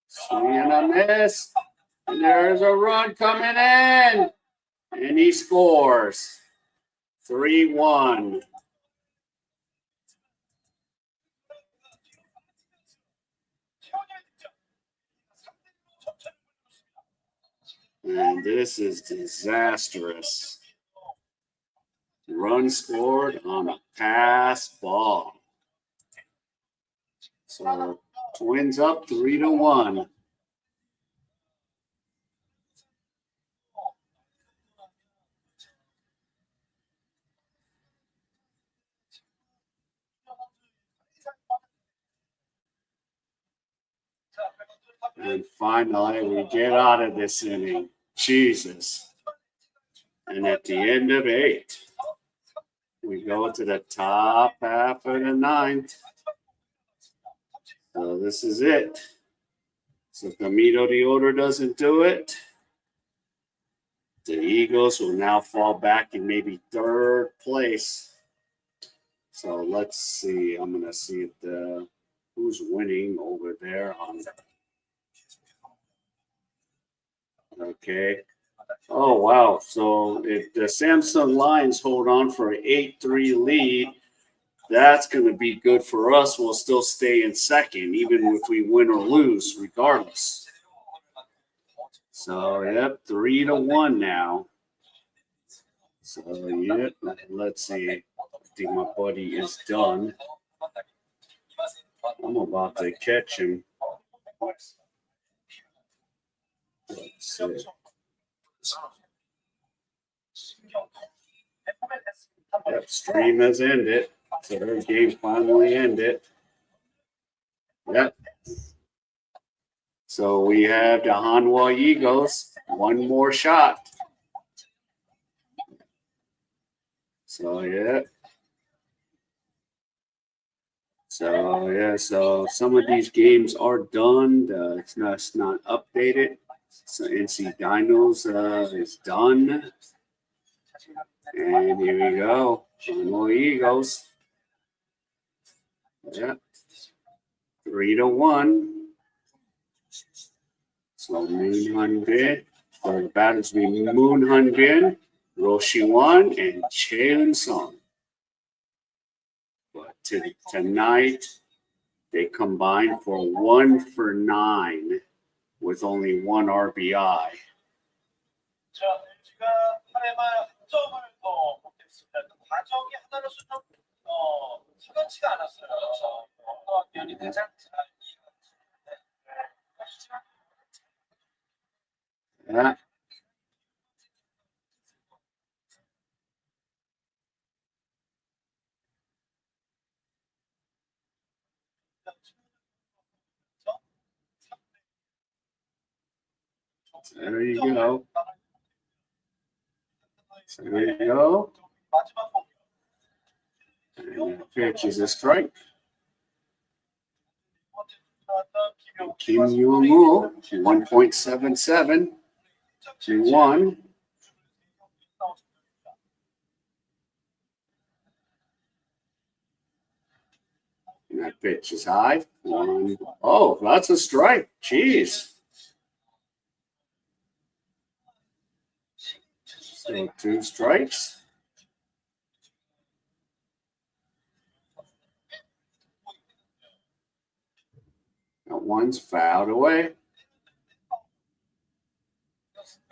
Swing and a miss. And there's a run coming in. And he scores. 3-1. And this is disastrous. Run scored on a pass ball. So Twins up 3-1. And finally, we get out of this inning. Jesus. And at the end of 8, we go to the top half of the 9th. So this is it. So if Camilo de Order doesn't do it, the Eagles will now fall back in maybe 3rd place. So let's see. I'm going to see if who's winning over there on the. Okay. Oh, wow. So if the Samsung Lions hold on for an 8-3 lead, that's going to be good for us. We'll still stay in second, even if we win or lose, regardless. So, yep, 3-1 now. So, yep, let's see. I think my buddy is done. I'm about to catch him. Let's see. Yep, stream has ended. So their game finally ended. Yep. So we have the Hanwha Eagles. One more shot. So yeah. So some of these games are done. It's not updated. So NC Dinos is done. And here we go. Hanwha Eagles. Yeah. 3-1. So Moon Hanbin. So the batters will be Moon Hanbin, Roshi-won, and Cheun-sung. But tonight, they combined for 1 for 9 with only 1 RBI. Yeah. There you go. There you go. And that pitch is a strike. Kim Yu-Mu, 1.77 to 1. And that pitch is high. 1. Oh, that's a strike. Jeez. So 2 strikes. That one's fouled away.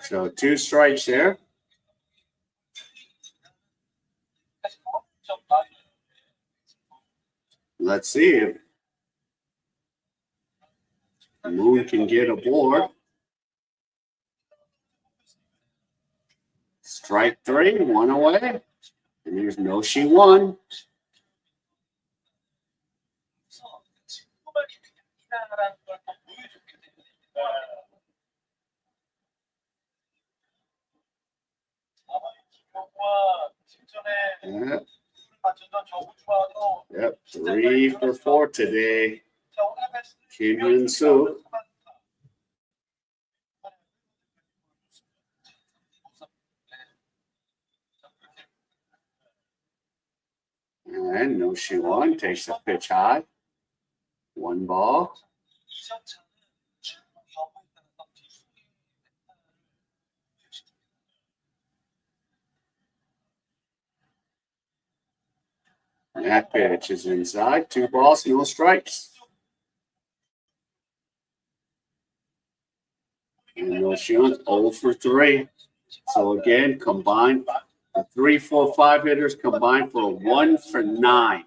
So 2 strikes there. Let's see if Moon can get aboard. Strike 3, 1 away. And there's no she won. Yep. Yep. 3 for 4 today. Kim Yun-Soo. And no she won. Takes the pitch high. 1 ball. And that pitch is inside. 2 balls, no strikes. And no she won. 0 for 3. So again, combined, the 3, 4, 5 hitters combined for 1 for 9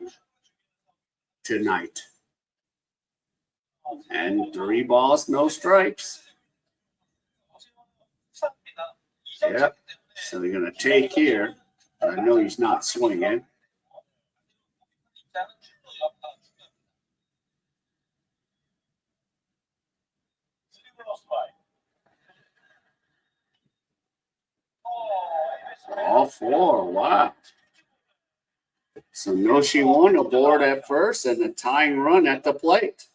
tonight. And 3 balls, no strikes. Yep. So they're going to take here. I know he's not swinging. All 4. Wow. So no she won aboard at first and a tying run at the plate.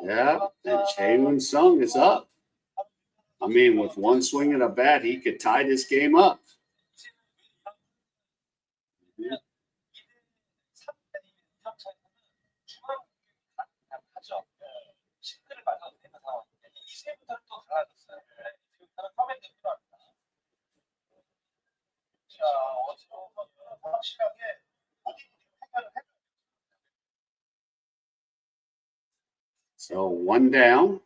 Yeah, and Jae Sung is up. I mean, with 1 swing and a bat, he could tie this game up. So 1 down.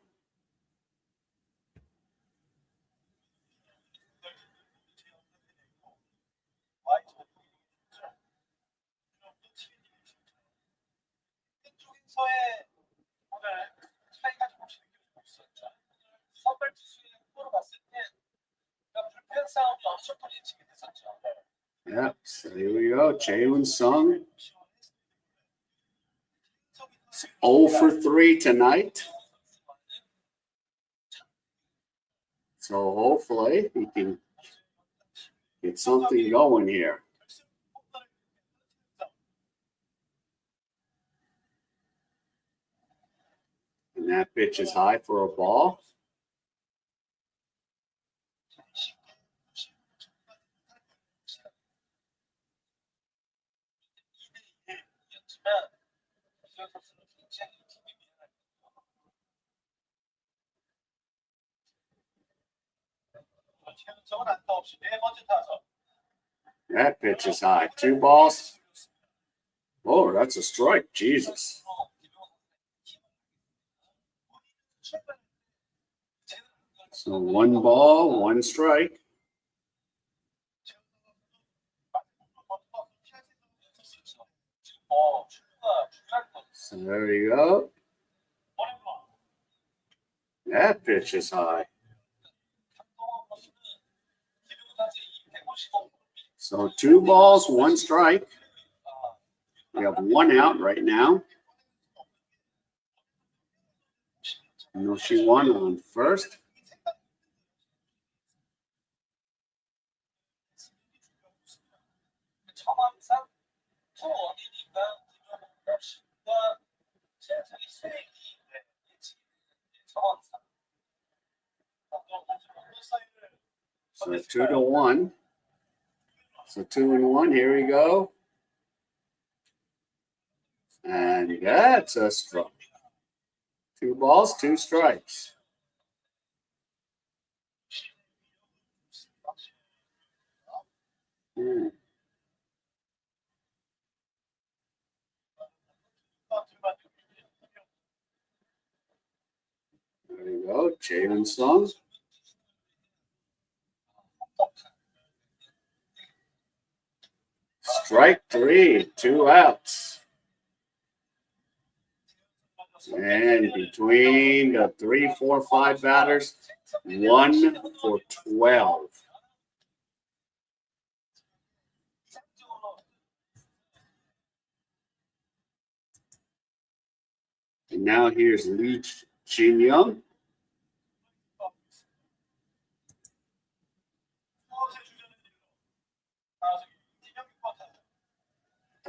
Yeah, so here we go. Jae Sung. 0 for 3 tonight. So hopefully he can get something going here. And that pitch is high for a ball. That pitch is high. 2 balls. Oh, that's a strike. Jesus. So 1 ball, 1 strike. So there you go. That pitch is high. So 2 balls, 1 strike. We have 1 out right now. She won on first. So 2-1. So 2-1. Here we go. And that's a strike. 2 balls, 2 strikes. There you go. Jalen Song. Strike 3, 2 outs. And between the 3, 4, 5 batters, 1 for 12. And now here's Lee Jin Young.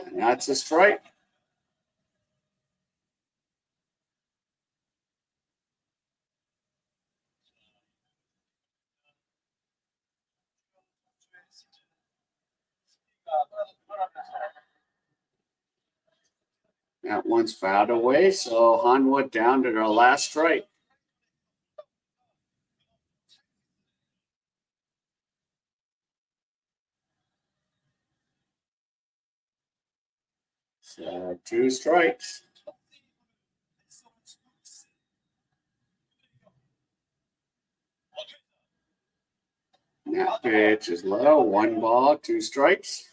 And that's a strike. That one's fouled away, so Hanwha down to their last strike. So 2 strikes. That pitch is low. 1 ball, 2 strikes.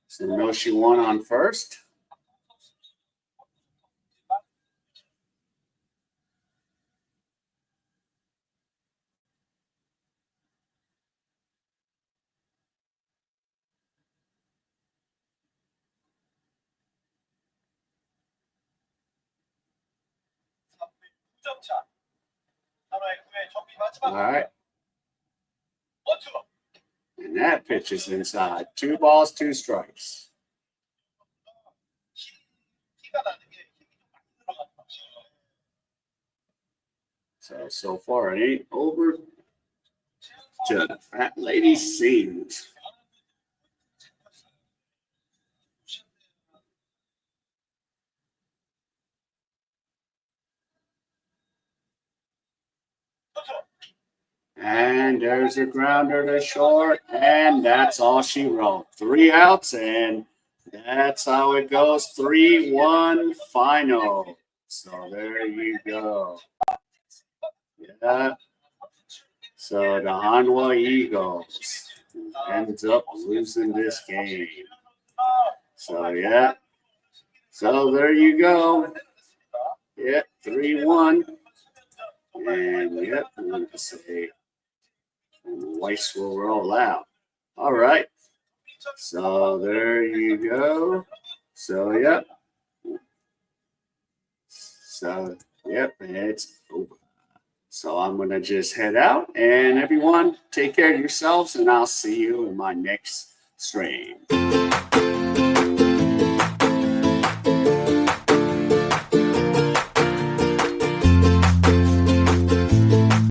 So Noshi won on first. All right. And that pitch is inside. 2 balls, 2 strikes. So far it ain't over till the fat lady sings. And there's a grounder to short, and that's all she wrote. 3 outs, and that's how it goes. 3-1 final. So there you go. Yeah. So the Hanwha Eagles ends up losing this game. So yeah. So there you go. Yep, 3-1. And yep, I'm going to say Weiss will roll out. All right. So there you go. So yep. So yep, it's over. So I'm going to just head out. And everyone, take care of yourselves, and I'll see you in my next stream.